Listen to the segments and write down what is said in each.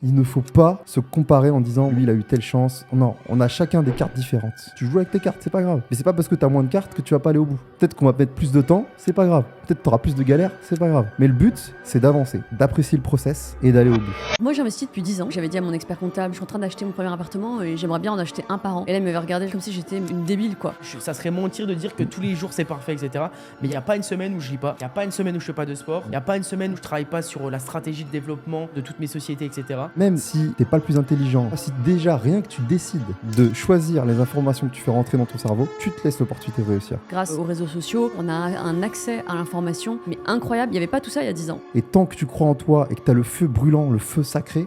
Il ne faut pas se comparer en disant lui il a eu telle chance. Non, on a chacun des cartes différentes. Tu joues avec tes cartes, c'est pas grave. Mais c'est pas parce que t'as moins de cartes que tu vas pas aller au bout. Peut-être qu'on va mettre plus de temps, c'est pas grave. Peut-être t'auras plus de galères, c'est pas grave. Mais le but, c'est d'avancer, d'apprécier le process et d'aller au bout. Moi j'ai investi depuis 10 ans. J'avais dit à mon expert comptable, je suis en train d'acheter mon premier appartement et j'aimerais bien en acheter un par an. Et là il m'avait regardé comme si j'étais une débile quoi. Ça serait mentir de dire que tous les jours c'est parfait, etc. Mais il n'y a pas une semaine où je lis pas, il n'y a pas une semaine où je fais pas de sport, il n'y a pas une semaine où je travaille pas sur la stratégie de développement de toutes mes sociétés, etc. Même si t'es pas le plus intelligent, si déjà rien que tu décides de choisir les informations que tu fais rentrer dans ton cerveau, tu te laisses l'opportunité de réussir. Grâce aux réseaux sociaux, on a un accès à l'information, mais incroyable. Il n'y avait pas tout ça il y a 10 ans. Et tant que tu crois en toi et que t'as le feu brûlant, le feu sacré,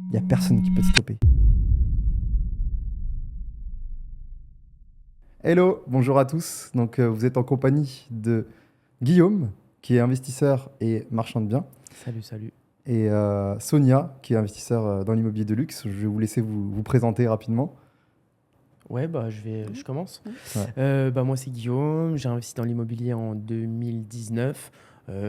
il y a personne qui peut te stopper. Hello, bonjour à tous. Donc vous êtes en compagnie de Guillaume, qui est investisseur et marchand de biens. Salut. Et Sonia, qui est investisseur dans l'immobilier de luxe. Je vais vous laisser vous présenter rapidement. Ouais, je commence. Ouais. Moi c'est Guillaume, j'ai investi dans l'immobilier en 2019,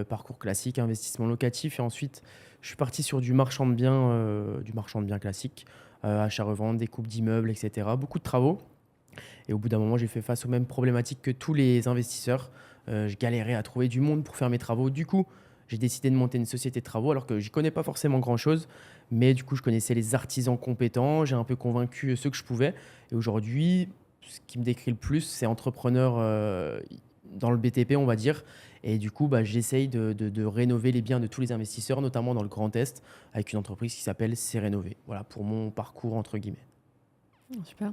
parcours classique, investissement locatif, et ensuite je suis parti sur du marchand de biens classique, achat-revente, découpe d'immeubles, etc. Beaucoup de travaux. Et au bout d'un moment, j'ai fait face aux mêmes problématiques que tous les investisseurs. Je galérais à trouver du monde pour faire mes travaux. Du coup, j'ai décidé de monter une société de travaux alors que je n'y connais pas forcément grand-chose. Mais du coup, je connaissais les artisans compétents. J'ai un peu convaincu ceux que je pouvais. Et aujourd'hui, ce qui me décrit le plus, c'est entrepreneur dans le BTP, on va dire. Et du coup, j'essaye de rénover les biens de tous les investisseurs, notamment dans le Grand Est, avec une entreprise qui s'appelle C'est Rénové. Voilà pour mon parcours, entre guillemets. Super.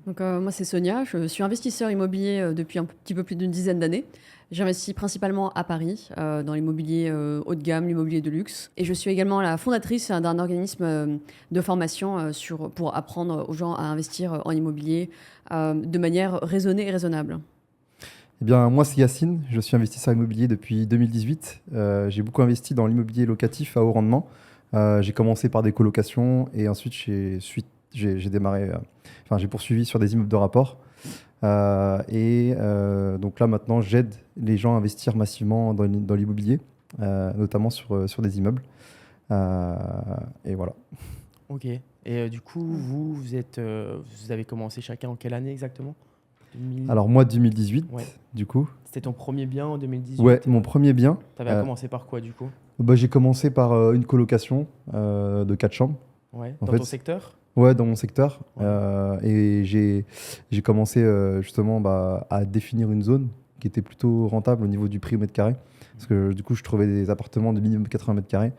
Donc moi c'est Sonia, je suis investisseur immobilier depuis un petit peu plus d'une dizaine d'années. J'investis principalement à Paris, dans l'immobilier haut de gamme, l'immobilier de luxe. Et je suis également la fondatrice d'un organisme de formation pour apprendre aux gens à investir en immobilier de manière raisonnée et raisonnable. Eh bien, moi, c'est Yacine. Je suis investisseur immobilier depuis 2018. J'ai beaucoup investi dans l'immobilier locatif à haut rendement. J'ai commencé par des colocations et ensuite j'ai démarré, j'ai poursuivi sur des immeubles de rapport. Donc là, maintenant, j'aide les gens à investir massivement dans l'immobilier, notamment sur des immeubles. Et voilà. Ok. Et du coup, vous avez commencé chacun en quelle année exactement? Alors moi, 2018, Ouais. du coup. C'était ton premier bien en 2018? Ouais, mon premier bien. T'avais commencé par quoi du coup? J'ai commencé par une colocation de 4 chambres. Ouais. En Dans fait, ton secteur? Ouais, dans mon secteur. Ouais. Et j'ai commencé justement à définir une zone qui était plutôt rentable au niveau du prix au mètre carré. Parce que du coup, je trouvais des appartements de minimum 80 mètres carrés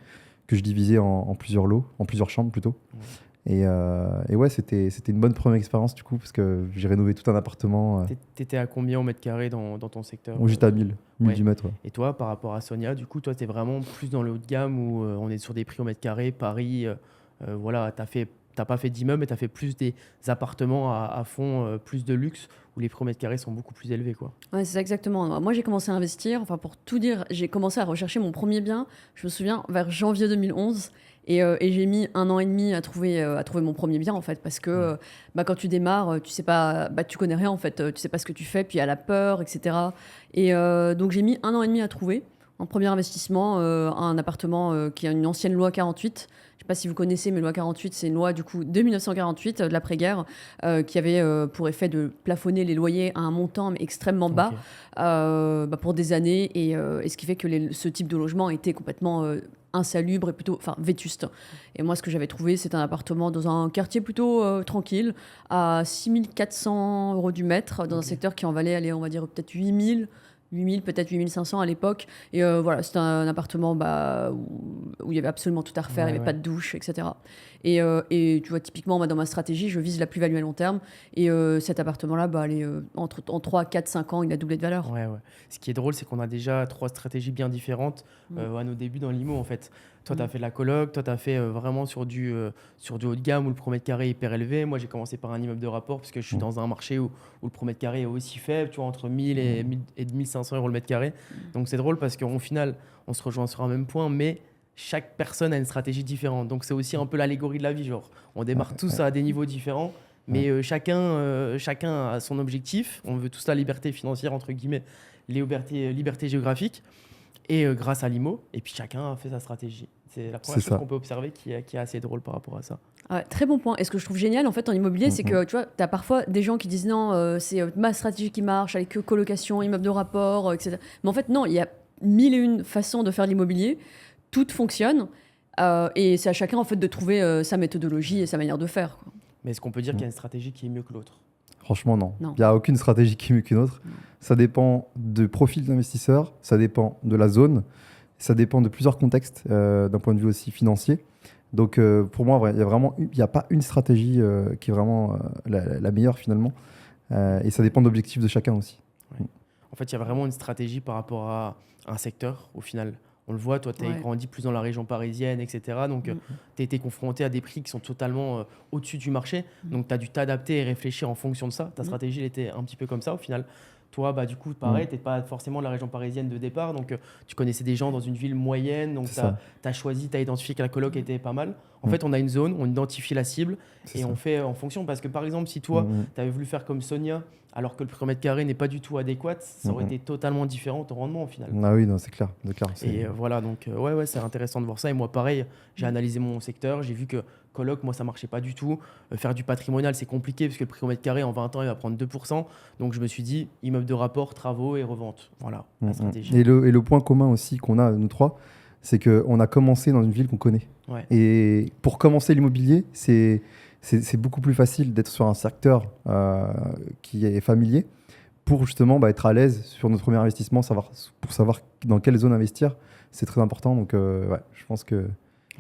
que je divisais en plusieurs lots, en plusieurs chambres plutôt. Ouais. Et ouais, c'était une bonne première expérience du coup, parce que j'ai rénové tout un appartement. T'étais à combien au mètre carré dans ton secteur? J'étais à 1000 Ouais. du mètre. Ouais. Et toi, par rapport à Sonia, du coup, toi, t'es vraiment plus dans le haut de gamme où on est sur des prix au mètre carré, Paris, voilà, t'as pas fait d'immeubles, mais tu as fait plus des appartements à fond, plus de luxe, où les prix au mètre carré sont beaucoup plus élevés, quoi. Ouais, c'est ça exactement. Moi, j'ai commencé à investir, enfin pour tout dire, j'ai commencé à rechercher mon premier bien, je me souviens, vers janvier 2011. Et j'ai mis 1 an et demi à trouver mon premier bien, en fait, parce que quand tu démarres, tu sais pas, tu connais rien, en fait, tu sais pas ce que tu fais, puis il y a la peur, etc. Et donc, j'ai mis 1 an et demi à trouver. En premier investissement, un appartement qui a une ancienne loi 48. Je ne sais pas si vous connaissez, mais loi 48, c'est une loi du coup de 1948, de l'après-guerre, qui avait pour effet de plafonner les loyers à un montant mais extrêmement bas pour des années. Et ce qui fait que ce type de logement était complètement insalubre et plutôt vétuste. Et moi, ce que j'avais trouvé, c'est un appartement dans un quartier plutôt tranquille, à 6 400 € du mètre, dans un secteur qui en valait, allez, on va dire peut-être 8 000, peut-être 8 500 à l'époque. Et voilà, c'était un appartement où il y avait absolument tout à refaire, il n'y avait pas de douche, etc. Et tu vois, typiquement, dans ma stratégie, je vise la plus-value à long terme. Et cet appartement-là, en 3, 4, 5 ans, il a doublé de valeur. Ouais. Ce qui est drôle, c'est qu'on a déjà 3 stratégies bien différentes à nos débuts dans l'IMO, en fait. Toi, tu as fait de la coloc, toi, tu as fait vraiment sur du haut de gamme où le promètre carré est hyper élevé. Moi, j'ai commencé par un immeuble de rapport parce que je suis dans un marché où le promètre carré est aussi faible, tu vois, entre 1000 et 1500 € le mètre carré. Donc, c'est drôle parce qu'au final, on se rejoint sur un même point, mais chaque personne a une stratégie différente. Donc, c'est aussi un peu l'allégorie de la vie. Genre, on démarre tous à des niveaux différents, mais chacun a son objectif. On veut tous la liberté financière, entre guillemets, liberté géographique. Et grâce à l'IMO, et puis chacun a fait sa stratégie. C'est la C'est première chose ça. qu'on peut observer qui est assez drôle par rapport à ça. Ouais, très bon point. Et ce que je trouve génial en fait en immobilier, c'est que tu vois, tu as parfois des gens qui disent non, c'est ma stratégie qui marche avec colocation, immeuble de rapport, etc. Mais en fait, non, il y a mille et une façons de faire l'immobilier. Toutes fonctionnent. Et c'est à chacun en fait de trouver sa méthodologie et sa manière de faire, quoi. Mais est-ce qu'on peut dire qu'il y a une stratégie qui est mieux que l'autre? Franchement, non. Non. Il n'y a aucune stratégie qui est mieux qu'une autre. Non. Ça dépend du profil d'investisseur, ça dépend de la zone, ça dépend de plusieurs contextes, d'un point de vue aussi financier. Donc, pour moi, il n'y a pas une stratégie qui est vraiment la meilleure finalement. Et ça dépend de l'objectif de chacun aussi. En fait, il y a vraiment une stratégie par rapport à un secteur, au final. On le voit, toi, tu as Ouais. grandi plus dans la région parisienne, etc. Donc, tu as été confronté à des prix qui sont totalement au-dessus du marché. Donc, tu as dû t'adapter et réfléchir en fonction de ça. Ta stratégie, elle était un petit peu comme ça, au final. Toi, bah, du coup, pareil, tu n'es pas forcément de la région parisienne de départ. Donc, tu connaissais des gens dans une ville moyenne. Donc, C'est tu ça. as choisi, tu as identifié que la coloc était pas mal. En fait, on a une zone, on identifie la cible C'est et ça. on fait en fonction. Parce que, par exemple, si toi, tu avais voulu faire comme Sonia, alors que le prix au mètre carré n'est pas du tout adéquat, ça aurait été totalement différent ton rendement, au final. Ah oui, non, c'est clair. Et voilà, donc ouais, c'est intéressant de voir ça. Et moi, pareil, j'ai analysé mon secteur, j'ai vu que coloc, moi, ça marchait pas du tout. Faire du patrimonial, c'est compliqué parce que le prix au mètre carré, en 20 ans, il va prendre 2%. Donc, je me suis dit, immeuble de rapport, travaux et revente. Voilà, la stratégie. Et le point commun aussi qu'on a, nous trois, c'est qu'on a commencé dans une ville qu'on connaît. Ouais. Et pour commencer l'immobilier, c'est beaucoup plus facile d'être sur un secteur qui est familier pour justement être à l'aise sur notre premier investissement, pour savoir dans quelle zone investir. C'est très important. Donc, ouais, je pense que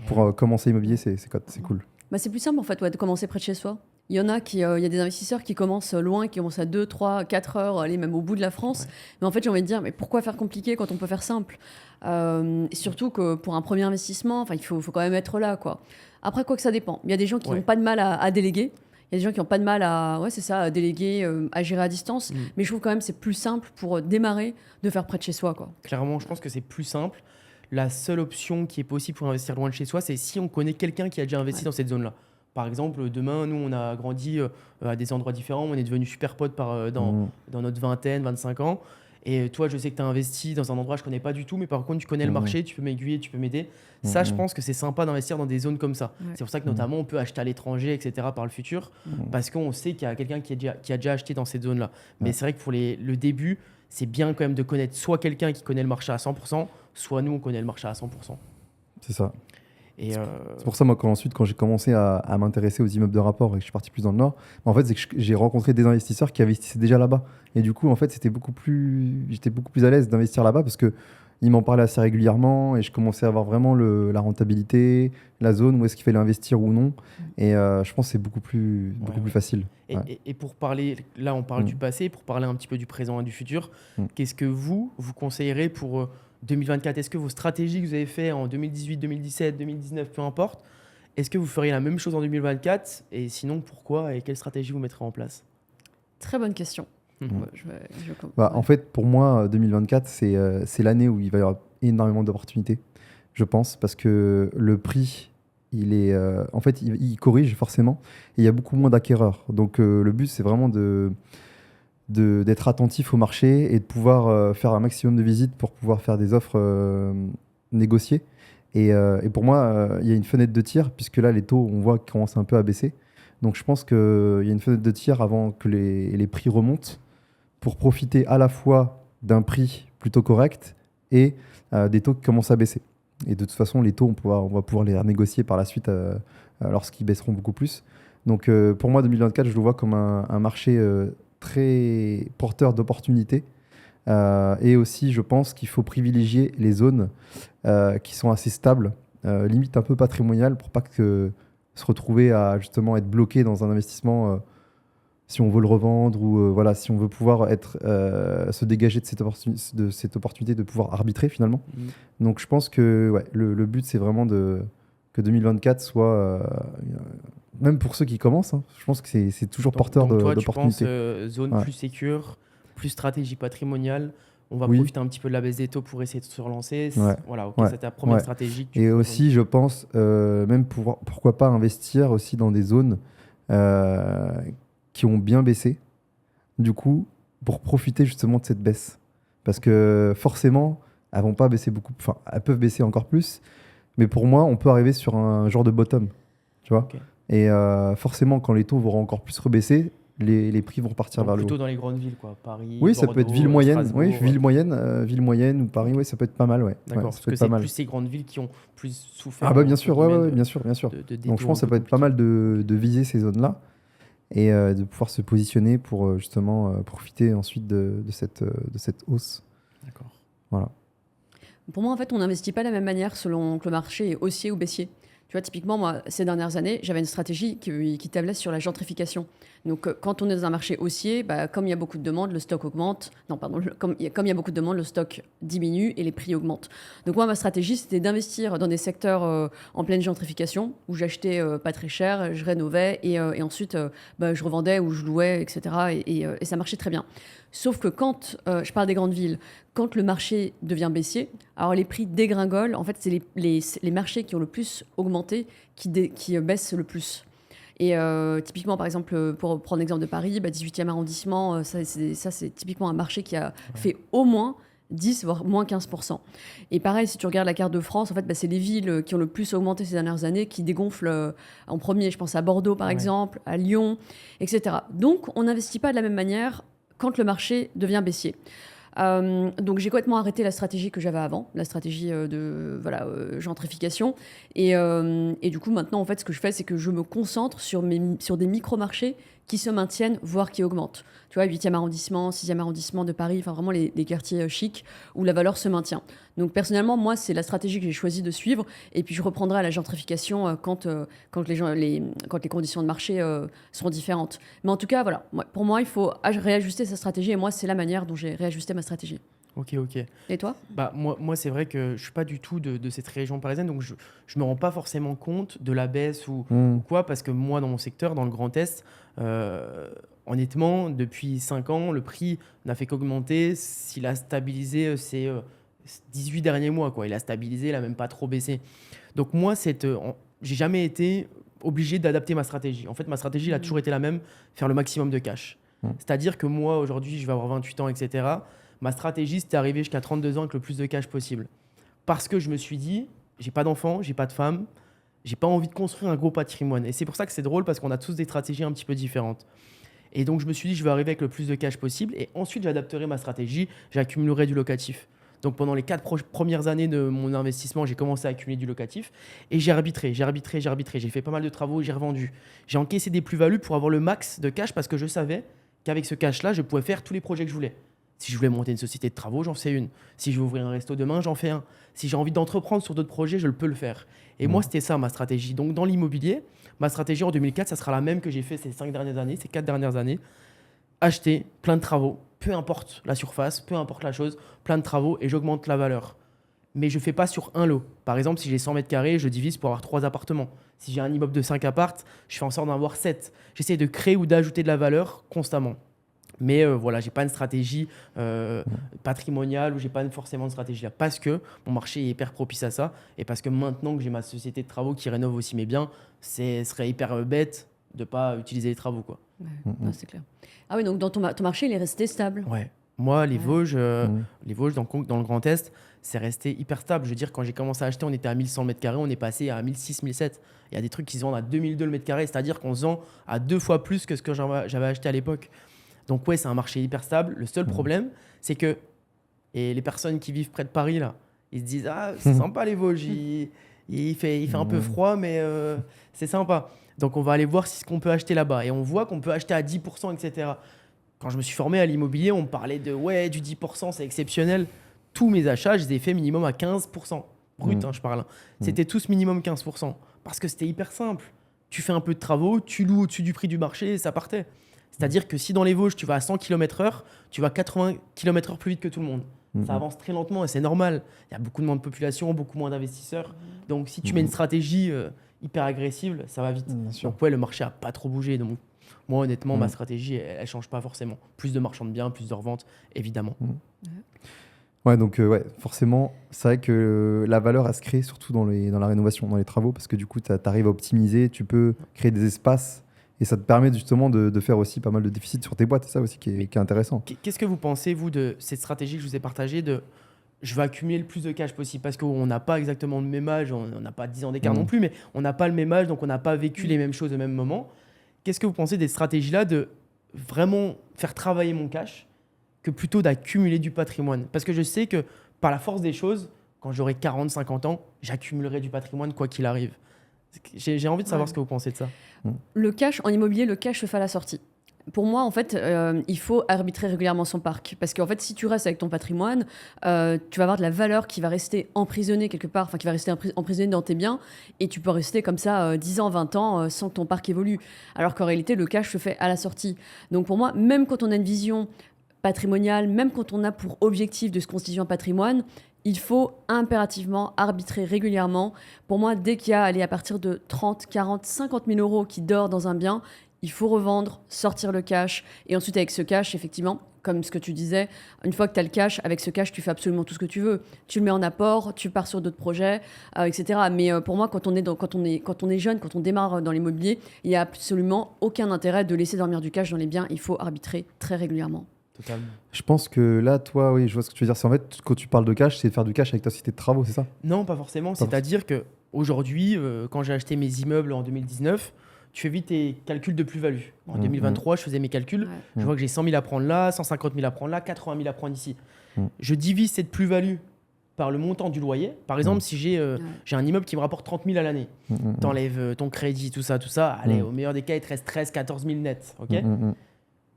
pour commencer l'immobilier, c'est cool. Bah, c'est plus simple en fait de commencer près de chez soi. Il y en a il y a des investisseurs qui commencent loin, qui commencent à 2, 3, 4 heures, aller même au bout de la France. Ouais. Mais en fait, j'ai envie de dire, mais pourquoi faire compliqué quand on peut faire simple? Et surtout que pour un premier investissement, il faut quand même être là, quoi. Après, quoi que ça dépend. Il y a des gens qui n'ont pas de mal à déléguer. Il y a des gens qui n'ont pas de mal à déléguer, à gérer à distance. Mais je trouve quand même que c'est plus simple pour démarrer de faire près de chez soi, quoi. Clairement, je pense que c'est plus simple. La seule option qui est possible pour investir loin de chez soi, c'est si on connaît quelqu'un qui a déjà investi dans cette zone-là. Par exemple, demain, nous, on a grandi à des endroits différents. On est devenus super potes dans notre vingtaine, 25 ans. Et toi, je sais que tu as investi dans un endroit que je ne connais pas du tout, mais par contre, tu connais le marché, tu peux m'aiguiller, tu peux m'aider. Ça, je pense que c'est sympa d'investir dans des zones comme ça. Ouais. C'est pour ça que notamment, on peut acheter à l'étranger, etc. par le futur, parce qu'on sait qu'il y a quelqu'un qui a déjà acheté dans cette zone-là. Mais c'est vrai que pour le début, c'est bien quand même de connaître soit quelqu'un qui connaît le marché à 100%, soit nous, on connaît le marché à 100%. C'est ça. Et C'est pour ça, moi, quand j'ai commencé à m'intéresser aux immeubles de rapport et que je suis parti plus dans le nord, en fait, c'est que j'ai rencontré des investisseurs qui investissaient déjà là-bas. Et du coup, en fait, j'étais beaucoup plus à l'aise d'investir là-bas parce qu'ils m'en parlaient assez régulièrement et je commençais à voir vraiment la rentabilité, la zone, où est-ce qu'il fallait investir ou non. Et je pense que c'est beaucoup plus facile. Et pour parler, là, on parle du passé, pour parler un petit peu du présent et du futur, qu'est-ce que vous conseillerez pour 2024? Est-ce que vos stratégies que vous avez faites en 2018, 2017, 2019, peu importe, est-ce que vous feriez la même chose en 2024? Et sinon, pourquoi et quelle stratégie vous mettrez en place? Très bonne question. En fait, pour moi, 2024, c'est l'année où il va y avoir énormément d'opportunités, je pense, parce que le prix, en fait, il corrige forcément et il y a beaucoup moins d'acquéreurs. Donc, le but, c'est vraiment d'être attentif au marché et de pouvoir faire un maximum de visites pour pouvoir faire des offres négociées. Et pour moi, il y a une fenêtre de tir, puisque là, les taux, on voit qu'ils commencent un peu à baisser. Donc, je pense qu'il y a une fenêtre de tir avant que les prix remontent pour profiter à la fois d'un prix plutôt correct et des taux qui commencent à baisser. Et de toute façon, les taux, on va pouvoir les renégocier par la suite lorsqu'ils baisseront beaucoup plus. Donc, pour moi, 2024, je le vois comme un marché très porteur d'opportunités. Et aussi, je pense qu'il faut privilégier les zones qui sont assez stables, limite un peu patrimoniales, pour pas se retrouver à justement être bloqué dans un investissement si on veut le revendre ou si on veut pouvoir se dégager de cette opportunité de pouvoir arbitrer finalement. Donc je pense que le but c'est vraiment que 2024 soit, même pour ceux qui commencent, je pense que c'est toujours porteur d'opportunités. Toi, tu penses zone plus sécure, plus stratégie patrimoniale, on va profiter un petit peu de la baisse des taux pour essayer de se relancer. C'est ta première stratégie. Et aussi, je pense, même pourquoi pas investir aussi dans des zones qui ont bien baissé, du coup, pour profiter justement de cette baisse. Parce que forcément, elles vont pas baisser beaucoup, enfin, elles peuvent baisser encore plus, Mais pour moi, on peut arriver sur un genre de bottom, tu vois. Ok. Et forcément, quand les taux vont encore plus rebaisser, les prix vont partir Donc vers le haut. plutôt dans les grandes villes, quoi. Paris, Oui, ça peut être Bordeaux, ville moyenne. Strasbourg. Oui, ville moyenne ou Paris, oui, ça peut être pas mal, ouais. D'accord, Ouais, ça parce peut que être pas c'est mal. plus ces grandes villes qui ont plus souffert. Ah bah bien entre sûr, ouais, guillemets, ouais, bien sûr, bien sûr. des Donc je taux pense que un ça peu peut être pas mal compliqués. de viser ces zones-là et de pouvoir se positionner pour justement profiter ensuite de cette hausse. D'accord. Voilà. Pour moi, en fait, on n'investit pas de la même manière selon que le marché est haussier ou baissier. Tu vois, typiquement, moi, ces dernières années, j'avais une stratégie qui tablait sur la gentrification. Donc, quand on est dans un marché haussier, bah, comme il y a beaucoup de demandes, le stock augmente. Non, pardon, comme il y a beaucoup de demandes, le stock diminue et les prix augmentent. Donc, moi, ma stratégie, c'était d'investir dans des secteurs en pleine gentrification, où j'achetais pas très cher, je rénovais et ensuite, bah, je revendais ou je louais, etc. Et ça marchait très bien. Sauf que quand, je parle des grandes villes, quand le marché devient baissier, alors les prix dégringolent. En fait, c'est les marchés qui ont le plus augmenté qui baissent le plus. Et typiquement, par exemple, pour prendre l'exemple de Paris, bah, 18e arrondissement, ça, c'est typiquement un marché qui a fait au moins 10, voire moins 15%. Et pareil, si tu regardes la carte de France, en fait, bah, c'est les villes qui ont le plus augmenté ces dernières années qui dégonflent en premier. Je pense à Bordeaux, par Ouais. exemple, à Lyon, etc. Donc, on n'investit pas de la même manière quand le marché devient baissier. Donc j'ai complètement arrêté la stratégie que j'avais avant, la stratégie de gentrification. Et du coup, maintenant, en fait, ce que je fais, c'est que je me concentre sur des micro-marchés qui se maintiennent, voire qui augmentent. Tu vois, 8e arrondissement, 6e arrondissement de Paris, enfin vraiment les quartiers chics où la valeur se maintient. Donc personnellement, moi, c'est la stratégie que j'ai choisi de suivre. Et puis je reprendrai à la gentrification quand les conditions de marché seront différentes. Mais en tout cas, voilà, pour moi, il faut réajuster sa stratégie. Et moi, c'est la manière dont j'ai réajusté ma stratégie. Ok, ok. Et toi? Bah, moi c'est vrai que je suis pas du tout de cette région parisienne, donc je me rends pas forcément compte de la baisse ou quoi, parce que moi, dans mon secteur, dans le Grand Est, euh, honnêtement, depuis 5 ans, le prix n'a fait qu'augmenter. S'il a stabilisé ces 18 derniers mois, quoi. Il a stabilisé, il a même pas trop baissé. Donc moi, j'ai jamais été obligé d'adapter ma stratégie. En fait, ma stratégie elle a toujours été la même, faire le maximum de cash. Mm. C'est-à-dire que moi, aujourd'hui, je vais avoir 28 ans, etc. Ma stratégie, c'était d'arriver jusqu'à 32 ans avec le plus de cash possible. Parce que je me suis dit, j'ai pas d'enfant, j'ai pas de femme, j'ai pas envie de construire un gros patrimoine. Et c'est pour ça que c'est drôle, parce qu'on a tous des stratégies un petit peu différentes. Et donc, je me suis dit, je vais arriver avec le plus de cash possible. Et ensuite, j'adapterai ma stratégie, j'accumulerai du locatif. Donc, pendant les 4 premières années de mon investissement, j'ai commencé à accumuler du locatif. Et j'ai arbitré. J'ai fait pas mal de travaux, j'ai revendu. J'ai encaissé des plus-values pour avoir le max de cash, parce que je savais qu'avec ce cash-là, je pouvais faire tous les projets que je voulais. Si je voulais monter une société de travaux, j'en fais une. Si je veux ouvrir un resto demain, j'en fais un. Si j'ai envie d'entreprendre sur d'autres projets, je le peux le faire. Et moi, c'était ça ma stratégie. Donc, dans l'immobilier, ma stratégie en 2004, ça sera la même que j'ai fait ces 5 dernières années, ces 4 dernières années. Acheter plein de travaux, peu importe la surface, peu importe la chose, plein de travaux et j'augmente la valeur. Mais je ne fais pas sur un lot. Par exemple, si j'ai 100 mètres carrés, je divise pour avoir 3 appartements. Si j'ai un immeuble de 5 appartes, je fais en sorte d'en avoir 7. J'essaie de créer ou d'ajouter de la valeur constamment. Mais voilà, j'ai pas une stratégie patrimoniale ou j'ai pas forcément une stratégie là parce que mon marché est hyper propice à ça et parce que maintenant que j'ai ma société de travaux qui rénove aussi mes biens, ce serait hyper bête de pas utiliser les travaux, quoi. Ouais, non, c'est clair. Ah oui, donc ton marché, il est resté stable. Ouais. Moi, les Ouais. Vosges, Mm. les Vosges dans le Grand Est, c'est resté hyper stable. Je veux dire, quand j'ai commencé à acheter, on était à 1100 mètres carrés, on est passé à 1600, 1700. Il y a des trucs qui se vendent à 2002 le mètre carré, c'est-à-dire qu'on se vend à 2 fois plus que ce que j'avais acheté à l'époque. Donc ouais, c'est un marché hyper stable. Le seul problème, c'est que et les personnes qui vivent près de Paris, là, ils se disent « Ah, c'est sympa les Vosges, il fait un peu froid, mais c'est sympa. » Donc on va aller voir ce qu'on peut acheter là-bas. Et on voit qu'on peut acheter à 10%, etc. Quand je me suis formé à l'immobilier, on me parlait de « Ouais, du 10%, c'est exceptionnel. » Tous mes achats, je les ai fait minimum à 15%. Brut, je parle. C'était tous minimum 15%. Parce que c'était hyper simple. Tu fais un peu de travaux, tu loues au-dessus du prix du marché et ça partait. C'est-à-dire que si dans les Vosges, tu vas à 100 km/h, tu vas 80 km/h plus vite que tout le monde. Ça avance très lentement et c'est normal. Il y a beaucoup moins de population, beaucoup moins d'investisseurs. Donc, si tu mets une stratégie hyper agressive, ça va vite. Bien sûr. Donc, ouais, le marché n'a pas trop bougé. Donc, moi, honnêtement, ma stratégie, elle ne change pas forcément. Plus de marchands de biens, plus de reventes, évidemment. Ouais, donc ouais, forcément, c'est vrai que la valeur, elle se crée surtout dans la rénovation, dans les travaux, parce que du coup, tu arrives à optimiser, tu peux créer des espaces, et ça te permet justement de faire aussi pas mal de déficits sur tes boîtes, c'est ça aussi qui est intéressant. Qu'est-ce que vous pensez, vous, de cette stratégie que je vous ai partagée de je veux accumuler le plus de cash possible parce qu'on n'a pas exactement le même âge, on n'a pas 10 ans d'écart non plus, mais on n'a pas le même âge, donc on n'a pas vécu les mêmes choses au même moment. Qu'est-ce que vous pensez des stratégies-là de vraiment faire travailler mon cash que plutôt d'accumuler du patrimoine? Parce que je sais que par la force des choses, quand j'aurai 40, 50 ans, j'accumulerai du patrimoine quoi qu'il arrive. J'ai envie de savoir ce que vous pensez de ça. Le cash, en immobilier, le cash se fait à la sortie. Pour moi, en fait, il faut arbitrer régulièrement son parc. Parce qu'en fait, si tu restes avec ton patrimoine, tu vas avoir de la valeur qui va rester emprisonnée quelque part, enfin qui va rester emprisonnée dans tes biens, et tu peux rester comme ça 10 ans, 20 ans sans que ton parc évolue. Alors qu'en réalité, le cash se fait à la sortie. Donc pour moi, même quand on a une vision patrimoniale, même quand on a pour objectif de se constituer un patrimoine, il faut impérativement arbitrer régulièrement. Pour moi, dès qu'il y a à partir de 30, 40, 50 000 euros qui dort dans un bien, il faut revendre, sortir le cash. Et ensuite, avec ce cash, effectivement, comme ce que tu disais, une fois que tu as le cash, avec ce cash, tu fais absolument tout ce que tu veux. Tu le mets en apport, tu pars sur d'autres projets, etc. Mais pour moi, quand on est jeune, quand on démarre dans l'immobilier, il n'y a absolument aucun intérêt de laisser dormir du cash dans les biens. Il faut arbitrer très régulièrement. Totalement. Je pense que là, toi, oui, je vois ce que tu veux dire. C'est en fait, quand tu parles de cash, c'est de faire du cash avec ta société de travaux, c'est ça? Non, pas forcément. C'est-à-dire qu'aujourd'hui, quand j'ai acheté mes immeubles en 2019, tu fais vite tes calculs de plus-value. En 2023, je faisais mes calculs. Je vois que j'ai 100 000 à prendre là, 150 000 à prendre là, 80 000 à prendre ici. Je divise cette plus-value par le montant du loyer. Par exemple, si j'ai un immeuble qui me rapporte 30 000 à l'année, t'enlèves ton crédit, tout ça, allez, au meilleur des cas, il te reste 13 14 000 net. Okay,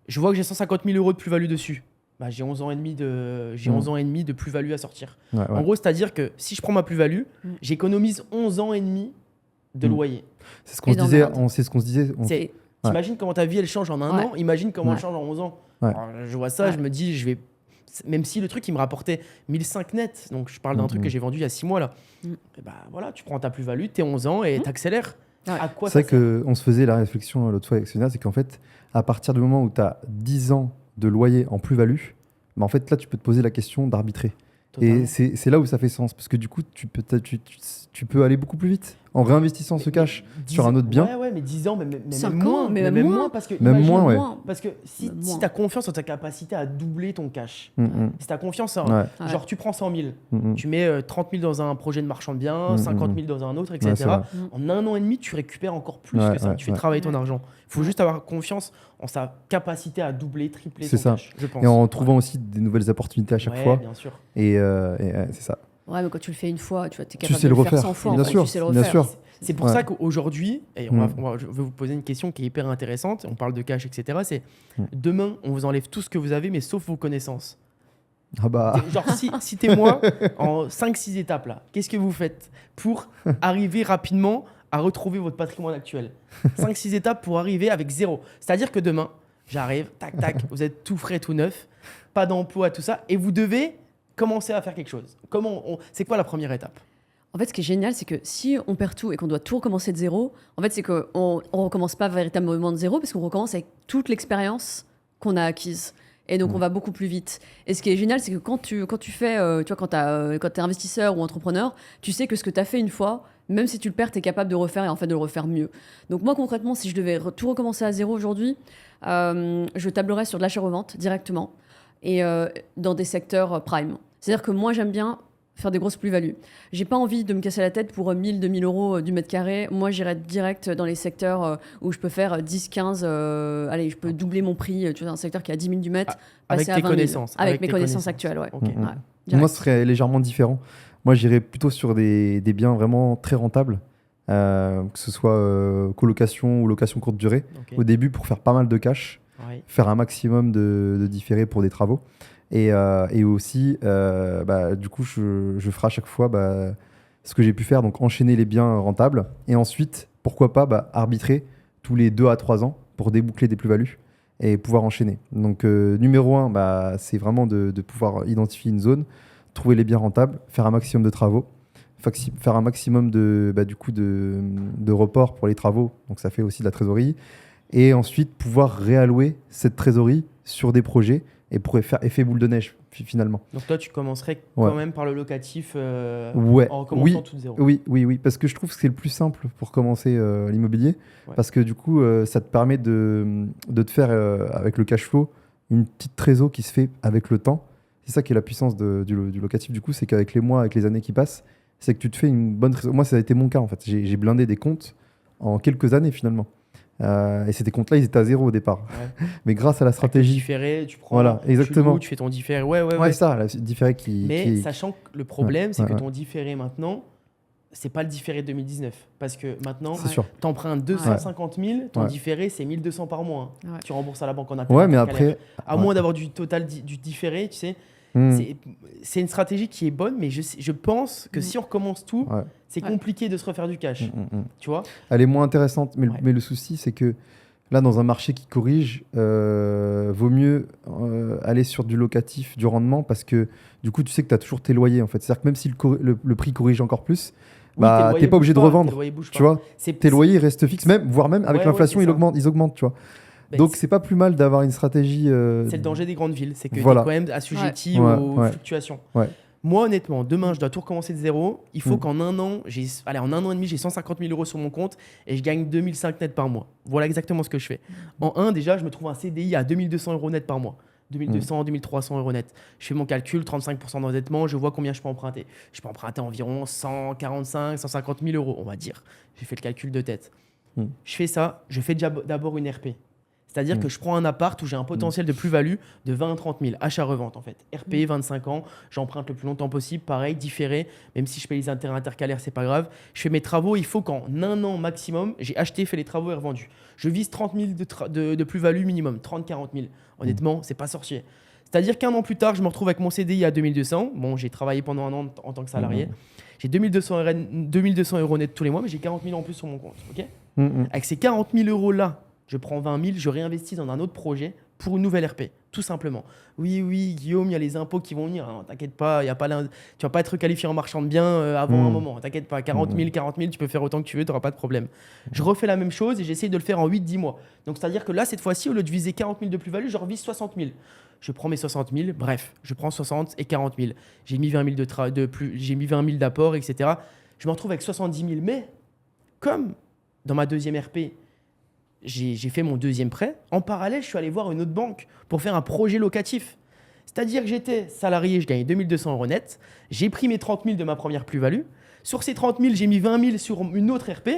je vois que j'ai 150 000 euros de plus-value dessus. Bah, j'ai 11 ans et demi de plus-value à sortir. En gros, c'est-à-dire que si je prends ma plus-value, j'économise 11 ans et demi de loyer. C'est ce qu'on se disait. T'imagines comment ta vie elle change en un an, imagine comment elle change en 11 ans. Alors, je vois ça, je me dis, même si le truc il me rapportait 1005 net, donc je parle d'un truc que j'ai vendu il y a 6 mois là, et bah, voilà, tu prends ta plus-value, t'es 11 ans et t'accélères. À quoi ça sert? C'est vrai qu'on se faisait la réflexion l'autre fois avec Sonia, c'est qu'en fait, à partir du moment où tu as 10 ans de loyer en plus-value, bah en fait là tu peux te poser la question d'arbitrer. Totalement. Et c'est là où ça fait sens, parce que du coup tu peux aller beaucoup plus vite en réinvestissant ce cash sur un autre bien. Ouais, mais 10 ans, mais même moins. Parce que, parce que si tu as confiance en ta capacité à doubler ton cash, si tu as confiance en. Genre, tu prends 100 000, tu mets 30 000 dans un projet de marchand de biens, 50 000 dans un autre, etc. En un an et demi, tu récupères encore plus que ça. Tu fais travailler ton argent. Il faut juste avoir confiance en sa capacité à doubler, tripler ton cash, je pense. Et en trouvant aussi des nouvelles opportunités à chaque fois. Bien sûr. Et c'est ça. Ouais, mais quand tu le fais une fois, tu vois, es capable de le faire 100 fois. Bien sûr, tu sais le refaire. Bien sûr. C'est pour ça qu'aujourd'hui, et je vais vous poser une question qui est hyper intéressante, on parle de cash, etc. C'est demain, on vous enlève tout ce que vous avez, mais sauf vos connaissances. Ah bah. Genre, citez-moi en 5-6 étapes là. Qu'est-ce que vous faites pour arriver rapidement à retrouver votre patrimoine actuel? 5-6 étapes pour arriver avec 0. C'est-à-dire que demain, j'arrive, tac, tac, vous êtes tout frais, tout neuf, pas d'emploi, tout ça, et vous devez commencer à faire quelque chose. C'est quoi la première étape? En fait, ce qui est génial, c'est que si on perd tout et qu'on doit tout recommencer de zéro, en fait, c'est qu'on ne recommence pas véritablement de zéro parce qu'on recommence avec toute l'expérience qu'on a acquise. Et donc, on va beaucoup plus vite. Et ce qui est génial, c'est que quand tu fais, tu vois, quand tu es investisseur ou entrepreneur, tu sais que ce que tu as fait une fois, même si tu le perds, tu es capable de refaire et en fait de le refaire mieux. Donc, moi, concrètement, si je devais tout recommencer à zéro aujourd'hui, je tablerais sur de l'achat-revente directement et dans des secteurs prime. C'est-à-dire que moi, j'aime bien faire des grosses plus-values. J'ai pas envie de me casser la tête pour 1000, 2000 euros du mètre carré. Moi, j'irais direct dans les secteurs où je peux faire 10, 15... allez, je peux doubler mon prix. Tu vois, un secteur qui est à 10 000 du mètre, avec tes connaissances. Avec mes connaissances actuelles, ouais. Okay. Moi, ce serait légèrement différent. Moi, j'irais plutôt sur des biens vraiment très rentables, que ce soit colocation ou location courte durée, au début pour faire pas mal de cash, faire un maximum de différés pour des travaux. Et aussi, du coup, je ferai à chaque fois ce que j'ai pu faire, donc enchaîner les biens rentables. Et ensuite, pourquoi pas arbitrer tous les 2 à 3 ans pour déboucler des plus-values et pouvoir enchaîner. Donc, numéro 1, c'est vraiment de pouvoir identifier une zone, trouver les biens rentables, faire un maximum de travaux, faire un maximum de report pour les travaux. Donc, ça fait aussi de la trésorerie. Et ensuite, pouvoir réallouer cette trésorerie sur des projets et pour faire effet boule de neige finalement. Donc toi, tu commencerais quand même par le locatif en recommençant tout de zéro. Oui, parce que je trouve que c'est le plus simple pour commencer l'immobilier, parce que du coup, ça te permet de te faire, avec le cash flow, une petite trésor qui se fait avec le temps. C'est ça qui est la puissance du locatif, du coup, c'est qu'avec les mois, avec les années qui passent, c'est que tu te fais une bonne... Moi, ça a été mon cas, en fait. J'ai blindé des comptes en quelques années, finalement. Et ces comptes-là, ils étaient à zéro au départ. Ouais. Mais grâce à la Avec le stratégie... différé, tu prends, Voilà, exactement. tu loues, tu fais ton différé. Ouais. Ouais, ça, la différé Mais sachant que le problème, c'est que ouais. ton différé maintenant, c'est pas le différé de 2019. Parce que maintenant, C'est sûr. tu empruntes 250 000, ton Ouais. différé, c'est 1 200 par mois. Hein. Ouais. Tu rembourses à la banque en interne. Ouais, mais après... À moins d'avoir du total du différé, tu sais. C'est une stratégie qui est bonne, mais je pense que si on recommence tout, Ouais. c'est compliqué de se refaire du cash. Tu vois? Elle est moins intéressante, mais, Ouais. mais le souci, c'est que là, dans un marché qui corrige, vaut mieux aller sur du locatif, du rendement, parce que du coup, tu sais que tu as toujours tes loyers, en fait. C'est-à-dire que même si le prix corrige encore plus, Oui, bah, tes loyers t'es pas obligé de bougent pas, revendre. tes loyers bougent Tu pas. vois, tes loyers ils restent fixes, voire même avec Ouais, l'inflation, c'est ça. ils augmentent, tu vois. Ben, Donc, c'est pas plus mal d'avoir une stratégie. c'est le danger des grandes villes, c'est que Voilà. tu es quand même assujetti Ouais. aux Ouais. fluctuations. Ouais. Moi, honnêtement, demain, je dois tout recommencer de zéro. Il faut Mm. qu'en un an, en un an et demi, j'ai 150 000 euros sur mon compte et je gagne 2005 net par mois. Voilà exactement ce que je fais. En un, déjà, je me trouve un CDI à 2200 euros net par mois. 2200, 2300 euros net. Je fais mon calcul, 35% d'endettement, je vois combien je peux emprunter. Je peux emprunter environ 145, 150 000 euros, on va dire. J'ai fait le calcul de tête. Mm. Je fais ça, je fais d'abord une RP. C'est-à-dire Mm. que je prends un appart où j'ai un potentiel de plus-value de 20 à 30 000, achat-revente en fait. RP, 25 ans, j'emprunte le plus longtemps possible, pareil, différé, même si je paye les intérêts intercalaires, c'est pas grave. Je fais mes travaux, il faut qu'en un an maximum, j'ai acheté, fait les travaux et revendu. Je vise 30 000 de plus-value minimum, 30-40 000. Honnêtement, c'est pas sorcier. C'est-à-dire qu'un an plus tard, je me retrouve avec mon CDI à 2200. Bon, j'ai travaillé pendant un an en tant que salarié. J'ai 2200 euros net tous les mois, mais j'ai 40 000 en plus sur mon compte. ok Avec ces 40 000 euros-là, je prends 20 000, je réinvestis dans un autre projet pour une nouvelle RP, tout simplement. Oui, Guillaume, il y a les impôts qui vont venir. Hein, t'inquiète pas, tu vas pas être qualifié en marchand de biens avant un moment. T'inquiète pas, 40 000, tu peux faire autant que tu veux, tu n'auras pas de problème. Je refais la même chose et j'essaye de le faire en 8-10 mois. Donc, c'est-à-dire que là, cette fois-ci, au lieu de viser 40 000 de plus-value, je revise 60 000. Je prends mes 60 000, bref, je prends 60 et 40 000. J'ai mis 20 000 j'ai mis 20 000 d'apport, etc. Je me retrouve avec 70 000. Mais comme dans ma deuxième RP, j'ai fait mon deuxième prêt, en parallèle, je suis allé voir une autre banque pour faire un projet locatif. C'est-à-dire que j'étais salarié, je gagnais 2200 euros net. J'ai pris mes 30 000 de ma première plus-value. Sur ces 30 000, j'ai mis 20 000 sur une autre RP.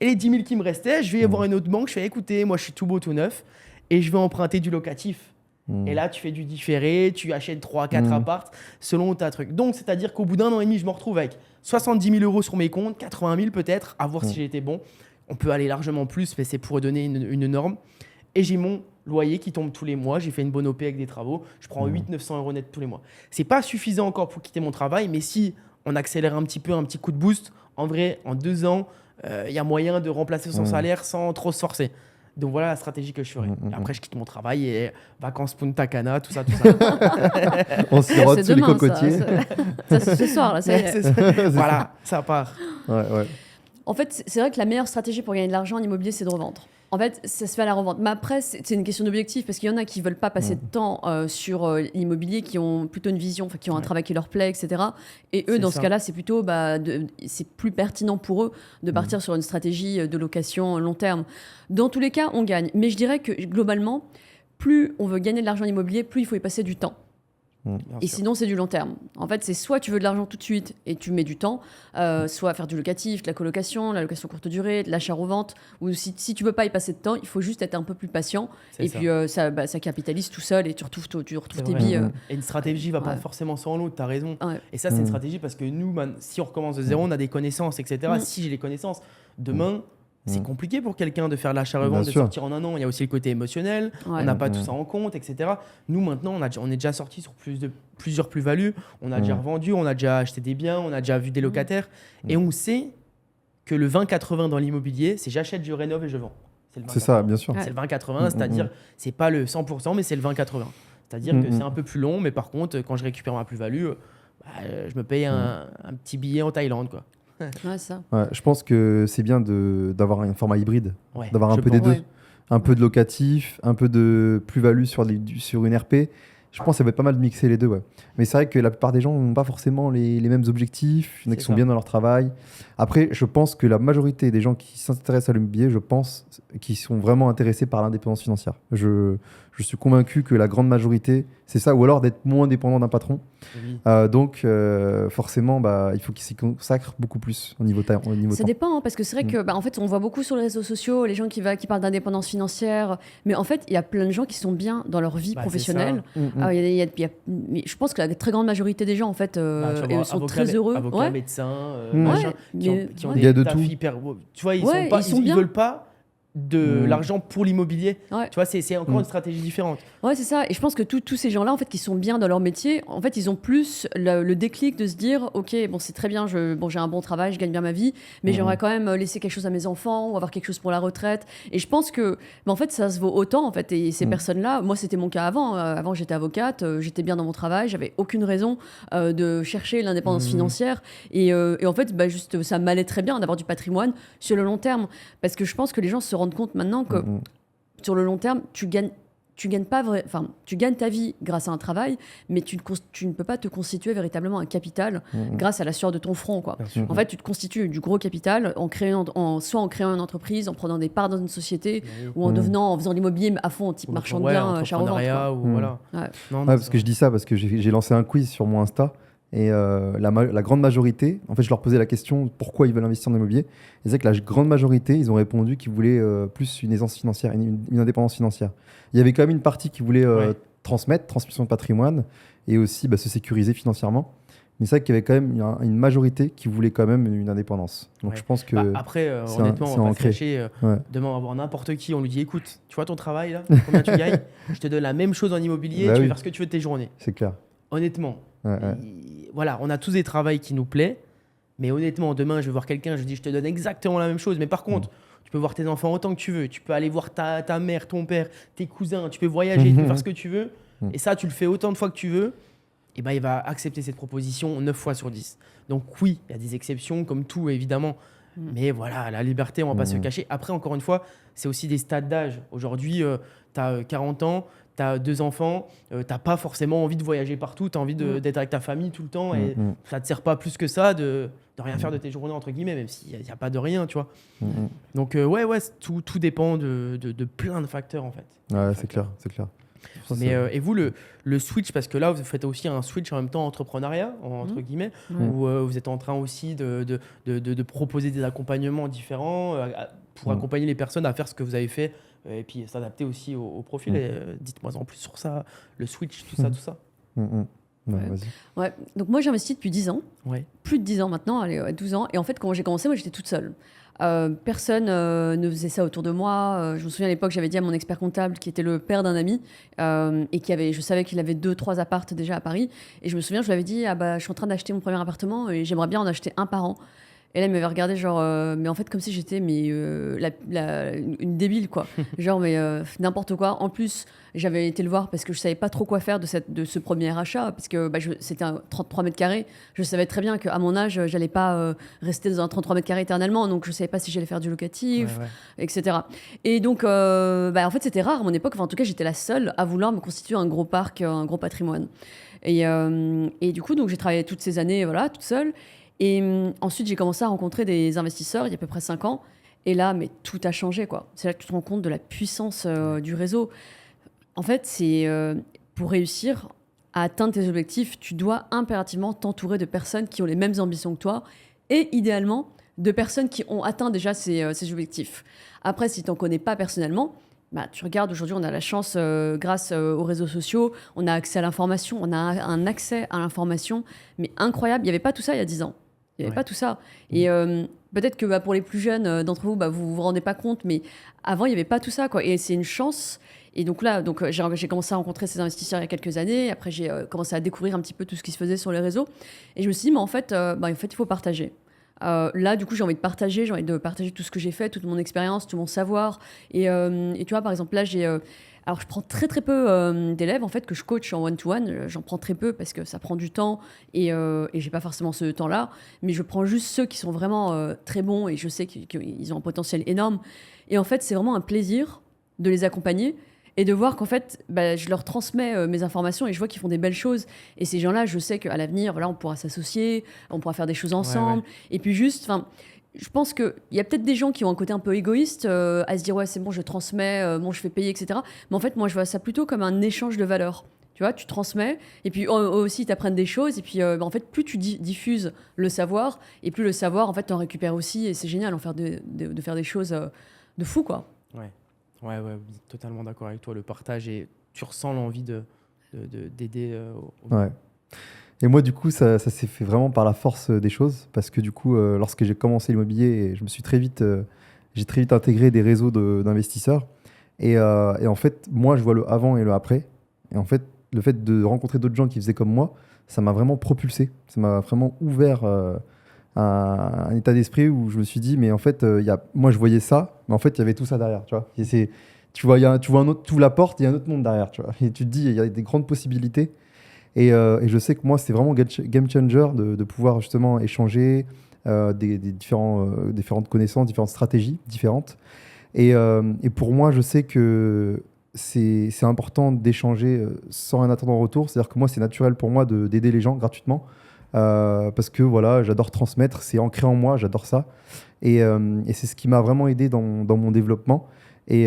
Et les 10 000 qui me restaient, je vais voir une autre banque. Je fais écoutez, moi, je suis tout beau, tout neuf. Et je vais emprunter du locatif. Et là, tu fais du différé, tu achètes 3-4 apparts selon ta truc. Donc, c'est-à-dire qu'au bout d'un an et demi, je me retrouve avec 70 000 euros sur mes comptes, 80 000 peut-être, à voir si j'ai été bon. On peut aller largement plus, mais c'est pour donner une norme. Et j'ai mon loyer qui tombe tous les mois. J'ai fait une bonne OP avec des travaux. Je prends 800-900 euros net tous les mois. C'est pas suffisant encore pour quitter mon travail, mais si on accélère un petit peu, un petit coup de boost, en vrai, en 2 ans, il y a moyen de remplacer son salaire sans trop se forcer. Donc voilà la stratégie que je ferai. Et après, je quitte mon travail et vacances Punta Cana, tout ça. On se rote C'est sur les demain, cocotiers. ça, c'est ce soir, là, ça y est. Voilà, ça part. Ouais. En fait, c'est vrai que la meilleure stratégie pour gagner de l'argent en immobilier, c'est de revendre. En fait, ça se fait à la revente. Mais après, c'est une question d'objectif parce qu'il y en a qui veulent pas passer de temps sur l'immobilier, qui ont plutôt une vision, qui ont un travail qui leur plaît, etc. Et eux, C'est dans ça. ce cas-là, c'est plutôt, c'est plus pertinent pour eux de partir sur une stratégie de location long terme. Dans tous les cas, on gagne. Mais je dirais que globalement, plus on veut gagner de l'argent immobilier, plus il faut y passer du temps. Bien Et sûr. sinon, c'est du long terme. En fait, c'est soit tu veux de l'argent tout de suite et tu mets du temps, soit faire du locatif, de la colocation, la location courte durée, de l'achat-revente, ou si tu veux pas y passer de temps, il faut juste être un peu plus patient. C'est Et ça. puis, ça capitalise tout seul et tu retrouves C'est tes vrai. billes. Et une stratégie va pas Ouais. forcément sans l'autre, tu as raison. Ouais. Et ça, c'est une stratégie parce que nous, si on recommence de zéro, on a des connaissances, etc. Si j'ai les connaissances, demain, c'est compliqué pour quelqu'un de faire de l'achat-revente, Bien de sûr. sortir en un an. Il y a aussi le côté émotionnel. Ouais. On n'a pas tout ça en compte, etc. Nous, maintenant, on est déjà sorti sur plusieurs plus-values. On a déjà revendu, on a déjà acheté des biens, on a déjà vu des locataires. Et on sait que le 20-80 dans l'immobilier, c'est j'achète, je rénove et je vends. le 20-80. C'est ça, bien sûr. Ouais. C'est le 20-80, c'est-à-dire, c'est pas le 100%, mais c'est le 20-80. C'est-à-dire que c'est un peu plus long, mais par contre, quand je récupère ma plus-value, je me paye un petit billet en Thaïlande, quoi. Ouais, ça. Ouais, je pense que c'est bien d'avoir un format hybride, Ouais, d'avoir un je peu des pense. deux. Ouais. Un peu de locatif, un peu de plus-value sur une RP Je pense que ça va être pas mal de mixer les deux, ouais. Mais c'est vrai que la plupart des gens n'ont pas forcément les mêmes objectifs. Il y en a qui C'est sont ça. bien dans leur travail. Après, je pense que la majorité des gens qui s'intéressent à l'immobilier, je pense, qui sont vraiment intéressés par l'indépendance financière. Je suis convaincu que la grande majorité, c'est ça, ou alors d'être moins dépendant d'un patron. Oui. Donc, forcément, bah, il faut qu'ils s'y consacrent beaucoup plus au niveau Ça temps. dépend, hein, parce que c'est vrai que, en fait, on voit beaucoup sur les réseaux sociaux les gens qui parlent d'indépendance financière, mais en fait, il y a plein de gens qui sont bien dans leur vie Bah, c'est professionnelle. Mm, mm. Mais je pense que la très grande majorité des gens, en fait, Bah, tu vas voir, sont avocat, très heureux. Avocats, Ouais. médecins, Mm. machin, Ouais, qui ont ouais. Il y a de tafs tout. hyper. Tu vois, ils Ouais, sont pas, ils sont ils bien. veulent pas de Mm. l'argent pour l'immobilier. Ouais. Tu vois, c'est encore Mm. une stratégie différente. Ouais, c'est ça. Et je pense que tous ces gens-là, en fait, qui sont bien dans leur métier, en fait, ils ont plus le déclic de se dire, ok, bon, c'est très bien, j'ai un bon travail, je gagne bien ma vie, mais Mhm. j'aimerais quand même laisser quelque chose à mes enfants ou avoir quelque chose pour la retraite. Et je pense que, en fait, ça se vaut autant, en fait. Et ces Mhm. personnes-là, moi, c'était mon cas avant. Avant, j'étais avocate, j'étais bien dans mon travail, j'avais aucune raison de chercher l'indépendance Mhm. financière. Et en fait, juste, ça m'allait très bien d'avoir du patrimoine sur le long terme, parce que je pense que les gens se rendent compte maintenant que Mm, mm. sur le long terme, tu gagnes pas enfin, tu gagnes ta vie grâce à un travail, mais tu ne peux pas te constituer véritablement un capital Mm, mm. grâce à la sueur de ton front, quoi. Bien sûr. En fait, tu te constitues du gros capital soit en créant une entreprise, en prenant des parts dans une société, ou en Mm. en faisant l'immobilier à fond, type Ou marchand de ouais, biens, achat-revente, entrepreneuriat quoi. ou Mm. voilà. Ouais. Non, Ouais, parce que je dis ça parce que j'ai lancé un quiz sur mon Insta et la grande majorité, en fait, je leur posais la question pourquoi ils veulent investir en immobilier. Et c'est que la grande majorité, ils ont répondu qu'ils voulaient plus une aisance financière, une indépendance financière. Il y avait quand même une partie qui voulait Ouais. transmission de patrimoine et aussi se sécuriser financièrement. Mais c'est vrai qu'il y avait quand même une majorité qui voulait quand même une indépendance. Donc Ouais. je pense que. Bah, après, c'est honnêtement, c'est on va pas se ancré. cacher. Ouais. Demain, on va voir n'importe qui. On lui dit écoute, tu vois ton travail là, combien tu gagnes. Je te donne la même chose en immobilier. Bah Tu oui. peux faire ce que tu veux de tes journées. C'est clair. Honnêtement. Ouais, ouais. Voilà, on a tous des travails qui nous plaisent. Mais honnêtement, demain, je vais voir quelqu'un, je lui dis je te donne exactement la même chose. Mais par contre, tu peux voir tes enfants autant que tu veux. Tu peux aller voir ta mère, ton père, tes cousins. Tu peux voyager, tu peux faire ce que tu veux. Et ça, tu le fais autant de fois que tu veux. Et ben, il va accepter cette proposition 9 fois sur 10. Donc oui, il y a des exceptions, comme tout, évidemment. Mais voilà, la liberté, on va pas se cacher. Après, encore une fois, c'est aussi des stades d'âge. Aujourd'hui, tu as 40 ans, tu as 2 enfants, tu n'as pas forcément envie de voyager partout, tu as envie d'être avec ta famille tout le temps. Et ça ne te sert pas plus que ça de rien faire de tes journées, entre guillemets, même s'il n'y a pas de rien, tu vois. Donc ouais, tout dépend de plein de facteurs, en fait. Ouais, c'est clair, c'est clair. Ça, Mais et vous, le switch, parce que là, vous faites aussi un switch en même temps entrepreneuriat, entre guillemets, où vous êtes en train aussi de proposer des accompagnements différents pour accompagner les personnes à faire ce que vous avez fait et puis s'adapter aussi au profil. Et, dites-moi en plus sur ça, le switch, tout ça, tout ça. Ouais, Ouais. vas-y. Ouais. Donc moi, j'ai investi depuis 10 ans. Ouais. Plus de 10 ans maintenant, allez, 12 ans. Et en fait, quand j'ai commencé, moi, j'étais toute seule. Personne ne faisait ça autour de moi. Je me souviens à l'époque, j'avais dit à mon expert comptable, qui était le père d'un ami, et je savais qu'il avait 2-3 appartes déjà à Paris. Et je me souviens, je lui avais dit, ah bah, je suis en train d'acheter mon premier appartement et j'aimerais bien en acheter un par an. Et là, il m'avait regardé genre, mais en fait, comme si j'étais une débile, quoi. Genre, mais n'importe quoi. En plus, j'avais été le voir parce que je savais pas trop quoi faire de ce premier achat, parce que c'était un 33 mètres carrés. Je savais très bien qu'à mon âge, j'allais pas rester dans un 33 mètres carrés éternellement, donc je savais pas si j'allais faire du locatif, Ouais. etc. Et donc, en fait, c'était rare à mon époque. Enfin, en tout cas, j'étais la seule à vouloir me constituer un gros parc, un gros patrimoine. Et du coup, donc, j'ai travaillé toutes ces années, voilà, toute seule. Et ensuite, j'ai commencé à rencontrer des investisseurs il y a à peu près 5 ans. Et là, mais tout a changé, quoi. C'est là que tu te rends compte de la puissance du réseau. En fait, c'est pour réussir à atteindre tes objectifs, tu dois impérativement t'entourer de personnes qui ont les mêmes ambitions que toi et idéalement de personnes qui ont atteint déjà ces objectifs. Après, si tu n'en connais pas personnellement, tu regardes, aujourd'hui, on a la chance, grâce aux réseaux sociaux, on a accès à l'information, on a un accès à l'information, mais incroyable. Il n'y avait pas tout ça il y a 10 ans. Il n'y avait pas tout ça. Et peut-être que pour les plus jeunes d'entre vous, vous vous rendez pas compte, mais avant, il n'y avait pas tout ça, quoi. Et c'est une chance. Et donc là, j'ai commencé à rencontrer ces investisseurs il y a quelques années. Après, j'ai commencé à découvrir un petit peu tout ce qui se faisait sur les réseaux. Et je me suis dit, mais en fait, il faut partager. Là, du coup, j'ai envie de partager tout ce que j'ai fait, toute mon expérience, tout mon savoir. Et tu vois, par exemple, là, alors, je prends très très peu d'élèves en fait que je coach en one-to-one. J'en prends très peu parce que ça prend du temps et j'ai pas forcément ce temps-là. Mais je prends juste ceux qui sont vraiment très bons et je sais qu'ils ont un potentiel énorme. Et en fait, c'est vraiment un plaisir de les accompagner et de voir qu'en fait, bah, je leur transmets mes informations et je vois qu'ils font des belles choses. Et ces gens-là, je sais qu'à l'avenir, voilà, on pourra s'associer, on pourra faire des choses ensemble. Et puis juste, enfin, je pense qu'il y a peut-être des gens qui ont un côté un peu égoïste à se dire ouais c'est bon je transmets, bon je fais payer etc. Mais en fait moi je vois ça plutôt comme un échange de valeurs. Tu vois, tu transmets et puis eux aussi t'apprennent des choses et puis bah, en fait plus tu diffuses le savoir et plus le savoir en fait t'en récupères aussi et c'est génial en faire de faire des choses de fou quoi. Ouais, oui, totalement d'accord avec toi. Le partage et tu ressens l'envie d'aider. Ouais. Et moi, du coup, ça s'est fait vraiment par la force des choses, parce que du coup, lorsque j'ai commencé l'immobilier, je me suis j'ai très vite intégré des réseaux d'investisseurs. Et en fait, moi, je vois le avant et le après. Et en fait, le fait de rencontrer d'autres gens qui faisaient comme moi, ça m'a vraiment propulsé. Ça m'a vraiment ouvert un état d'esprit où je me suis dit, mais en fait, moi, je voyais ça, mais en fait, il y avait tout ça derrière, tu vois. Tu vois, tu vois un autre, tu ouvres la porte, il y a un autre monde derrière, tu vois. Et tu te dis, il y a des grandes possibilités. Et je sais que moi, c'est vraiment game changer de pouvoir justement échanger des différentes connaissances, différentes stratégies différentes. Et pour moi, je sais que c'est important d'échanger sans rien attendre en retour. C'est-à-dire que moi, c'est naturel pour moi d'aider les gens gratuitement. Parce que voilà, j'adore transmettre, c'est ancré en moi, j'adore ça. Et c'est ce qui m'a vraiment aidé dans mon développement. Et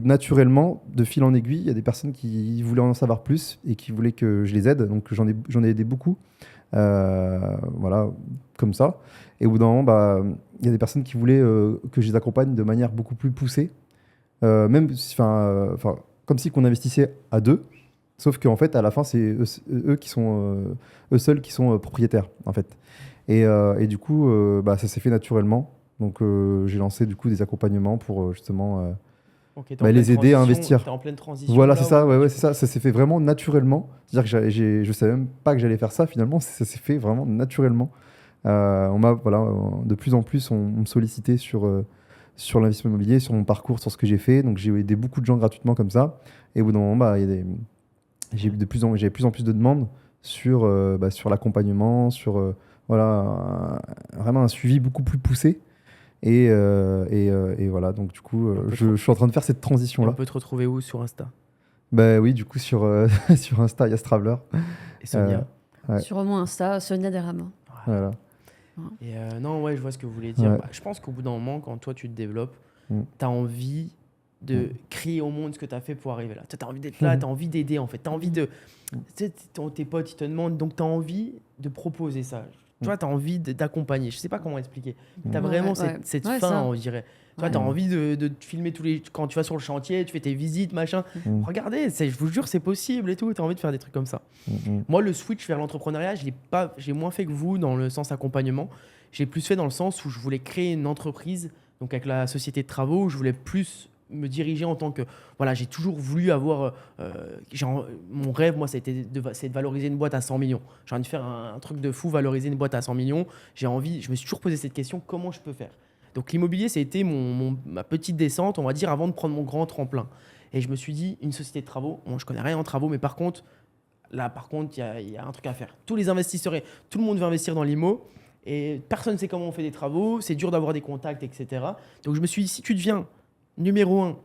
naturellement, de fil en aiguille, il y a des personnes qui voulaient en savoir plus et qui voulaient que je les aide. Donc j'en ai aidé beaucoup. Voilà, comme ça. Et au bout d'un moment, bah, il y a des personnes qui voulaient que je les accompagne de manière beaucoup plus poussée. Comme si qu'on investissait à deux. Sauf qu'en fait, à la fin, c'est eux qui sont eux seuls qui sont propriétaires, en fait. Et du coup, bah, ça s'est fait naturellement. Donc j'ai lancé du coup des accompagnements pour justement Ok, les aider à investir. T'es en pleine transition. Voilà, là, c'est ça, ou- ouais, c'est ça. Ça s'est fait vraiment naturellement. C'est-à-dire que je savais même pas que j'allais faire ça finalement. Ça s'est fait vraiment naturellement. De plus en plus, on me sollicitait sur l'investissement immobilier, sur mon parcours, sur ce que j'ai fait. Donc j'ai aidé beaucoup de gens gratuitement comme ça. Et au bout d'un moment, bah, j'avais de plus en plus de demandes sur l'accompagnement, vraiment un suivi beaucoup plus poussé. Et voilà, donc du coup, je suis en train de faire cette On transition-là. peut te retrouver où sur Insta? Bah oui, du coup, sur Insta, il y a Straveler. Et Sonia. Ouais. Sur mon Insta, Sonia Derama. Voilà. Et non, ouais, je vois ce que vous voulez dire. Ouais. Bah, je pense qu'au bout d'un moment, quand toi tu te développes, Mm. tu as envie de crier au monde ce que tu as fait pour arriver là. Tu as envie d'être là, tu as envie d'aider en fait. Tu as envie de. Tu sais, tes potes ils te demandent, donc tu as envie de proposer ça. Tu vois, tu as envie d'accompagner. Je sais pas comment expliquer. Tu as vraiment cette Ouais, faim, ça. on dirait. Tu vois, Ouais. tu as envie de te filmer quand tu vas sur le chantier, tu fais tes visites, machin. Mm. Regardez, je vous jure, c'est possible et tout. Tu as envie de faire des trucs comme ça. Mm. Moi, le switch vers l'entrepreneuriat, j'ai moins fait que vous dans le sens accompagnement. J'ai plus fait dans le sens où je voulais créer une entreprise, donc avec la société de travaux, où je voulais plus me diriger en tant que... Voilà, j'ai toujours voulu avoir... mon rêve, moi, c'est de valoriser une boîte à 100 millions. J'ai envie de faire un truc de fou, valoriser une boîte à 100 millions. Je me suis toujours posé cette question, comment je peux faire? Donc l'immobilier, ça a été ma petite descente, on va dire, avant de prendre mon grand tremplin. Et je me suis dit, une société de travaux, bon, je connais rien en travaux, mais par contre, il y a un truc à faire. Tous les investisseurs, tout le monde veut investir dans l'IMO et personne ne sait comment on fait des travaux, c'est dur d'avoir des contacts, etc. Donc je me suis dit, si tu deviens numéro 1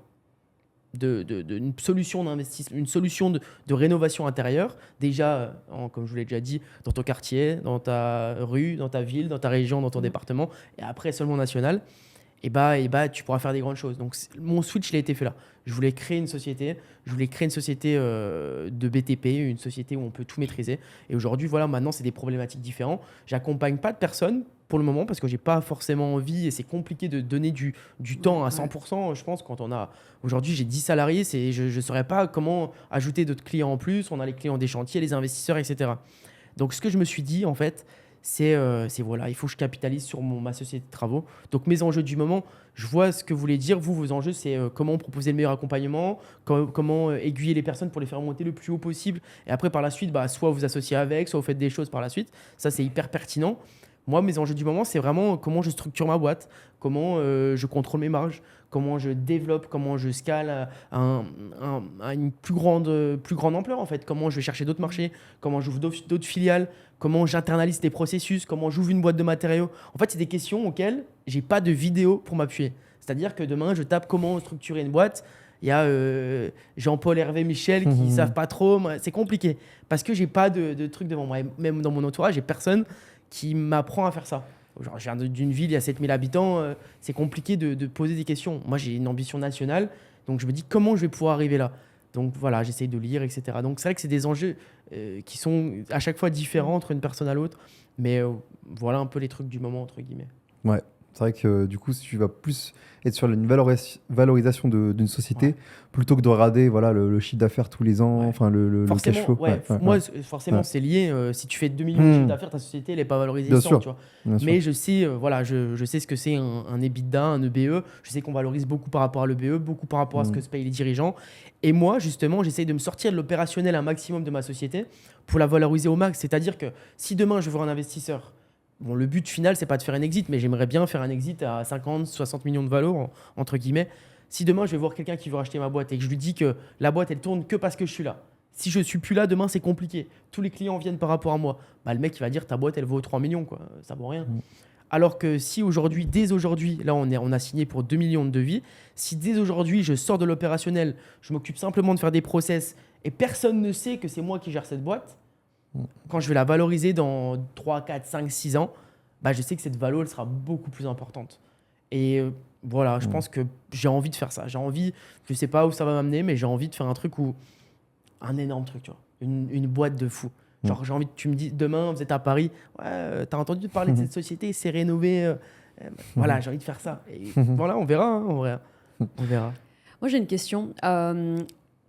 une solution d'investissement, une solution de rénovation intérieure, déjà, comme je vous l'ai déjà dit, dans ton quartier, dans ta rue, dans ta ville, dans ta région, dans ton département, et après seulement national, et bah, tu pourras faire des grandes choses. Donc mon switch, il a été fait là. Je voulais créer une société, de BTP, une société où on peut tout maîtriser. Et aujourd'hui, voilà, maintenant, c'est des problématiques différentes. J'accompagne pas de personnes pour le moment parce que j'ai pas forcément envie et c'est compliqué de donner du temps à 100%. Je pense quand aujourd'hui, j'ai 10 salariés, je saurais pas comment ajouter d'autres clients en plus. On a les clients des chantiers, les investisseurs, etc. Donc ce que je me suis dit, en fait, c'est voilà, il faut que je capitalise sur ma société de travaux. Donc mes enjeux du moment, je vois ce que vous voulez dire. Vos enjeux, c'est comment proposer le meilleur accompagnement, comment aiguiller les personnes pour les faire monter le plus haut possible. Et après, par la suite, soit vous associez avec, soit vous faites des choses par la suite. Ça, c'est hyper pertinent. Moi, mes enjeux du moment, c'est vraiment comment je structure ma boîte, comment je contrôle mes marges, comment je développe, comment je scale à une plus grande ampleur, en fait. Comment je vais chercher d'autres marchés, comment j'ouvre d'autres filiales, comment j'internalise des processus, comment j'ouvre une boîte de matériaux. En fait, c'est des questions auxquelles j'ai pas de vidéo pour m'appuyer. C'est-à-dire que demain, je tape comment structurer une boîte. Il y a Jean-Paul, Hervé, Michel qui savent pas trop. C'est compliqué parce que j'ai pas de truc devant moi. Et même dans mon entourage, j'ai personne qui m'apprend à faire ça. Genre, je viens d'une ville, il y a 7000 habitants. C'est compliqué de poser des questions. Moi, j'ai une ambition nationale. Donc, je me dis comment je vais pouvoir arriver là. Donc, voilà, j'essaye de lire, etc. Donc, c'est vrai que c'est des enjeux qui sont à chaque fois différents entre une personne à l'autre. Mais voilà un peu les trucs du moment, entre guillemets. Ouais. C'est vrai que du coup, si tu vas plus être sur une valorisation d'une société, plutôt que de regarder voilà, le chiffre d'affaires tous les ans, enfin le cash flow. Moi, forcément, c'est lié. Si tu fais 2 millions de chiffre d'affaires, ta société, elle n'est pas valorisée. Bien 100, sûr. Tu vois. Bien Mais sûr. Je sais, je sais ce que c'est un EBITDA, un EBE. Je sais qu'on valorise beaucoup par rapport à l'EBE, beaucoup par rapport à ce que se payent les dirigeants. Et moi, justement, j'essaye de me sortir de l'opérationnel un maximum de ma société pour la valoriser au max. C'est-à-dire que si demain, je veux voir un investisseur, bon, le but final, c'est pas de faire un exit, mais j'aimerais bien faire un exit à 50, 60 millions de valeur, entre guillemets. Si demain, je vais voir quelqu'un qui veut racheter ma boîte et que je lui dis que la boîte, elle tourne que parce que je suis là. Si je suis plus là, demain, c'est compliqué. Tous les clients viennent par rapport à moi. Bah, le mec, il va dire ta boîte, elle vaut 3 millions, quoi. Ça vaut rien. Alors que si aujourd'hui, dès aujourd'hui, là, on a signé pour 2 millions de devis. Si dès aujourd'hui, je sors de l'opérationnel, je m'occupe simplement de faire des process et personne ne sait que c'est moi qui gère cette boîte, quand je vais la valoriser dans 3, 4, 5, 6 ans, bah, je sais que cette valeur elle sera beaucoup plus importante. Et voilà, je pense que j'ai envie de faire ça. J'ai envie, je ne sais pas où ça va m'amener, mais j'ai envie de faire un truc un énorme truc, tu vois. Une boîte de fou. Genre, j'ai envie que tu me dis, demain, vous êtes à Paris, ouais, t'as entendu parler de cette société, c'est rénové. Voilà, j'ai envie de faire ça. Et voilà, on verra. On verra. Moi, j'ai une question.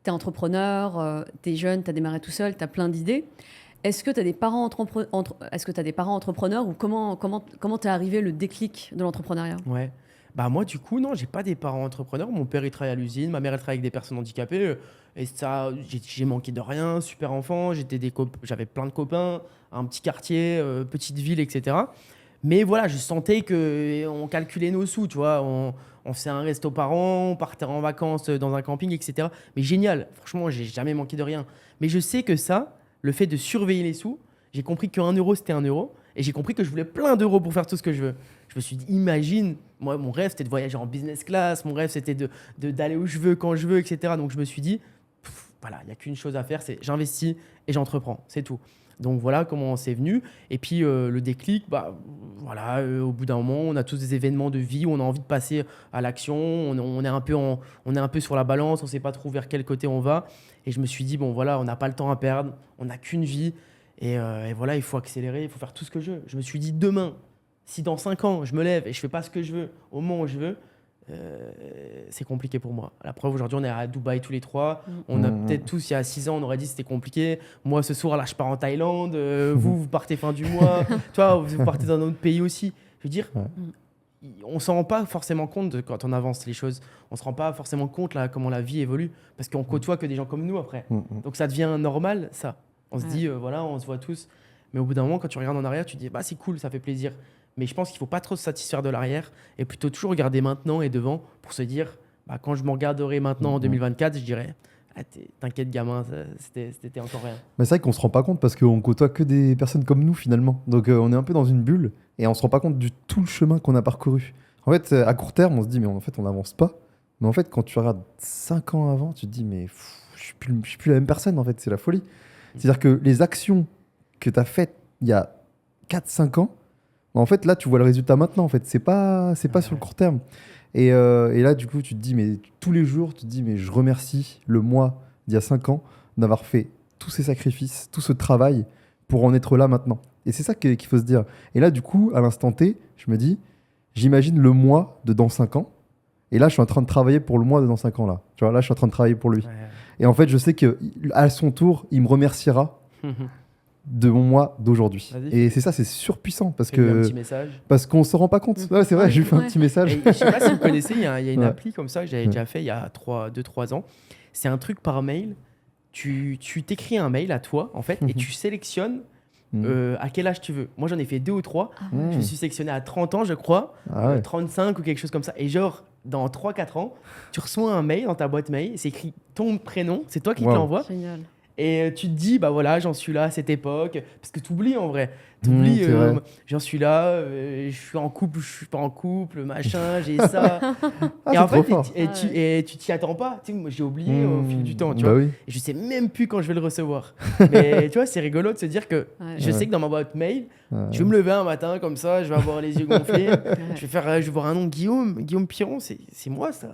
T'es entrepreneur, t'es jeune, t'as démarré tout seul, t'as plein d'idées. Est-ce que tu as des parents entrepreneurs ou comment t'es arrivé le déclic de l'entrepreneuriat? Ouais. Bah moi du coup non, j'ai pas des parents entrepreneurs. Mon père il travaille à l'usine, ma mère elle travaille avec des personnes handicapées. Et ça, j'ai manqué de rien, super enfant. J'avais plein de copains, un petit quartier, petite ville, etc. Mais voilà, je sentais qu'on calculait nos sous, tu vois. On faisait un resto par an, on partait en vacances dans un camping, etc. Mais génial, franchement, j'ai jamais manqué de rien. Mais je sais que ça, le fait de surveiller les sous, j'ai compris qu'un euro, c'était 1 euro. Et j'ai compris que je voulais plein d'euros pour faire tout ce que je veux. Je me suis dit, imagine, moi, mon rêve, c'était de voyager en business class. Mon rêve, c'était d'aller où je veux, quand je veux, etc. Donc, je me suis dit, voilà, il n'y a qu'une chose à faire, c'est j'investis et j'entreprends. C'est tout. Donc, voilà comment c'est venu. Et puis, le déclic, voilà, au bout d'un moment, on a tous des événements de vie où on a envie de passer à l'action. On est un peu sur la balance, on ne sait pas trop vers quel côté on va. Et je me suis dit, bon, voilà, on n'a pas le temps à perdre, on n'a qu'une vie. Et voilà, il faut accélérer, il faut faire tout ce que je veux. Je me suis dit, demain, si dans 5 ans, je me lève et je ne fais pas ce que je veux au moment où je veux, c'est compliqué pour moi. La preuve, aujourd'hui, on est à Dubaï tous les 3. On a peut-être tous, il y a 6 ans, on aurait dit que c'était compliqué. Moi, ce soir, là, je pars en Thaïlande. Vous partez fin du mois. Toi, vous partez dans un autre pays aussi. Je veux dire, on ne s'en rend pas forcément compte quand on avance les choses. On ne se rend pas forcément compte là, comment la vie évolue. Parce qu'on côtoie que des gens comme nous après. Donc, ça devient normal, ça. On se dit, voilà, on se voit tous. Mais au bout d'un moment, quand tu regardes en arrière, tu te dis, c'est cool, ça fait plaisir. Mais je pense qu'il ne faut pas trop se satisfaire de l'arrière et plutôt toujours regarder maintenant et devant pour se dire, quand je me regarderai maintenant en 2024, je dirais, t'inquiète gamin, c'était encore rien. Mais c'est vrai qu'on ne se rend pas compte parce qu'on côtoie que des personnes comme nous finalement. Donc on est un peu dans une bulle et on ne se rend pas compte du tout le chemin qu'on a parcouru. En fait, à court terme, on se dit, mais en fait, on n'avance pas. Mais en fait, quand tu regardes 5 ans avant, tu te dis, mais je ne suis plus la même personne, en fait, c'est la folie. C'est-à-dire que les actions que tu as faites il y a 4-5 ans, en fait, là, tu vois le résultat maintenant. En fait, c'est pas sur le court terme. Et là, du coup, tu te dis, mais tous les jours, tu te dis, mais je remercie le moi d'il y a 5 ans d'avoir fait tous ces sacrifices, tout ce travail pour en être là maintenant. Et c'est ça qu'il faut se dire. Et là, du coup, à l'instant T, je me dis, j'imagine le moi de dans 5 ans. Et là, je suis en train de travailler pour le moi de dans 5 ans. Là, tu vois, là, je suis en train de travailler pour lui. Ouais. Et en fait, je sais qu'à son tour, il me remerciera de mon moi d'aujourd'hui. Et c'est ça, c'est surpuissant parce que un petit message. Parce qu'on se rend pas compte. Ouais, c'est vrai, je lui fais un petit message. Et je sais pas si vous connaissez, il y a une appli comme ça que j'avais déjà fait il y a 2-3 ans. C'est un truc par mail. Tu t'écris un mail à toi en fait et tu sélectionnes à quel âge tu veux. Moi, j'en ai fait 2 ou 3. Je me suis sélectionné à 30 ans, je crois, 35 ou quelque chose comme ça. Et genre, dans 3-4 ans, tu reçois un mail dans ta boîte mail, c'est écrit ton prénom, c'est toi qui te l'envoie. Génial. Et tu te dis, bah voilà, j'en suis là à cette époque. Parce que tu oublies en vrai. Tu oublies, c'est vrai. j'en suis là, je suis en couple, je suis pas en couple, machin, j'ai ça. Ah, Et c'est en trop fait, fort. et tu t'y attends pas. Tu sais, moi, j'ai oublié au fil du temps, tu vois. Bah oui. Et je sais même plus quand je vais le recevoir. Mais tu vois, c'est rigolo de se dire que Ouais. je sais que dans ma boîte mail, Ouais. je vais me lever un matin comme ça, je vais avoir les yeux gonflés, Ouais. je vais voir un nom, Guillaume Piron, c'est moi ça.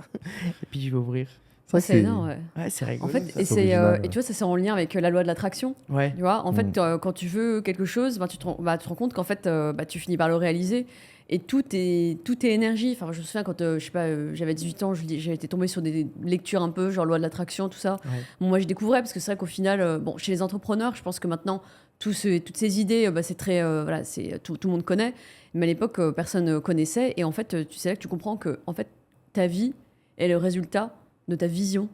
Et puis je vais ouvrir. C'est vrai C'est que énorme, ouais. Ouais, c'est En rigolo. fait, ça. et, C'est c'est, original, et tu vois, ça c'est en lien avec la loi de l'attraction. Ouais. Tu vois, en Mm. fait, quand tu veux quelque chose, tu te rends compte qu'en fait, tu finis par le réaliser. Et tout est énergie. Enfin, je me souviens quand je sais pas, j'avais 18 ans, j'ai été tombée sur des lectures un peu, genre loi de l'attraction, tout ça. Ouais. Bon, moi, je découvrais parce que c'est vrai qu'au final, bon, chez les entrepreneurs, je pense que maintenant, toutes ces idées, c'est très, voilà, tout le monde connaît. Mais à l'époque, personne ne connaissait. Et en fait, c'est là que tu comprends que en fait, ta vie est le résultat de ta vision.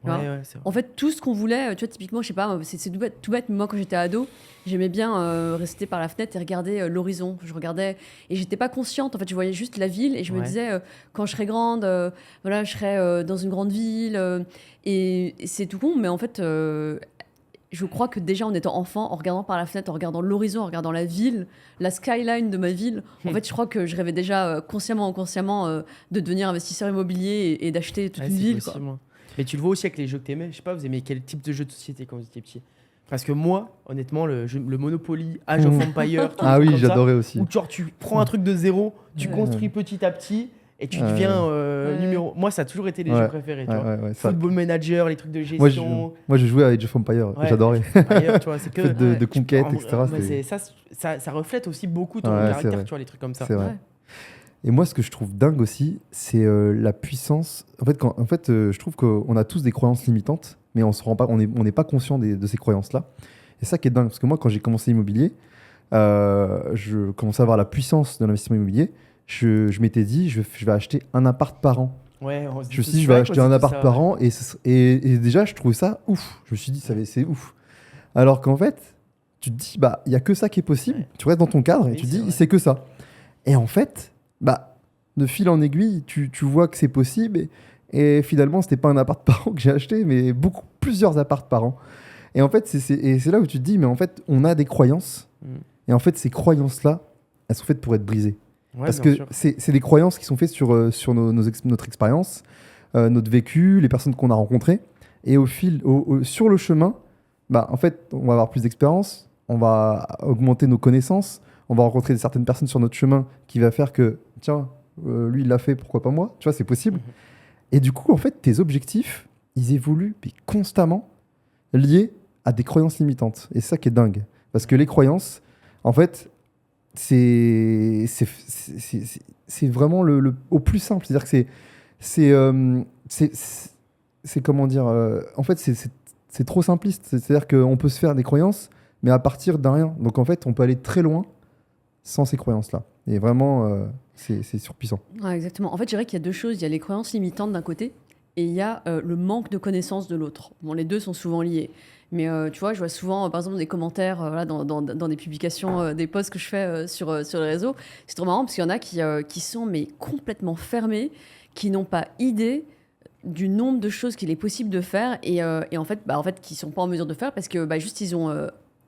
Tu vois. Ouais, c'est vrai. En fait, tout ce qu'on voulait, tu vois, typiquement, je sais pas, c'est tout bête, mais moi, quand j'étais ado, j'aimais bien rester par la fenêtre et regarder l'horizon. Je regardais et j'étais pas consciente. En fait, je voyais juste la ville et je me Ouais. disais, quand je serai grande, voilà, je serai dans une grande ville. Et c'est tout con, mais en fait, je crois que déjà en étant enfant, en regardant par la fenêtre, en regardant l'horizon, en regardant la ville, la skyline de ma ville, en fait, je crois que je rêvais déjà consciemment ou inconsciemment de devenir investisseur immobilier et d'acheter toute Ouais, une c'est ville, quoi. possible, hein. Mais tu le vois aussi avec les jeux que t'aimais. Je sais pas, vous aimez quel type de jeu de société quand vous étiez petit? Parce que moi, honnêtement, le Monopoly, Age of Empire, tous les Ah trucs oui, comme ça, j'adorais aussi. où genre tu prends un truc de zéro, tu Ouais. construis petit à petit et tu Ouais. deviens Ouais. numéro. Moi, ça a toujours été les Ouais. jeux préférés, tu Ouais, vois. ouais, ouais, ça. Football Manager, les trucs de Moi, gestion. je jouais à Age of Empire, Ouais, j'adorais. Empire, tu vois, c'est que Le fait de tu conquête, prends- etc., mais c'était- ça reflète aussi beaucoup ton Ouais, c'est caractère, vrai. tu vois, les trucs comme ça. C'est vrai. Ouais. Et moi, ce que je trouve dingue aussi, c'est la puissance. En fait, je trouve qu'on a tous des croyances limitantes, mais on se rend pas, on n'est pas conscient de ces croyances-là. Et ça qui est dingue, parce que moi, quand j'ai commencé l'immobilier, je commençais à avoir la puissance de l'investissement immobilier. Je m'étais dit, je vais acheter un appart par an. Ouais, on se Je me suis tous dit, je vais ça, acheter quoi, un c'est tout appart ça, par ouais. an. Et déjà, je trouvais ça ouf. Je me suis dit, c'est ouf. Alors qu'en fait, tu te dis, bah, il n'y a que ça qui est possible. Ouais. Tu restes dans ton cadre et Oui, tu te c'est dis, vrai. c'est que ça. Et en fait, bah, de fil en aiguille, tu vois que c'est possible. Et finalement, c'était pas un appart par an que j'ai acheté, mais plusieurs apparts par an. Et en fait, c'est là où tu te dis, mais en fait, on a des croyances. Mm. Et en fait, ces croyances-là, elles sont faites pour être brisées. Ouais, Parce bien que sûr. c'est des croyances qui sont faites sur notre expérience, notre vécu, les personnes qu'on a rencontrées. Et sur le chemin, bah, en fait, on va avoir plus d'expérience, on va augmenter nos connaissances, on va rencontrer certaines personnes sur notre chemin qui va faire que, tiens, lui, il l'a fait, pourquoi pas moi? Tu vois, c'est possible. Mhm. Et du coup, en fait, tes objectifs, ils évoluent mais constamment liés à des croyances limitantes. Et c'est ça qui est dingue. Parce que les croyances, en fait, c'est vraiment au plus simple. C'est-à-dire que c'est comment dire, en fait, c'est trop simpliste. C'est-à-dire qu'on peut se faire des croyances, mais à partir d'un rien. Donc en fait, on peut aller très loin sans ces croyances-là. Et vraiment, c'est surpuissant. Ouais, exactement. En fait, je dirais qu'il y a deux choses. Il y a les croyances limitantes d'un côté et il y a le manque de connaissances de l'autre. Bon, les deux sont souvent liés. Mais tu vois, je vois souvent, par exemple, des commentaires voilà, dans des publications, des posts que je fais sur les réseaux. C'est trop marrant parce qu'il y en a qui sont mais complètement fermés, qui n'ont pas idée du nombre de choses qu'il est possible de faire et en fait, qui ne sont pas en mesure de faire parce que juste ils ont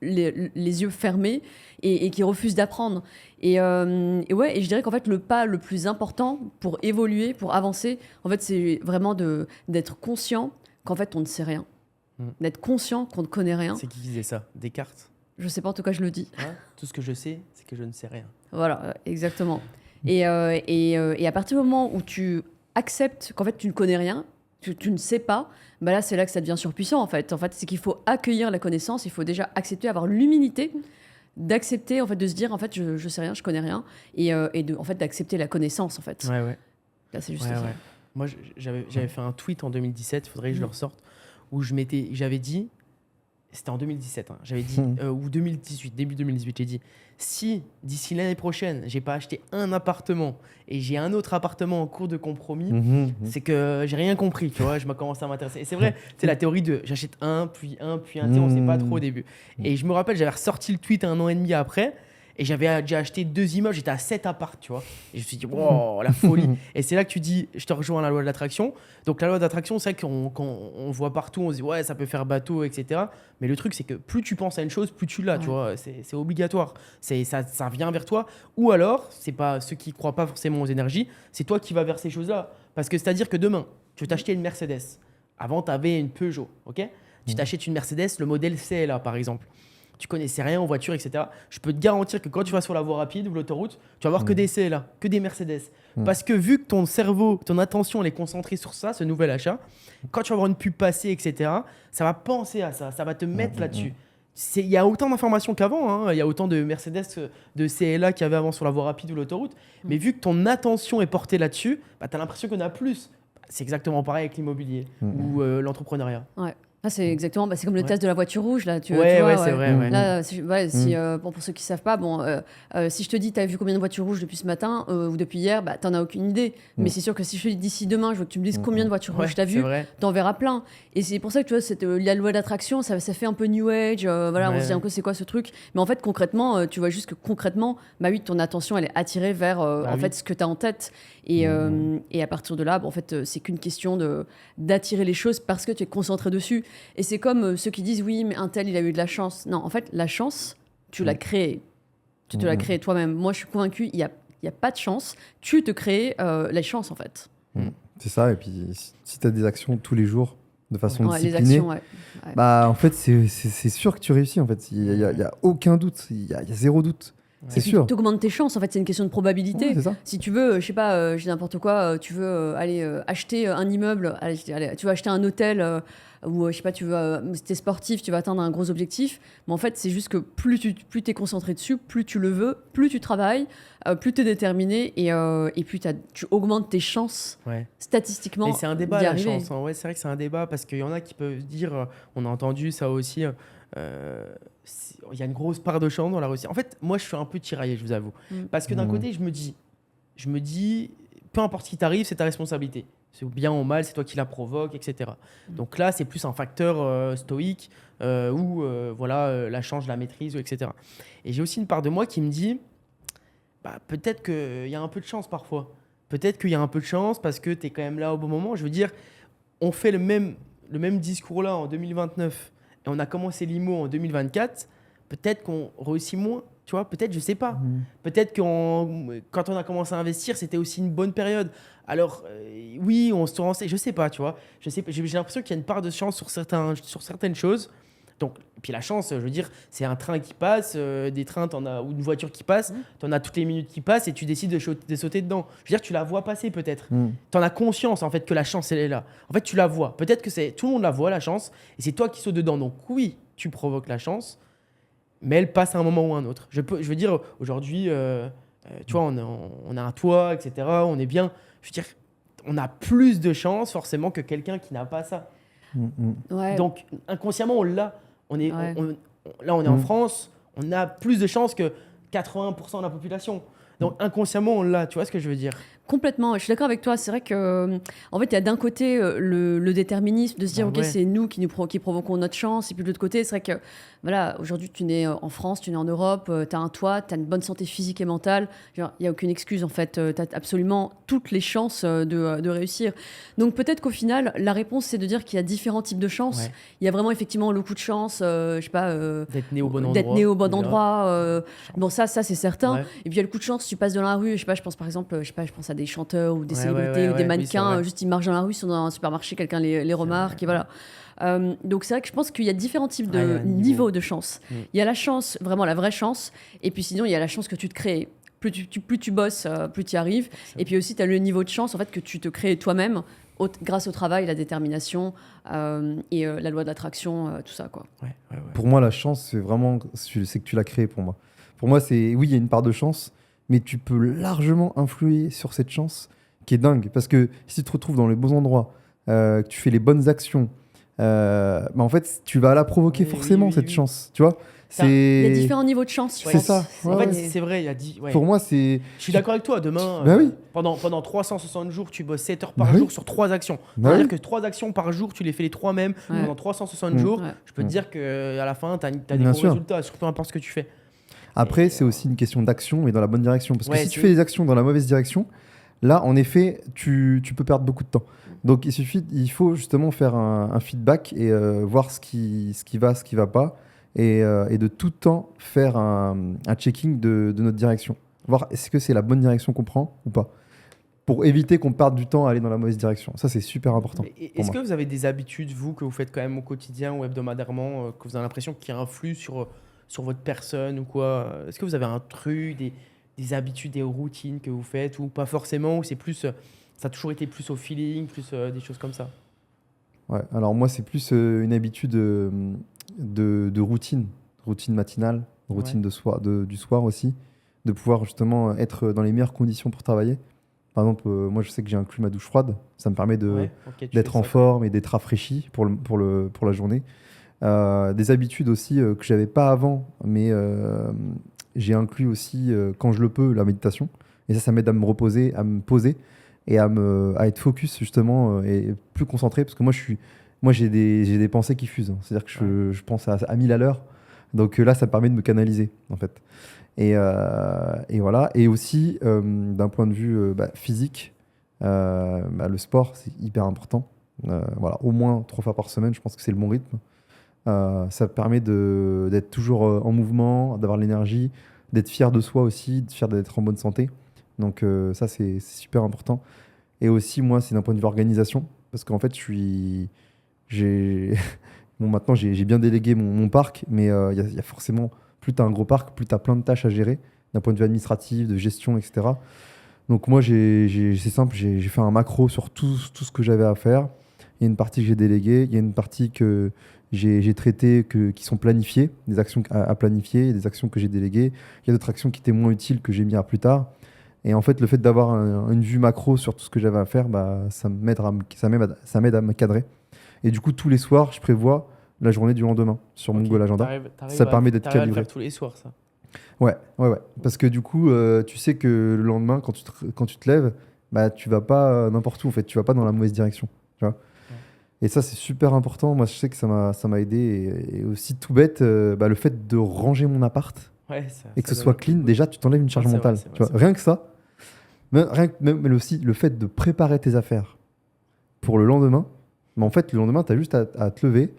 les yeux fermés et qui refusent d'apprendre. Et je dirais qu'en fait, le pas le plus important pour évoluer, pour avancer, en fait, c'est vraiment d'être conscient qu'en fait, on ne sait rien. D'être conscient qu'on ne connaît rien. C'est qui disait ça? Descartes? Je sais pas, en tout cas, je le dis. Hein, tout ce que je sais, c'est que je ne sais rien. Voilà, exactement. Et à partir du moment où tu acceptes qu'en fait, tu ne connais rien, tu ne sais pas, bah là, c'est là que ça devient surpuissant, en fait. En fait, c'est qu'il faut accueillir la connaissance, il faut déjà accepter, avoir l'humilité d'accepter, en fait, de se dire, en fait, je sais rien, je connais rien, et en fait, d'accepter la connaissance, en fait. Ouais. Là, c'est juste Ouais, ça. ouais. Moi, j'avais fait un tweet en 2017, il faudrait que je le ressorte, où j'avais dit, c'était en 2017, hein, j'avais dit, ou 2018, début 2018, j'ai dit, si d'ici l'année prochaine, j'ai pas acheté un appartement et j'ai un autre appartement en cours de compromis, c'est que j'ai rien compris, tu vois, je commence à m'intéresser. Et c'est vrai, c'est la théorie de j'achète un, puis un, puis un, tu sais, on sait pas trop au début. Et je me rappelle, j'avais ressorti le tweet un an et demi après, Et j'avais déjà acheté 2 immeubles, j'étais à 7 apparts, tu vois. Et je me suis dit, wow, la folie. Et c'est là que tu dis, je te rejoins à la loi de l'attraction. Donc la loi d'attraction, c'est vrai qu'on voit partout, on se dit, ouais, ça peut faire bateau, etc. Mais le truc, c'est que plus tu penses à une chose, plus tu l'as, tu vois. C'est obligatoire. Ça vient vers toi. Ou alors, c'est pas ceux qui croient pas forcément aux énergies, c'est toi qui vas vers ces choses-là. Parce que c'est-à-dire que demain, tu veux t'acheter une Mercedes. Avant, tu avais une Peugeot, ok? Tu t'achètes une Mercedes, le modèle CLA, par exemple. Tu connaissais rien en voiture, etc. Je peux te garantir que quand tu vas sur la voie rapide ou l'autoroute, tu vas voir que des CLA, que des Mercedes. Parce que vu que ton cerveau, ton attention, elle est concentrée sur ça, ce nouvel achat, quand tu vas voir une pub passer, etc., ça va penser à ça, ça va te mettre là-dessus. Il y a autant d'informations qu'avant, hein. Il y a autant de Mercedes, de CLA qu'il y avait avant sur la voie rapide ou l'autoroute. Mais vu que ton attention est portée là-dessus, bah, tu as l'impression qu'il y en a plus. C'est exactement pareil avec l'immobilier ou l'entrepreneuriat. Ouais. Ah, c'est exactement, c'est comme le test de la voiture rouge là. Tu vois, c'est vrai. Ouais. Là, bon, pour ceux qui savent pas, si je te dis, tu as vu combien de voitures rouges depuis ce matin ou depuis hier, t'en as aucune idée. Mais c'est sûr que si je te dis d'ici demain, je veux que tu me dises combien de voitures rouges tu as vu, t'en verras plein. Et c'est pour ça que tu vois, la loi d'attraction, ça fait un peu new age. On se dit un peu c'est quoi ce truc. Mais en fait, concrètement, tu vois juste que concrètement, oui, ton attention elle est attirée vers en fait ce que tu as en tête. Et à partir de là, en fait, c'est qu'une question d'attirer les choses parce que tu es concentré dessus. Et c'est comme ceux qui disent oui, mais un tel, il a eu de la chance. Non, en fait, la chance, tu l'as créée. Tu te l'as créée toi-même. Moi, je suis convaincue, il n'y a pas de chance. Tu te crées les chances, en fait. C'est ça. Et puis, si tu as des actions tous les jours de façon disciplinée, les actions, en fait, c'est sûr que tu réussis. En fait, il n'y a aucun doute. Il y a zéro doute. C'est sûr. Tu augmentes tes chances, en fait, c'est une question de probabilité. C'est ça. Si tu veux, je sais pas, je dis n'importe quoi, tu veux aller acheter un immeuble, tu veux acheter un hôtel, ou je sais pas, si t'es sportif, tu vas atteindre un gros objectif. Mais en fait, c'est juste que plus t'es concentré dessus, plus tu le veux, plus tu travailles, plus t'es déterminé, et plus tu augmentes tes chances statistiquement. Et c'est un débat, la chance. Hein. Ouais, c'est vrai que c'est un débat, parce qu'il y en a qui peuvent dire, on a entendu ça aussi, il y a une grosse part de chance dans la réussite. En fait, moi, je suis un peu tiraillé, je vous avoue. Parce que d'un côté, je me dis, peu importe ce qui t'arrive, c'est ta responsabilité. C'est bien ou mal, c'est toi qui la provoque, etc. Donc là, c'est plus un facteur stoïque où la chance, je la maîtrise, etc. Et j'ai aussi une part de moi qui me dit, peut-être qu'il y a un peu de chance parfois. Peut-être qu'il y a un peu de chance parce que tu es quand même là au bon moment. Je veux dire, on fait le même discours là en 2029 et on a commencé l'IMO en 2024. Peut-être qu'on réussit moins, tu vois, peut-être, je sais pas. Peut-être que quand on a commencé à investir, c'était aussi une bonne période. Alors, oui, on se renseigne, je sais pas, tu vois. J'ai l'impression qu'il y a une part de chance sur certaines choses. Donc, puis la chance, je veux dire, c'est un train qui passe, des trains, ou une voiture qui passe, tu en as toutes les minutes qui passent et tu décides de sauter dedans. Je veux dire, tu la vois passer peut-être. Tu en as conscience, en fait, que la chance, elle est là. En fait, tu la vois. Peut-être que tout le monde la voit, la chance, et c'est toi qui sautes dedans. Donc, oui, tu provoques la chance, mais elle passe à un moment ou à un autre. Je veux dire, aujourd'hui, tu vois, on a un toit, etc. On est bien. Je veux dire, on a plus de chance forcément que quelqu'un qui n'a pas ça. Donc, inconsciemment, on l'a. On est en France, on a plus de chances que 80% de la population. Donc, inconsciemment, on l'a. Tu vois ce que je veux dire ? Complètement, je suis d'accord avec toi. C'est vrai que, en fait, il y a d'un côté le déterminisme de se dire, ok, c'est nous qui provoquons notre chance. Et puis de l'autre côté, c'est vrai que, voilà, aujourd'hui, tu nais en France, tu nais en Europe, tu as un toit, tu as une bonne santé physique et mentale. Il n'y a aucune excuse, en fait. Tu as absolument toutes les chances de réussir. Donc peut-être qu'au final, la réponse, c'est de dire qu'il y a différents types de chances. Il y a vraiment, effectivement, le coup de chance, je sais pas, d'être né au bon endroit. Bon, ça c'est certain. Et puis il y a le coup de chance, tu passes dans la rue, je sais pas, je pense par exemple, je pense à des chanteurs ou des célébrités ou des mannequins, juste ils marchent dans la rue, ils sont dans un supermarché, quelqu'un les remarque, et voilà. Donc c'est vrai que je pense qu'il y a différents types de niveaux de chance. Il y a la chance, vraiment la vraie chance, et puis sinon il y a la chance que tu te crées. Plus tu bosses, plus tu y arrives. Et puis aussi tu as le niveau de chance en fait, que tu te crées toi-même grâce au travail, la détermination et la loi de l'attraction, tout ça, quoi. Pour moi, la chance, c'est que tu l'as créée pour moi. Pour moi, oui, il y a une part de chance, mais tu peux largement influer sur cette chance qui est dingue. Parce que si tu te retrouves dans les bons endroits, que tu fais les bonnes actions, en fait, tu vas la provoquer forcément, cette chance. Tu vois, il y a différents niveaux de chance. C'est ça. En fait, c'est vrai. Pour moi, c'est... Je suis d'accord avec toi. Demain, pendant 360 jours, tu bosses 7 heures par jour sur 3 actions. C'est-à-dire que 3 actions par jour, tu les fais les 3 mêmes pendant 360 jours. Je peux te dire qu'à la fin, tu as des bons résultats, surtout peu importe ce que tu fais. Après, Et, c'est aussi une question d'action, mais dans la bonne direction. Parce que ouais, si tu c'est- fais des actions dans la mauvaise direction, là, en effet, tu peux perdre beaucoup de temps. Donc, il faut justement faire un feedback et voir ce qui va, ce qui va pas. Et de tout le temps faire un checking de notre direction. Voir est-ce que c'est la bonne direction qu'on prend ou pas. Pour éviter qu'on perde du temps à aller dans la mauvaise direction. Ça, c'est super important Mais pour est-ce moi. que vous avez des habitudes, vous, que vous faites quand même au quotidien ou hebdomadairement, que vous avez l'impression qui influent sur votre personne ou quoi? Est-ce que vous avez un truc, des habitudes, des routines que vous faites ou pas forcément, ou c'est plus, ça a toujours été plus au feeling, plus des choses comme ça? Ouais. Alors moi, c'est plus une habitude de routine. Routine matinale, Ouais. routine du soir aussi. De pouvoir justement être dans les meilleures conditions pour travailler. Par exemple, moi, je sais que j'ai inclus ma douche froide. Ça me permet Ouais, ok, tu d'être fais en ça quand même. forme et d'être rafraîchi pour la journée. Des habitudes aussi que j'avais pas avant, mais j'ai inclus aussi, quand je le peux, la méditation. Et ça m'aide à me reposer, à me poser et à être focus justement et plus concentré. Parce que moi j'ai des pensées qui fusent, hein. C'est-à-dire que Ouais. je pense à 1000 à l'heure. Donc là, ça me permet de me canaliser en fait. Et voilà. Et aussi, d'un point de vue physique, le sport, c'est hyper important. Voilà, au moins 3 fois par semaine, je pense que c'est le bon rythme. Ça permet d'être toujours en mouvement, d'avoir l'énergie, d'être fier de soi aussi, d'être fier d'être en bonne santé. Donc ça, c'est super important. Et aussi, moi, c'est d'un point de vue organisation, parce qu'en fait, j'ai, bon, maintenant, j'ai bien délégué mon parc, mais il y a forcément, plus tu as un gros parc, plus tu as plein de tâches à gérer, d'un point de vue administratif, de gestion, etc. Donc moi, c'est simple, j'ai fait un macro sur tout ce que j'avais à faire. Il y a une partie que j'ai déléguée, il y a une partie que j'ai traitées, qui sont planifiées, des actions à planifier, et des actions que j'ai déléguées. Il y a d'autres actions qui étaient moins utiles que j'ai mis à plus tard. Et en fait, le fait d'avoir une vue macro sur tout ce que j'avais à faire, bah, ça m'aide à me cadrer. Et du coup, tous les soirs, je prévois la journée du lendemain sur mon Ok, Google Agenda. Ça permet d'être t'arrives à le calibré. faire tous les soirs, ça. Ouais, ouais, ouais. Parce que du coup, tu sais que le lendemain, quand tu te lèves, bah, tu vas pas n'importe où, en fait. Tu vas pas dans la mauvaise direction. Tu vois. Ouais. Et ça, c'est super important. Moi, je sais que ça m'a aidé. Et aussi, tout bête, le fait de ranger mon appart Ouais, et que ça ce donne soit un coup de clean, boost. déjà, tu t'enlèves une charge Ouais, c'est vrai, mentale. c'est vrai, Tu vois. c'est vrai. Rien que ça, même aussi le fait de préparer tes affaires pour le lendemain. Mais en fait, le lendemain, tu as juste à te lever,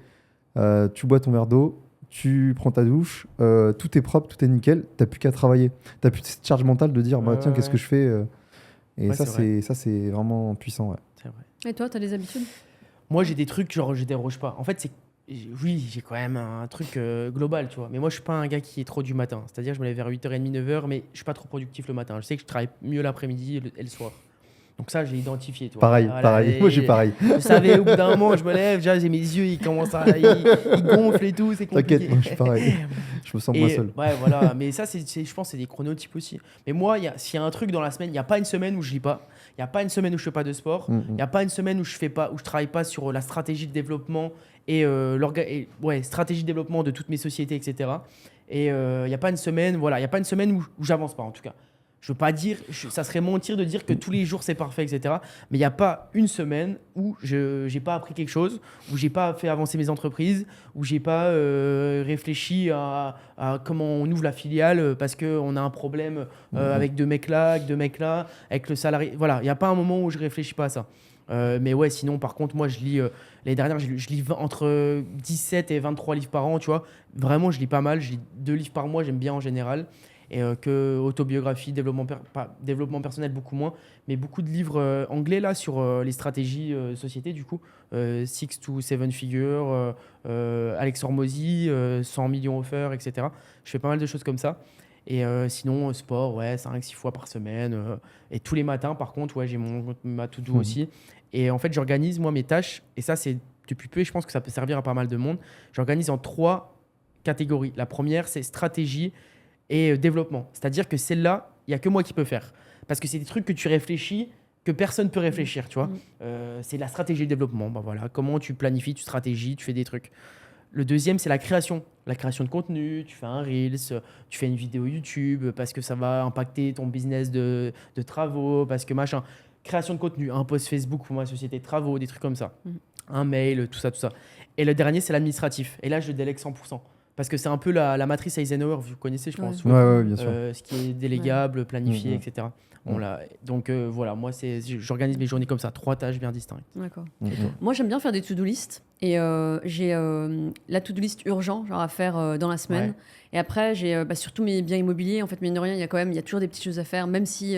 tu bois ton verre d'eau, tu prends ta douche, tout est propre, tout est nickel, t'as plus qu'à travailler. T'as plus cette charge mentale de dire, Ouais, bah ouais, tiens, qu'est-ce que ouais. je fais Et Ouais, c'est vrai. ça, c'est vraiment puissant. Ouais. C'est vrai. Et toi, t'as des habitudes? Moi, j'ai des trucs, genre, je déroge pas. En fait, oui, j'ai quand même un truc global, tu vois. Mais moi, je suis pas un gars qui est trop du matin. C'est-à-dire, je me lève vers 8h30, 9h, mais je suis pas trop productif le matin. Je sais que je travaille mieux l'après-midi et le soir. Donc ça, j'ai identifié, tu vois. Pareil, Voilà, pareil. Moi, j'ai pareil. je savais, au bout d'un moment, je me lève, déjà, j'ai mes yeux, ils gonflent et tout, c'est T'inquiète, compliqué. moi, je suis pareil. Je me sens moins Et seul. ouais, voilà. Mais ça, je pense, c'est des chronotypes aussi. Mais moi, s'il y a un truc dans la semaine, il n'y a pas une semaine où je lis pas. Il n'y a pas une semaine où je fais pas de sport. Mm, Il n'y a pas une semaine où je travaille pas sur la stratégie de développement et, stratégie de développement de toutes mes sociétés, etc. Et il n'y a pas une semaine, voilà, il y a pas une semaine où j'avance pas, en tout cas. Je veux pas dire, ça serait mentir de dire que tous les jours c'est parfait, etc. Mais il n'y a pas une semaine où je n'ai pas appris quelque chose, où j'ai pas fait avancer mes entreprises, où j'ai pas réfléchi à comment on ouvre la filiale parce qu'on a un problème avec deux mecs là, avec le salarié. Voilà, il n'y a pas un moment où je réfléchis pas à ça. Mais ouais, sinon, par contre, moi, je lis, l'année dernière, je lis entre 17 et 23 livres par an, tu vois. Vraiment, je lis pas mal. Je lis 2 livres par mois, j'aime bien en général. Et que autobiographie, pas développement personnel, beaucoup moins. Mais beaucoup de livres anglais, là, sur les stratégies société, du coup. 6 to 7 figures, Alex Hormozy, 100 millions offerts, etc. Je fais pas mal de choses comme ça. Et sinon, sport, ouais, 5-6 fois par semaine. Et tous les matins, par contre, ouais, j'ai ma to-do aussi. Et en fait, j'organise, moi, mes tâches. Et ça, c'est depuis peu, et je pense que ça peut servir à pas mal de monde. J'organise en 3 catégories. La première, c'est stratégie et développement. C'est-à-dire que celle-là, il n'y a que moi qui peux faire. Parce que c'est des trucs que tu réfléchis, que personne ne peut réfléchir, tu vois. C'est la stratégie de développement. Bah voilà, comment tu planifies, tu stratégies, tu fais des trucs. Le deuxième, c'est la création. La création de contenu. Tu fais un Reels, tu fais une vidéo YouTube parce que ça va impacter ton business de travaux, parce que machin. Création de contenu, un post Facebook pour ma société de travaux, des trucs comme ça. Un mail, tout ça, tout ça. Et le dernier, c'est l'administratif. Et là, je délègue 100%. Parce que c'est un peu la matrice Eisenhower, vous connaissez, je pense. Ouais. Ouais, bien sûr. Ce qui est délégable, planifié, Mhm. etc. Donc voilà, moi, j'organise mes journées comme ça, 3 tâches bien distinctes. D'accord. Mhm. Moi, j'aime bien faire des to-do list. Et j'ai la to-do list urgent, genre à faire dans la semaine. Ouais. Et après, j'ai surtout mes biens immobiliers. En fait, mine de rien, il y a toujours des petites choses à faire. Même si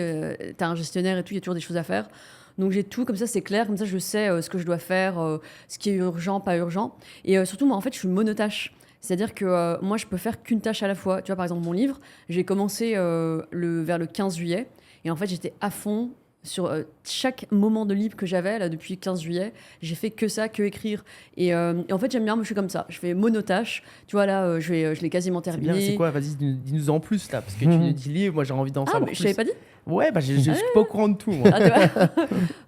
tu as un gestionnaire et tout, il y a toujours des choses à faire. Donc j'ai tout, comme ça c'est clair, comme ça je sais ce que je dois faire, ce qui est urgent, pas urgent. Et surtout, moi en fait, je suis monotâche. C'est-à-dire que moi, je peux faire qu'une tâche à la fois. Tu vois, par exemple, mon livre, j'ai commencé vers le 15 juillet. Et en fait, j'étais à fond sur chaque moment de libre que j'avais là depuis le 15 juillet. J'ai fait que ça, que écrire. Et en fait, j'aime bien, moi, je suis comme ça. Je fais monotâche. Tu vois, là, je l'ai quasiment C'est terminé. bien, c'est quoi? Vas-y, dis-nous en plus là, parce que tu Mhm. nous dis livre, moi j'ai envie d'en Ah, savoir mais je plus. t'avais pas dit. Ouais, je suis pas au courant de tout, moi. Ah, tu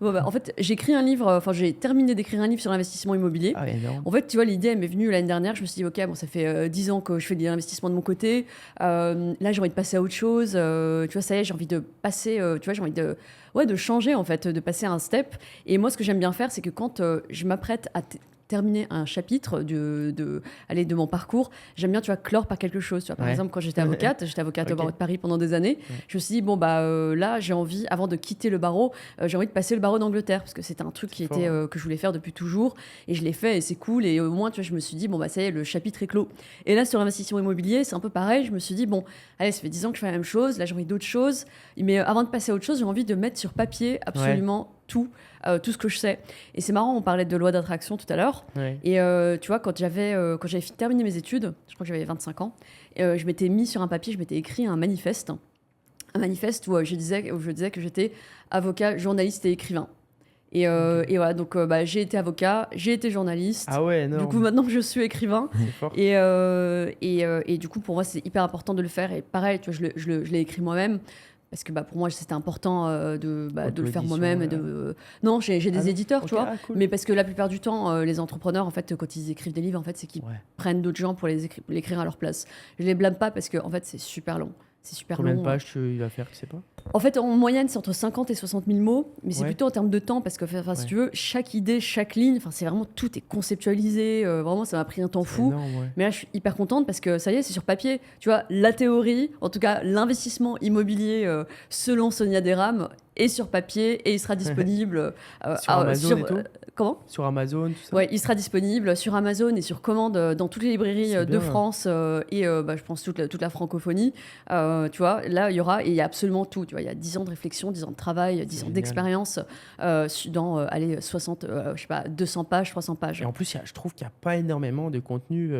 vois. Bon, en fait, j'écris un livre, j'ai terminé d'écrire un livre sur l'investissement immobilier. Ah, énorme. En fait, tu vois, l'idée, elle m'est venue l'année dernière. Je me suis dit, ok, bon, ça fait 10 ans que je fais de l'investissement de mon côté. Là, j'ai envie de passer à autre chose. Tu vois, ça y est, j'ai envie de passer, tu vois, j'ai envie de changer, en fait, de passer à un step. Et moi, ce que j'aime bien faire, c'est que quand je m'apprête à terminer un chapitre de mon parcours, j'aime bien, tu vois, clore par quelque chose. Tu vois, par Ouais. exemple, quand j'étais avocate Ok. au barreau de Paris pendant des années, je me suis dit, bon, là, j'ai envie, avant de quitter le barreau, j'ai envie de passer le barreau d'Angleterre, parce que c'était un truc C'est fort, hein. que je voulais faire depuis toujours, et je l'ai fait, et c'est cool, et au moins, tu vois, je me suis dit, bon, ça y est, le chapitre est clos. Et là, sur l'investissement immobilier, c'est un peu pareil, je me suis dit, bon, allez, ça fait 10 ans que je fais la même chose, là, j'ai envie d'autre chose, mais avant de passer à autre chose, j'ai envie de mettre sur papier absolument tout ce que je sais. Et c'est marrant, on parlait de loi d'attraction tout à l'heure. Ouais. Et tu vois, quand j'avais terminé mes études, je crois que j'avais 25 ans, je m'étais mis sur un papier, je m'étais écrit un manifeste où je disais que j'étais avocat, journaliste et écrivain. Et voilà, donc j'ai été avocat, j'ai été journaliste. Ah ouais, non. Du coup, maintenant je suis écrivain. C'est fort. Et du coup, pour moi, c'est hyper important de le faire. Et pareil, tu vois, je l'ai écrit moi-même. Parce que pour moi, c'était important de le faire Auto-édition, moi-même. ouais. Non, j'ai des Ah non, éditeurs, ok, tu vois. ah, cool. Mais parce que la plupart du temps, les entrepreneurs, en fait, quand ils écrivent des livres, en fait, c'est qu'ils Ouais. prennent d'autres gens pour l'écrire à leur place. Je les blâme pas parce que, en fait, c'est super long. C'est super Combien long. de pages tu vas faire, tu sais pas? En fait, en moyenne, c'est entre 50 et 60 000 mots, mais c'est Ouais. plutôt en termes de temps, parce que, si Ouais. tu veux, chaque idée, chaque ligne, c'est vraiment, tout est conceptualisé. Vraiment, ça m'a pris un temps C'est fou. énorme, ouais. Mais là, je suis hyper contente parce que ça y est, c'est sur papier. Tu vois, la théorie, en tout cas, l'investissement immobilier selon Sonia Deram est sur papier et il sera disponible Sur Amazon et tout comment? Sur Amazon, tout ça? Ouais, il sera disponible sur Amazon et sur commande dans toutes les librairies C'est de bien. France et je pense toute la francophonie. Tu vois, là, il y a absolument tout. Tu vois, il y a 10 ans de réflexion, 10 ans de travail, 10 ans génial. d'expérience dans 60, je sais pas, 200 pages, 300 pages. Et en plus, je trouve qu'il n'y a pas énormément de contenu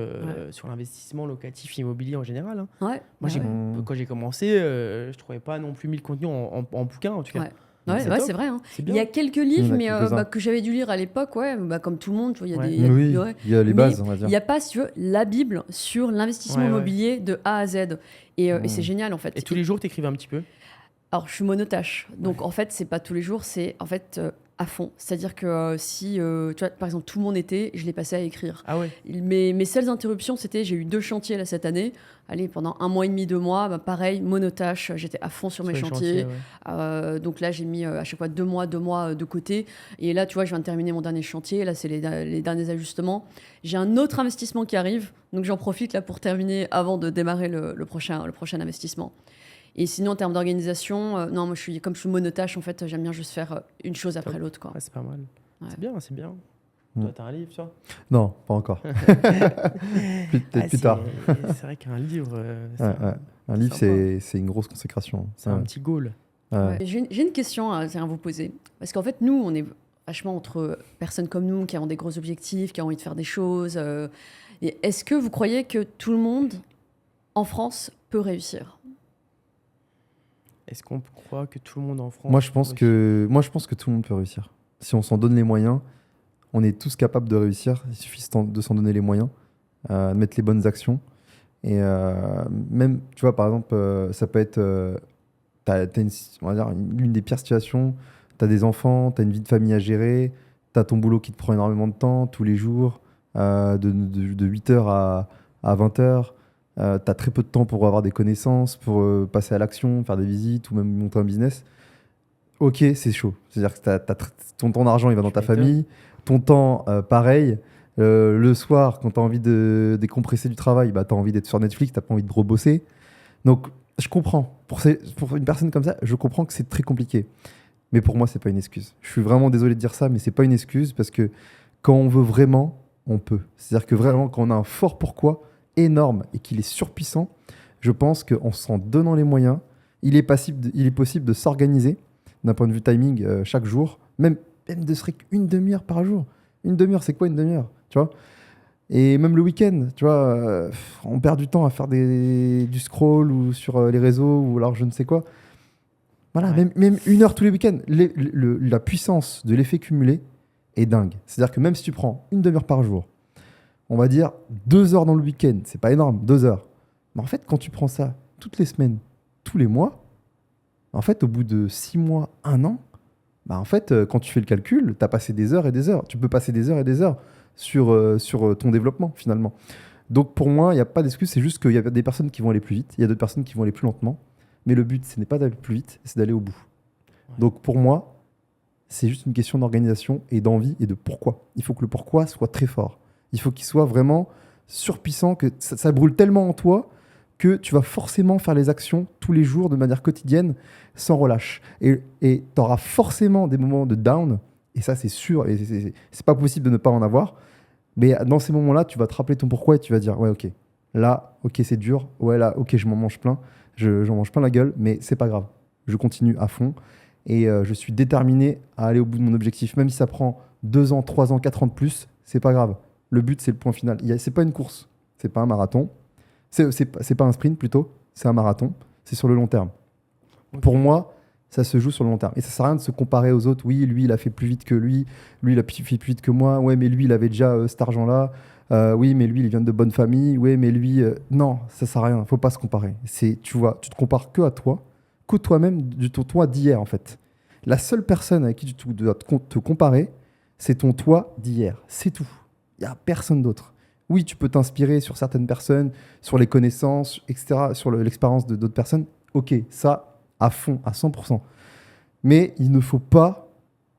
sur l'investissement locatif immobilier en général, hein. Ouais. Moi, ouais. quand j'ai commencé, je trouvais pas non plus 1000 contenus en bouquin, en tout cas. Ouais. Donc, Ouais, c'est ouais, top. c'est vrai. Hein. C'est Il bien. y a quelques Il y livres en a mais, quelques-uns. que j'avais dû lire à l'époque, ouais, comme tout le monde. Tu vois, il y a Ouais. des, il y a- Oui, ouais. il y a les Mais bases, on va dire. Il n'y a pas, si tu veux, la Bible sur l'investissement Ouais, ouais. immobilier de A à Z. Et c'est génial, en fait. Et tous les jours, tu écrivais un petit peu? Alors, je suis monotâche. Donc, en fait, c'est pas tous les jours, c'est en fait à fond. C'est-à-dire que si, tu vois, par exemple, tout mon été, je l'ai passé à écrire. Ah ouais. Mes seules interruptions, c'était, j'ai eu 2 chantiers là cette année. Allez, pendant 1 mois et demi, 2 mois, pareil, monotâche, j'étais à fond sur mes les chantiers. ouais. Donc là, j'ai mis à chaque fois 2 mois de côté. Et là, tu vois, je viens de terminer mon dernier chantier. Là, c'est les derniers ajustements. J'ai un autre investissement qui arrive. Donc j'en profite là pour terminer avant de démarrer le prochain investissement. Et sinon, en termes d'organisation, non, moi, comme je suis monotâche, en fait, j'aime bien juste faire une chose après Top. l'autre, quoi. Ouais, c'est pas mal. Ouais. C'est bien, c'est bien. Mm. Toi, t'as un livre, toi? Non, pas encore. Peut-être plus tard. C'est vrai qu'un livre, Ouais, ouais. Un livre, sympa. c'est une grosse consécration. c'est un petit goal. Ouais. Ouais. J'ai une question à vous poser. Parce qu'en fait, nous, on est vachement entre personnes comme nous qui ont des gros objectifs, qui ont envie de faire des choses. Et est-ce que vous croyez que tout le monde en France peut réussir? Est-ce qu'on croit que tout le monde en France... Moi, je pense que tout le monde peut réussir. Si on s'en donne les moyens, on est tous capables de réussir. Il suffit de s'en donner les moyens, de mettre les bonnes actions. Et même, tu vois, par exemple, ça peut être... t'as on va dire, l'une des pires situations. Tu as des enfants, tu as une vie de famille à gérer, tu as ton boulot qui te prend énormément de temps tous les jours, de 8h à 20h. Tu as très peu de temps pour avoir des connaissances, pour passer à l'action, faire des visites ou même monter un business. Ok, c'est chaud. C'est-à-dire que ton argent, il va dans ta m'étonnes. famille. Ton temps, pareil. Le soir, quand tu as envie de décompresser du travail, bah, tu as envie d'être sur Netflix, tu pas envie de rebosser. Donc, je comprends. Pour une personne comme ça, je comprends que c'est très compliqué. Mais pour moi, c'est pas une excuse. Je suis vraiment désolé de dire ça, mais c'est pas une excuse parce que quand on veut vraiment, on peut. C'est-à-dire que vraiment, quand on a un fort pourquoi énorme et qu'il est surpuissant, je pense qu'en s'en donnant les moyens, il est possible de s'organiser d'un point de vue timing chaque jour, même de serait qu'une demi-heure par jour. Une demi-heure, c'est quoi une demi-heure? Tu vois? Et même le week-end, tu vois, on perd du temps à faire du scroll ou sur les réseaux ou alors je ne sais quoi. Voilà, Ouais. même une heure tous les week-ends, la puissance de l'effet cumulé est dingue. C'est-à-dire que même si tu prends une demi-heure par jour, on va dire 2 heures dans le week-end, c'est pas énorme, 2 heures. Mais en fait, quand tu prends ça toutes les semaines, tous les mois, en fait, au bout de 6 mois, 1 an, bah en fait, quand tu fais le calcul, tu as passé des heures et des heures. Tu peux passer des heures et des heures sur ton développement, finalement. Donc, pour moi, il n'y a pas d'excuse. C'est juste qu'il y a des personnes qui vont aller plus vite, il y a d'autres personnes qui vont aller plus lentement. Mais le but, ce n'est pas d'aller plus vite, c'est d'aller au bout. Ouais. Donc, pour moi, c'est juste une question d'organisation et d'envie et de pourquoi. Il faut que le pourquoi soit très fort. Il faut qu'il soit vraiment surpuissant, que ça brûle tellement en toi que tu vas forcément faire les actions tous les jours de manière quotidienne sans relâche. Et tu auras forcément des moments de down, et ça c'est sûr, et c'est pas possible de ne pas en avoir. Mais dans ces moments-là, tu vas te rappeler ton pourquoi et tu vas dire, ouais, ok, là, ok, c'est dur, ouais, là, ok, je m'en mange plein, j'en mange plein la gueule, mais c'est pas grave. Je continue à fond et je suis déterminé à aller au bout de mon objectif, même si ça prend 2 ans, 3 ans, 4 ans de plus, c'est pas grave. Le but, c'est le point final. C'est pas une course, c'est pas un marathon, c'est pas un sprint plutôt, c'est un marathon, c'est sur le long terme. Ok. Pour moi, ça se joue sur le long terme. Et ça sert à rien de se comparer aux autres. Oui, lui, il a fait plus vite que lui, il a fait plus vite que moi. Ouais, mais lui, il avait déjà cet argent-là. Oui, mais lui, il vient de bonne famille. Ouais, mais lui, non, ça sert à rien. Faut pas se comparer. Tu vois, tu te compares que à toi, que toi-même, du ton toi d'hier, en fait. La seule personne avec qui tu dois te comparer, c'est ton toi d'hier. C'est tout. Il n'y a personne d'autre. Oui, tu peux t'inspirer sur certaines personnes, sur les connaissances, etc., sur l'expérience d'autres personnes. Ok, ça, à fond, à 100%. Mais il ne faut pas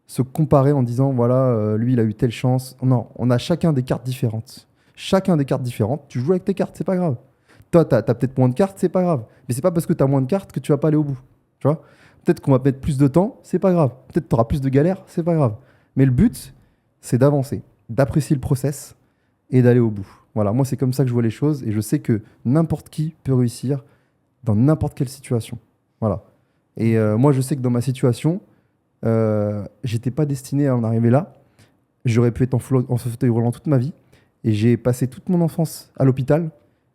se comparer en disant, voilà, lui, il a eu telle chance. Non, on a chacun des cartes différentes. Chacun des cartes différentes. Tu joues avec tes cartes, c'est pas grave. Toi, tu as peut-être moins de cartes, c'est pas grave. Mais c'est pas parce que tu as moins de cartes que tu vas pas aller au bout. Tu vois? Peut-être qu'on va mettre plus de temps, c'est pas grave. Peut-être que tu auras plus de galères, c'est pas grave. Mais le but, c'est d'avancer, d'apprécier le process et d'aller au bout. Voilà, moi, c'est comme ça que je vois les choses et je sais que n'importe qui peut réussir dans n'importe quelle situation. Voilà. Et moi, je sais que dans ma situation, j'étais pas destiné à en arriver là. J'aurais pu être en fauteuil roulant toute ma vie. Et j'ai passé toute mon enfance à l'hôpital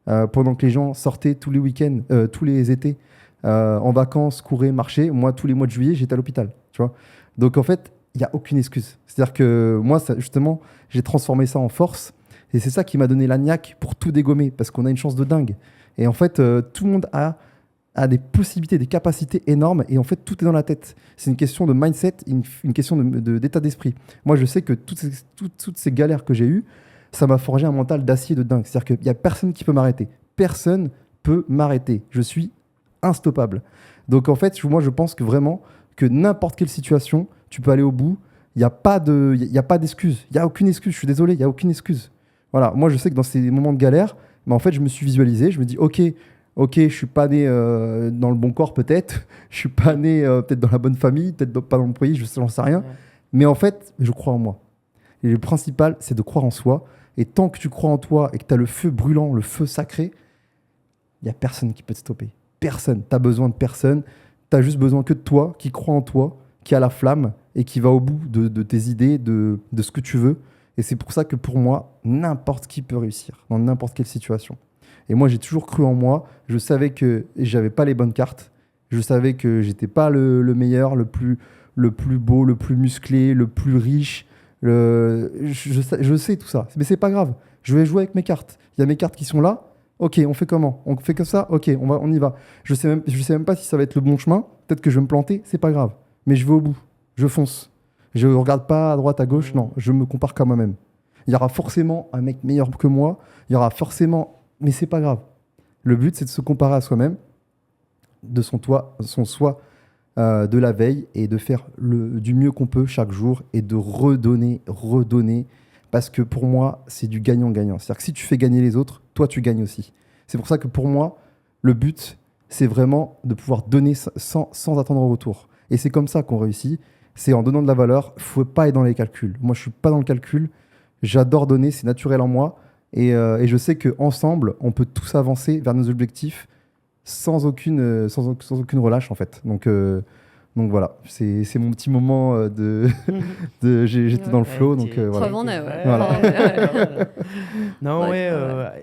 pendant que les gens sortaient tous les week-ends, tous les étés, en vacances, couraient, marchaient. Moi, tous les mois de juillet, j'étais à l'hôpital. Tu vois. Donc, en fait, il n'y a aucune excuse. C'est-à-dire que moi, justement, j'ai transformé ça en force. Et c'est ça qui m'a donné la niaque pour tout dégommer, parce qu'on a une chance de dingue. Et en fait, tout le monde a des possibilités, des capacités énormes. Et en fait, tout est dans la tête. C'est une question de mindset, une question d'état d'esprit. Moi, je sais que toutes ces galères que j'ai eues, ça m'a forgé un mental d'acier de dingue. C'est-à-dire qu'il n'y a personne qui peut m'arrêter. Personne peut m'arrêter. Je suis instoppable. Donc, en fait, moi, je pense que vraiment, que n'importe quelle situation, tu peux aller au bout. Il n'y a pas d'excuse. Il n'y a aucune excuse. Je suis désolé, il n'y a aucune excuse. Voilà. Moi, je sais que dans ces moments de galère, en fait, je me suis visualisé. Je me dis, OK, je suis pas né dans le bon corps peut-être, je suis pas né peut-être dans la bonne famille, peut-être pas dans le pays, j'en sais rien. Ouais. Mais en fait, je crois en moi. Et le principal, c'est de croire en soi. Et tant que tu crois en toi et que tu as le feu brûlant, le feu sacré, il n'y a personne qui peut te stopper. Personne. Tu as besoin de personne. Tu as juste besoin que de toi, qui croit en toi, qui a la flamme et qui va au bout de tes idées, de ce que tu veux. Et c'est pour ça que pour moi, n'importe qui peut réussir dans n'importe quelle situation. Et moi, j'ai toujours cru en moi. Je savais que j'avais pas les bonnes cartes. Je savais que j'étais pas le meilleur, le plus beau, le plus musclé, le plus riche. Je sais tout ça. Mais c'est pas grave. Je vais jouer avec mes cartes. Il y a mes cartes qui sont là. Ok, on fait comment? On fait comme ça? Ok, on y va. Je sais même pas si ça va être le bon chemin. Peut-être que je vais me planter. C'est pas grave. Mais je vais au bout. Je fonce. Je regarde pas à droite, à gauche. Non, je me compare qu'à moi-même. Il y aura forcément un mec meilleur que moi. Il y aura forcément... Mais c'est pas grave. Le but, c'est de se comparer à soi-même, de son soi de la veille et de faire du mieux qu'on peut chaque jour et de redonner. Parce que pour moi, c'est du gagnant-gagnant. C'est-à-dire que si tu fais gagner les autres, toi, tu gagnes aussi. C'est pour ça que pour moi, le but, c'est vraiment de pouvoir donner sans attendre un retour. Et c'est comme ça qu'on réussit. C'est en donnant de la valeur. Il ne faut pas être dans les calculs. Moi, je ne suis pas dans le calcul. J'adore donner, c'est naturel en moi. Et je sais qu'ensemble, on peut tous avancer vers nos objectifs sans aucune relâche, en fait. Donc voilà, c'est mon petit moment j'étais dans le flow. Donc voilà. Preuve en est, ouais. Voilà. Non, Ouais, la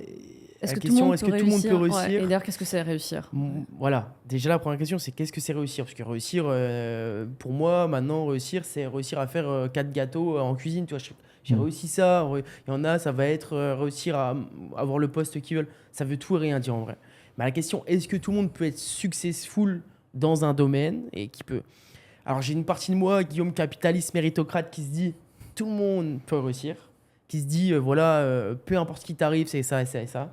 Est-ce que tout question, le monde est-ce peut que tout le monde peut réussir? Ouais. réussir? Et d'ailleurs, qu'est-ce que c'est réussir? Voilà, déjà la première question, c'est qu'est-ce que c'est réussir? Parce que réussir, pour moi, maintenant, réussir, c'est réussir à faire 4 gâteaux en cuisine. Tu vois, j'ai réussi ça. Il y en a, ça va être réussir à avoir le poste qu'ils veulent. Ça veut tout et rien dire en vrai. Mais la question, est-ce que tout le monde peut être successful dans un domaine et qui peut... Alors j'ai une partie de moi, Guillaume, capitaliste, méritocrate, qui se dit tout le monde peut réussir, qui se dit peu importe ce qui t'arrive, c'est ça et ça et ça.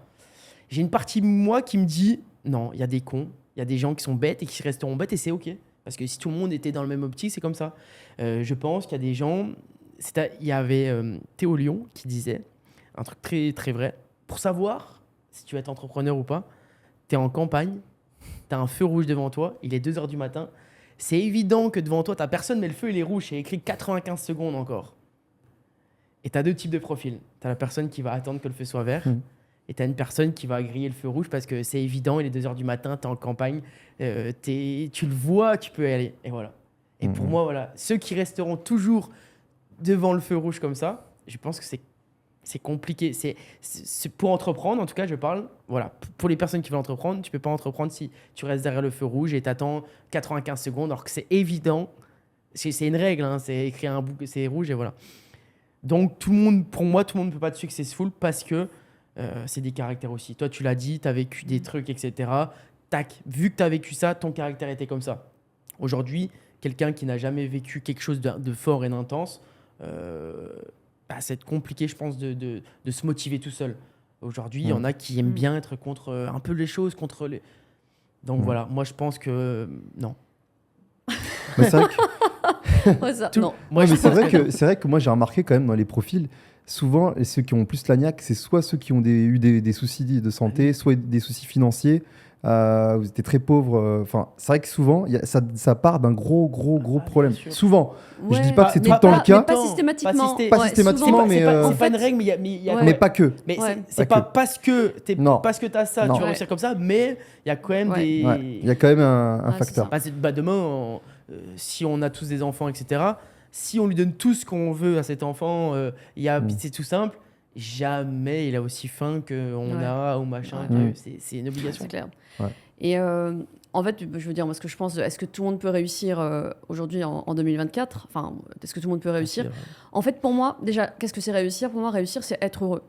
J'ai une partie de moi qui me dit non, il y a des cons, il y a des gens qui sont bêtes et qui resteront bêtes et c'est ok. Parce que si tout le monde était dans le même optique, c'est comme ça. Je pense qu'il y a des gens... Il y avait Théo Lyon qui disait un truc très, très vrai. Pour savoir si tu vas être entrepreneur ou pas, tu es en campagne, tu as un feu rouge devant toi, il est 2h du matin. C'est évident que devant toi, tu n'as personne, mais le feu, il est rouge. C'est écrit 95 secondes encore. Et tu as 2 types de profils. Tu as la personne qui va attendre que le feu soit vert. Et tu as une personne qui va griller le feu rouge parce que c'est évident, il est 2h du matin, tu es en campagne, tu le vois, tu peux y aller. Et voilà. Et pour moi, voilà, ceux qui resteront toujours devant le feu rouge comme ça, je pense que c'est compliqué. C'est pour entreprendre, en tout cas, je parle. Voilà, pour les personnes qui veulent entreprendre, tu ne peux pas entreprendre si tu restes derrière le feu rouge et tu attends 95 secondes, alors que c'est évident. C'est une règle, hein, c'est écrit un bout que c'est rouge et voilà. Donc, pour moi, tout le monde ne peut pas être successful parce que c'est des caractères aussi. Toi, tu l'as dit, tu as vécu des trucs, etc. Tac, vu que tu as vécu ça, ton caractère était comme ça. Aujourd'hui, quelqu'un qui n'a jamais vécu quelque chose de fort et d'intense, c'est compliqué, je pense, de se motiver tout seul. Aujourd'hui, il y en a qui aiment bien être contre un peu les choses, contre les... Donc voilà, moi je pense que non. Mais c'est vrai que... Non. Moi, mais c'est vrai que moi j'ai remarqué quand même dans les profils, souvent ceux qui ont plus l'agnac, c'est soit ceux qui ont eu des soucis de santé, soit des soucis financiers, vous étiez très pauvre. Enfin, c'est vrai que souvent ça part d'un gros problème. Souvent. Ouais, je dis pas que c'est tout le mais temps le cas. Pas systématiquement. Pas systématiquement, mais c'est pas une règle, mais il y a mais pas que. Mais Ouais. c'est pas parce que t'as ça, Non. tu vas réussir comme ça, mais il y a quand même des... Ouais. Il y a quand même un Ouais, facteur. Demain, si on a tous des enfants, etc., si on lui donne tout ce qu'on veut à cet enfant, c'est tout simple, jamais il a aussi faim qu'on a ou machin. Ouais. C'est une obligation. C'est clair. Ouais. Et en fait, je veux dire, moi, ce que je pense, est-ce que tout le monde peut réussir aujourd'hui en 2024 ? Enfin, est-ce que tout le monde peut réussir ? En fait, pour moi, déjà, qu'est-ce que c'est réussir ? Pour moi, réussir, c'est être heureux.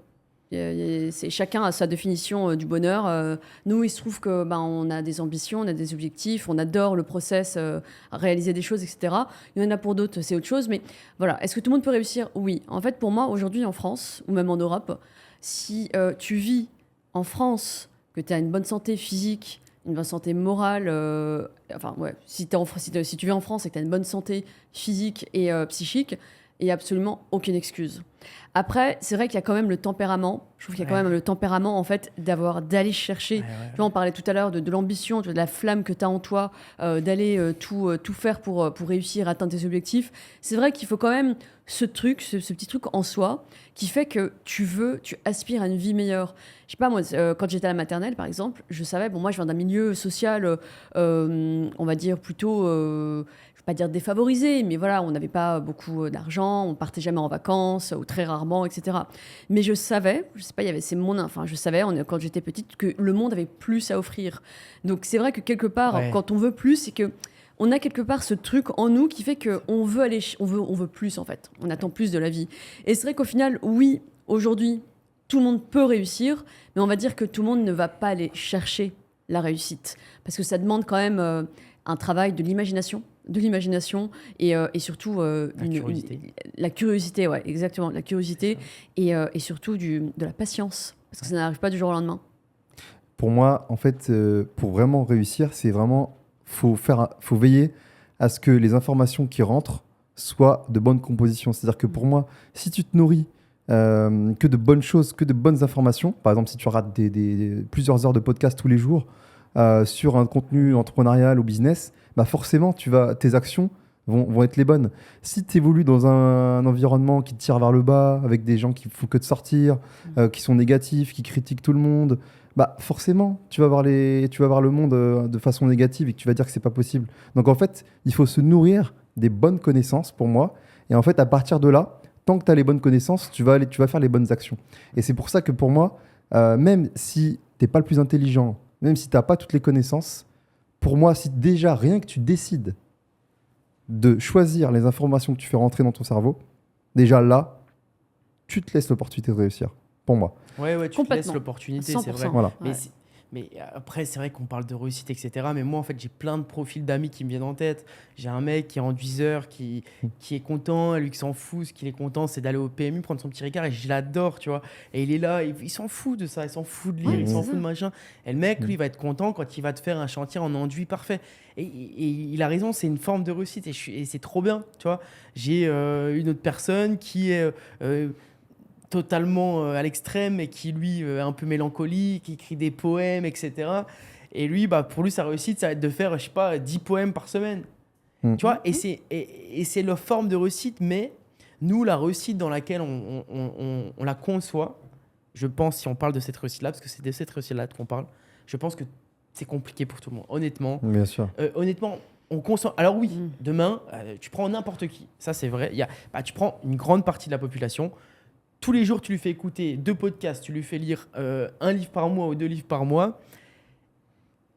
Chacun a sa définition du bonheur. Nous, il se trouve que on a des ambitions, on a des objectifs, on adore le process, réaliser des choses, etc. Il y en a pour d'autres, c'est autre chose. Mais voilà, est-ce que tout le monde peut réussir ? Oui. En fait, pour moi, aujourd'hui, en France, ou même en Europe, si tu vis en France, que tu as une bonne santé physique, une bonne santé morale, si tu vis en France et que tu as une bonne santé physique et psychique, il n'y a absolument aucune excuse. Après, c'est vrai qu'il y a quand même le tempérament. Je trouve qu'il y a quand même le tempérament, en fait, d'aller chercher. Tu vois, on parlait tout à l'heure de l'ambition, de la flamme que tu as en toi, d'aller tout faire pour réussir à atteindre tes objectifs. C'est vrai qu'il faut quand même ce petit truc en soi qui fait que tu aspires à une vie meilleure. Je sais pas, moi, quand j'étais à la maternelle, par exemple, je savais, moi, je viens d'un milieu social, on va dire plutôt... pas dire défavorisé, mais voilà, on n'avait pas beaucoup d'argent, on partait jamais en vacances, ou très rarement, etc. Mais je savais, je sais pas, je savais quand j'étais petite que le monde avait plus à offrir. Donc c'est vrai que quelque part, quand on veut plus, c'est que on a quelque part ce truc en nous qui fait que on veut plus en fait. On attend plus de la vie. Et c'est vrai qu'au final, oui, aujourd'hui, tout le monde peut réussir, mais on va dire que tout le monde ne va pas aller chercher la réussite, parce que ça demande quand même un travail de l'imagination et surtout la curiosité, ouais, exactement, la curiosité et surtout de la patience, parce que ça n'arrive pas du jour au lendemain. Pour moi, en fait, pour vraiment réussir, c'est vraiment faut veiller à ce que les informations qui rentrent soient de bonne composition. C'est-à-dire que pour moi, si tu te nourris que de bonnes choses, que de bonnes informations. Par exemple, si tu rates plusieurs heures de podcast tous les jours sur un contenu entrepreneurial ou business, bah forcément, tes actions vont être les bonnes. Si tu évolues dans un environnement qui te tire vers le bas, avec des gens qui font que de sortir, qui sont négatifs, qui critiquent tout le monde, bah forcément, tu vas voir le monde de façon négative et que tu vas dire que c'est pas possible. Donc en fait, il faut se nourrir des bonnes connaissances pour moi. Et en fait, à partir de là, tant que tu as les bonnes connaissances, tu vas faire les bonnes actions. Et c'est pour ça que pour moi, même si tu n'es pas le plus intelligent, même si tu n'as pas toutes les connaissances, pour moi, si déjà rien que tu décides de choisir les informations que tu fais rentrer dans ton cerveau, déjà là, tu te laisses l'opportunité de réussir, pour moi. Ouais, tu te laisses Complètement. l'opportunité, 100%. c'est vrai. Voilà. Mais, Ouais. mais après, c'est vrai qu'on parle de réussite, etc. Mais moi, en fait, j'ai plein de profils d'amis qui me viennent en tête. J'ai un mec qui est enduiseur, qui est content, lui qui s'en fout. Ce qu'il est content, c'est d'aller au PMU, prendre son petit Ricard. Et je l'adore, tu vois. Et il est là, il s'en fout de ça, il s'en fout de lire, Ouais, il s'en c'est fout ça. de machin. Et le mec, lui, il va être content quand il va te faire un chantier en enduit parfait. Et il a raison, c'est une forme de réussite. Et c'est trop bien, tu vois. J'ai une autre personne qui est... totalement à l'extrême et qui lui est un peu mélancolique, qui écrit des poèmes, etc. Et lui, bah, pour lui, sa réussite, ça va être de faire, je sais pas, 10 poèmes par semaine. Mm. Tu vois, et c'est leur forme de réussite, mais nous, la réussite dans laquelle on la conçoit, je pense, si on parle de cette réussite-là, parce que c'est de cette réussite-là qu'on parle, je pense que c'est compliqué pour tout le monde, honnêtement. Bien sûr. Honnêtement, on conçoit. Alors oui, Mm. demain, tu prends n'importe qui, ça c'est vrai, tu prends une grande partie de la population, tous les jours, tu lui fais écouter 2 podcasts, tu lui fais lire 1 livre par mois ou 2 livres par mois.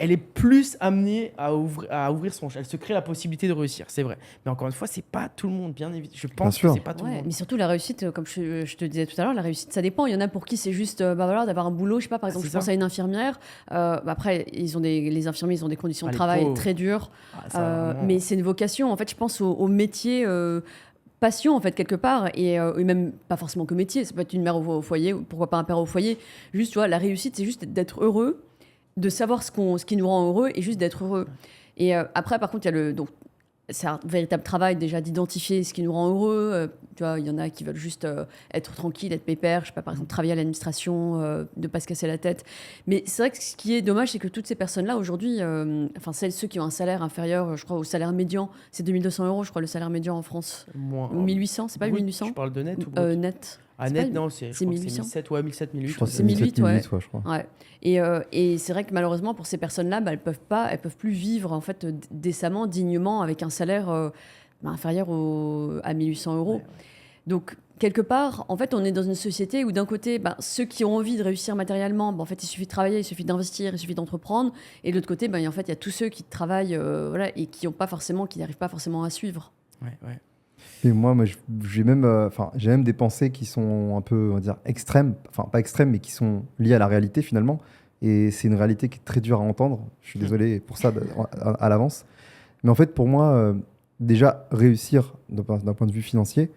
Elle est plus amenée à ouvrir son champ. Elle se crée la possibilité de réussir, c'est vrai. Mais encore une fois, c'est pas tout le monde, bien évidemment. Je pense que sûr. c'est pas tout le Ouais, monde. mais surtout la réussite, comme je te disais tout à l'heure, la réussite, ça dépend. Il y en a pour qui c'est juste bah voilà, d'avoir un boulot. Je sais pas, par exemple, c'est je pense ça. à une infirmière. Bah après, les infirmiers, ils ont des conditions Ah, de les travail pauvres. très dures. Ah, ça, vraiment. Mais c'est une vocation. En fait, je pense au métier, passion, en fait, quelque part. Et même pas forcément que métier. Ça peut être une mère au foyer, ou pourquoi pas un père au foyer. Juste, tu vois, la réussite, c'est juste d'être heureux, de savoir ce qui nous rend heureux et juste d'être heureux. Et après, par contre, il y a donc, c'est un véritable travail déjà d'identifier ce qui nous rend heureux. Tu vois, il y en a qui veulent juste être tranquille, être pépère. Je sais pas, par exemple, travailler à l'administration, de pas se casser la tête. Mais c'est vrai que ce qui est dommage, c'est que toutes ces personnes-là, aujourd'hui, enfin, ceux qui ont un salaire inférieur, je crois, au salaire médian, c'est 2200 euros, je crois, le salaire médian en France. Moins. Ou 1800, c'est pas Brut, 1800 Tu parles de net ou brut Net. Ah, C'est net, pas- non, je c'est crois que c'est 1800. 1700, ouais, 1700, 1800. Je crois que c'est c'est 1008, 1008, ouais. je crois. Ouais. Et c'est vrai que malheureusement pour ces personnes-là, bah, elles peuvent plus vivre en fait décemment, dignement, avec un salaire inférieur à 1800 euros. Ouais. Donc quelque part, en fait, on est dans une société où d'un côté, bah, ceux qui ont envie de réussir matériellement, bah, en fait, il suffit de travailler, il suffit d'investir, il suffit d'entreprendre. Et de l'autre côté, bah, en fait, il y a tous ceux qui travaillent, voilà, et qui n'arrivent pas forcément à suivre. Ouais, ouais. Et moi j'ai même des pensées qui sont un peu, on va dire, extrêmes. Enfin, pas extrêmes, mais qui sont liées à la réalité finalement. Et c'est une réalité qui est très dure à entendre. Je suis désolé pour ça à l'avance. Mais en fait, pour moi, déjà, réussir d'un point de vue financier,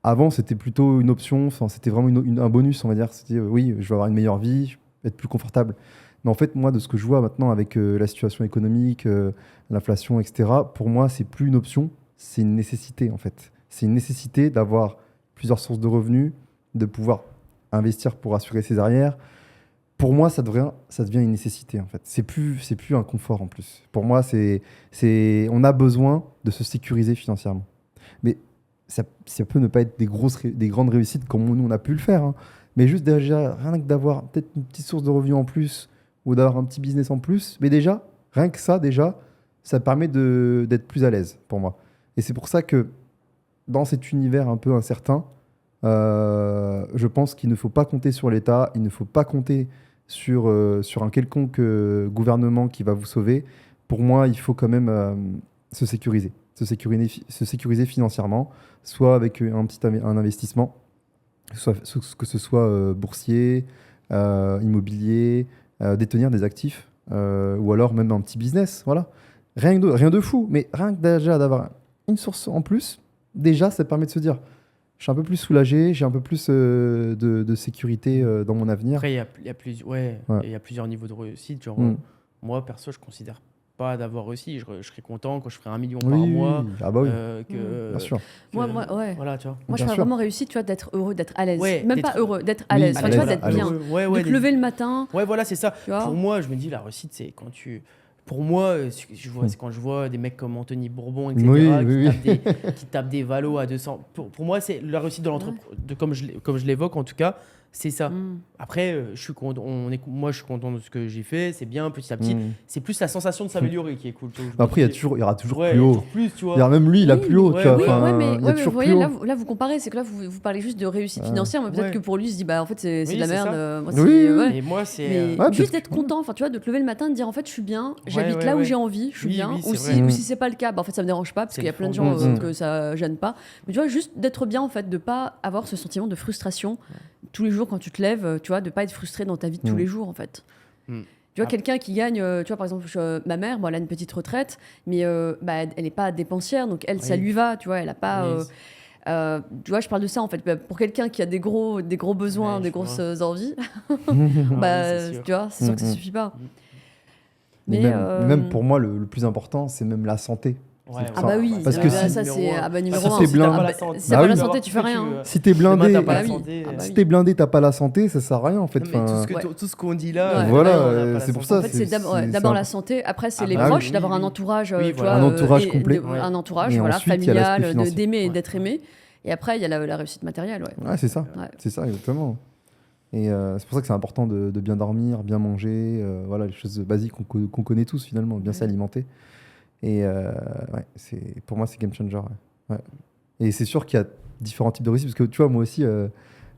avant, c'était plutôt une option. Enfin, c'était vraiment un bonus, on va dire. C'était, oui, je vais avoir une meilleure vie, être plus confortable. Mais en fait, moi, de ce que je vois maintenant avec la situation économique, l'inflation, etc., pour moi, c'est plus une option, c'est une nécessité, en fait. C'est une nécessité d'avoir plusieurs sources de revenus, de pouvoir investir pour assurer ses arrières. Pour moi, ça devient une nécessité, en fait. C'est plus un confort, en plus. Pour moi, on a besoin de se sécuriser financièrement. Mais ça peut ne pas être des grandes réussites comme nous, on a pu le faire. Hein. Mais juste déjà, rien que d'avoir peut-être une petite source de revenus en plus ou d'avoir un petit business en plus. Mais déjà, rien que ça, ça permet d'être plus à l'aise pour moi. Et c'est pour ça que dans cet univers un peu incertain, je pense qu'il ne faut pas compter sur l'État, il ne faut pas compter sur un quelconque gouvernement qui va vous sauver. Pour moi, il faut quand même se sécuriser financièrement, soit avec un investissement, que ce soit boursier, immobilier, détenir des actifs, ou alors même un petit business. Voilà. Rien de fou, mais rien que déjà d'avoir une source en plus, déjà, ça permet de se dire, je suis un peu plus soulagé, j'ai un peu plus de sécurité dans mon avenir. Après, il y a Ouais. plusieurs niveaux de réussite. Genre, Mm. moi, perso, je considère pas d'avoir réussi. Je serais content quand je ferai 1 million par Oui, mois. ah bah oui, Que, bien sûr. Moi, que- ouais. Voilà, tu vois. Moi, je Bien parle sûr. vraiment réussite, tu vois, d'être heureux, d'être à l'aise. Ouais, Même d'être- pas heureux, d'être à Oui, l'aise. à Enfin, tu vois, l'aise, d'être à l'aise. bien. Ouais, De te lever le matin, Ouais, voilà, c'est ça. tu vois. Pour moi, je me dis, la réussite, c'est quand tu. Pour moi, c'est quand je vois des mecs comme Anthony Bourbon, etc., Oui, qui, oui, qui tapent des valos à 200. Pour moi, c'est la réussite de l'entreprise, comme je l'évoque en tout cas, c'est ça. Mm. Après, moi, je suis content de ce que j'ai fait, c'est bien, petit à petit. Mm. C'est plus la sensation de s'améliorer qui est cool. Après, il y aura toujours Ouais, plus il y a haut. toujours plus, tu Il y vois. a même lui, il a Oui, plus haut, ouais, tu vois. ouais, Oui, Enfin, mais, il y a vous toujours voyez, plus là, haut. là, vous comparez, c'est que là, vous parlez juste de réussite Ouais. financière, mais peut-être Ouais. que pour lui, il se dit, bah, en fait, c'est Oui, de la c'est merde. ça. Moi, Oui, c'est- oui, ouais. Et moi, c'est. Mais Ouais, juste peut-être d'être content, enfin, tu vois, de te lever le matin, de dire, en fait, je suis bien, j'habite ouais, là où ouais. j'ai envie, je suis Oui, bien. oui, c'est Ou vrai. si c'est pas le cas, bah, en fait, ça me dérange pas, parce C'est qu'il y a le plein de fond. gens Mm. que ça gêne pas. Mais tu vois, juste d'être bien, en fait, de pas avoir ce sentiment de frustration tous les jours quand tu te lèves, tu vois, de pas être frustré dans ta vie de tous Mm. les jours, en fait. Mm. Tu vois, Ah. quelqu'un qui gagne, tu vois, par exemple, ma mère, bon, elle a une petite retraite, mais bah, elle n'est pas dépensière, donc elle, ça Oui. lui va, tu vois, elle a pas. Oui, Tu vois, je parle de ça en fait. Bah, pour quelqu'un qui a des gros besoins, Ouais, des je grosses vois. envies, Ah bah, oui, c'est sûr. tu vois, c'est sûr que ça Mm, mm. suffit pas. Mm. Mais Mais, même pour moi, le plus important, c'est même la santé. Ouais, Ah bah oui, Parce que ça, si- ça, c'est numéro un. numéro si un. t'es Si blind- t'as pas la bah, santé, si t'as pas Bah la oui. santé, tu fais rien. Si t'es Demain, blindé, t'as pas Bah la oui. santé. Ah bah si oui. t'es blindé, t'as pas la santé, ça sert à rien en fait. Non, mais Enfin, Ouais. tout ce qu'on dit là, Ouais. Voilà, demain, on a pas la c'est pour santé. ça, En fait, c'est d'abord c'est d'abord un- la santé, après, c'est Ah les bah proches, oui, d'avoir oui, un oui. entourage, Oui, tu voilà. vois, Un entourage complet. un entourage, Et voilà, ensuite, il y a l'aspect familial, financier. d'aimer et Ouais. d'être aimé. Et après, il y a la réussite matérielle, ouais. Ouais, c'est ça. Ouais. C'est ça, exactement. Et c'est pour ça que c'est important de bien dormir, bien manger, voilà, les choses basiques qu'on connaît tous finalement, bien Ouais. s'alimenter. Et ouais, pour moi, c'est game changer. Ouais. Ouais. Et c'est sûr qu'il y a différents types de réussite, parce que tu vois, moi aussi,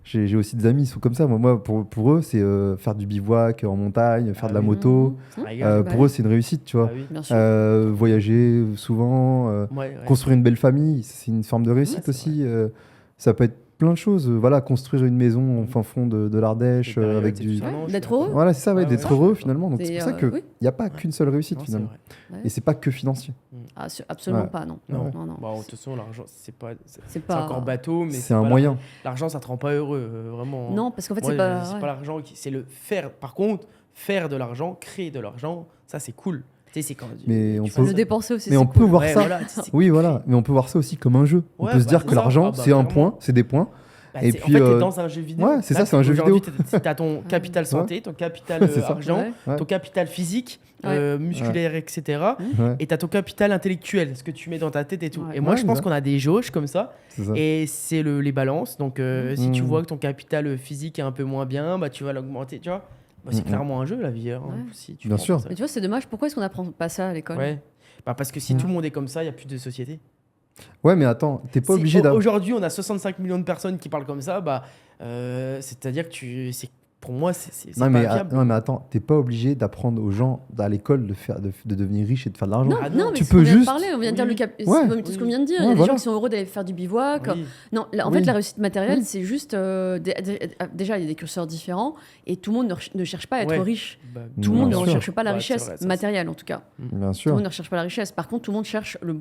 j'ai aussi des amis qui sont comme ça. Moi pour eux, c'est faire du bivouac en montagne, faire Ah de la oui. moto. Mhm. Ça régale. Bah Pour oui. eux, c'est une réussite, tu vois. Ah oui. Bien sûr. Voyager souvent, Ouais, ouais. construire une belle famille, c'est une forme de réussite c'est aussi. Ça peut être plein de choses. Voilà, construire une maison en fin fond de l'Ardèche Des périodes, avec c'est du. tout ça, non, je suis D'être d'accord. heureux. Voilà, c'est ça, ouais, Ouais, d'être ouais. heureux finalement. Donc c'est Et, pour ça qu'il oui. n'y a pas qu'une seule réussite Non, c'est finalement. vrai. Et c'est pas que financier. Ah, absolument Ouais. pas, non. Non, Ouais. Non, non. Bon, de toute façon, l'argent, c'est C'est pas. encore bateau, mais C'est un pas moyen. L'argent, ça te rend pas heureux, vraiment. Non, parce qu'en fait, Moi, c'est pas. c'est ouais. pas l'argent c'est le faire. Par contre, faire de l'argent, créer de l'argent, ça c'est cool. Tu sais, c'est quand Mais on tu peut- fais Le dépenser aussi. Mais c'est on peut cool. voir Ouais, ça. voilà, c'est Oui, cool. voilà. Mais on peut voir ça aussi comme un jeu. On Ouais, peut se bah, dire c'est que ça. l'argent, Ah, bah, c'est un clairement. point, c'est des points. Bah, Et en puis, fait, t'es dans un jeu vidéo. ouais, c'est Là, ça, c'est un jeu aujourd'hui, vidéo. T'as ton capital santé, ton capital C'est ça. argent, Ouais. Ouais. ton capital physique, Ouais. musculaire, etc. Ouais, Et t'as ton capital intellectuel, ce que tu mets dans ta tête et tout. Ouais. Et moi, Ouais, je pense c'est ça. qu'on a des jauges comme ça. c'est ça. Et c'est les balances. Donc, si tu Mm. vois que ton capital physique est un peu moins bien, bah, tu vas l'augmenter, tu vois. Bah, c'est Mm. clairement un jeu, la vie. Hein, Ouais. si tu Bien prends sûr. ça. Mais tu vois, c'est dommage. Pourquoi est-ce qu'on apprend pas ça à l'école? Ouais. Bah, parce que si Ouais. tout le monde est comme ça, il n'y a plus de société. Ouais, mais attends, t'es pas Si obligé d'avoir. aujourd'hui, on a 65 millions de personnes qui parlent comme ça, bah, c'est-à-dire que pour moi, c'est Non pas mais, viable. non mais attends, t'es pas obligé d'apprendre aux gens à l'école de devenir riche et de faire de l'argent. Non, Ah non, non, mais tu c'est ce qu'on peux vient de juste- parler, on vient de dire Oui. le cap... Ouais. c'est pas tout ce qu'on Oui. vient de dire. Il y Ouais, a des voilà. gens qui sont heureux d'aller faire du bivouac. Oui. Non, en Oui. fait, la réussite matérielle, Mm. c'est juste. Déjà, il y a des curseurs différents et tout le monde ne cherche pas à être Ouais. riche. Bah, Tout le monde ne Bien sûr. recherche pas la Ouais, c'est richesse vrai, ça, matérielle, en tout cas. Bien Tout sûr. le monde ne recherche pas la richesse. Par contre, tout le monde cherche le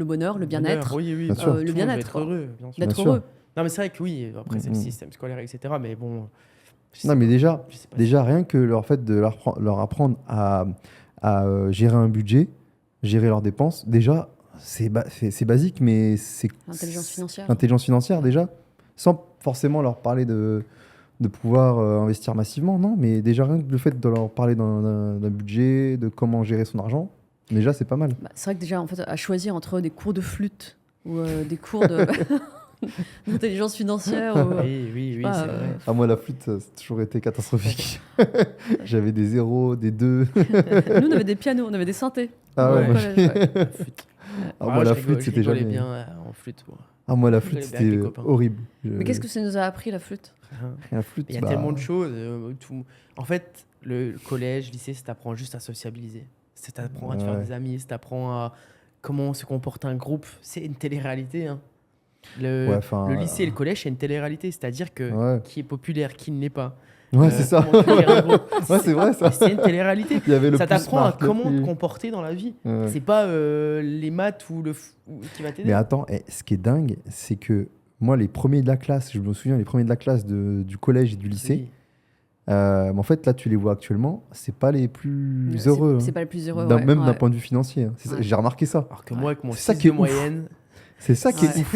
bonheur, le bien-être, Oui, oui. Bien sûr. Tout le monde bien-être, veut être quoi. heureux, bien sûr. d'être Bien sûr. heureux. Non, mais c'est vrai que oui, après, c'est le Mm. système scolaire, etc. Mais bon. je sais Non mais pas. déjà, Je sais pas déjà rien que leur fait de leur apprendre à gérer un budget, gérer leurs dépenses, déjà c'est basique, mais c'est L'intelligence financière. l'intelligence financière déjà, sans forcément leur parler de pouvoir investir massivement, non, mais déjà rien que le fait de leur parler d'un budget, de comment gérer son argent, déjà c'est pas mal. Bah, c'est vrai que déjà, en fait, à choisir entre des cours de flûte ou des cours de d'intelligence financière. Ou, Oui, pas, c'est vrai. Ah moi la flûte, ça a toujours été catastrophique. J'avais des 0, des 2. Nous, on avait des pianos, on avait des synthés. Ah ouais, Au moi, collège, ouais. La flûte. Ah, moi, la je flûte, je c'était rigolais jamais- bien en flûte. Moi. Ah moi la Je flûte rigolais bien avec c'était les copains. horrible. Mais qu'est-ce que ça nous a appris, la flûte? La flûte, Il y a bah, tellement de choses. En fait, le collège, lycée, ça t'apprend juste à sociabiliser. Ça t'apprend à te faire Ouais. des amis, ça t'apprend à comment se comporte un groupe. C'est une télé-réalité. Hein. Ouais, enfin, Le lycée et le collège, c'est une télé-réalité. C'est-à-dire que Ouais. qui est populaire, qui ne l'est pas. Ouais, c'est ça. Comment tu gères un groupe. Ouais, c'est vrai ça. C'est une télé-réalité. Il y avait le Ça plus t'apprend à smart, le comment plus- te comporter dans la vie. Ouais. C'est pas les maths ou qui va t'aider. Mais attends, ce qui est dingue, c'est que moi, les premiers de la classe, je me souviens, les premiers de la classe du collège et du lycée, Oui. Mais en fait, là, tu les vois actuellement, c'est pas les plus heureux. C'est pas le plus heureux. Même d'un ouais. point de vue financier. Hein. Ouais. J'ai remarqué ça. Alors que moi, avec mon C'est ça 6 qui est de ouf. moyenne, C'est ça qui est Ouais. ouf.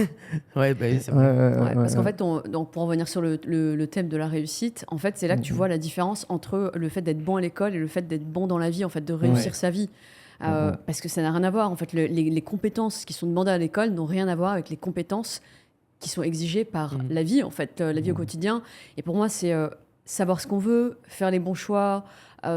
ouais, bah oui, c'est Ouais, vrai. Ouais, parce qu'en ouais. fait, donc pour revenir sur le thème de la réussite, en fait, c'est là que tu vois la différence entre le fait d'être bon à l'école et le fait d'être bon dans la vie, en fait, de réussir Ouais. sa vie. Parce que ça n'a rien à voir. En fait, les compétences qui sont demandées à l'école n'ont rien à voir avec les compétences qui sont exigées par la vie, en fait, la vie au quotidien. Et pour moi, c'est savoir ce qu'on veut, faire les bons choix,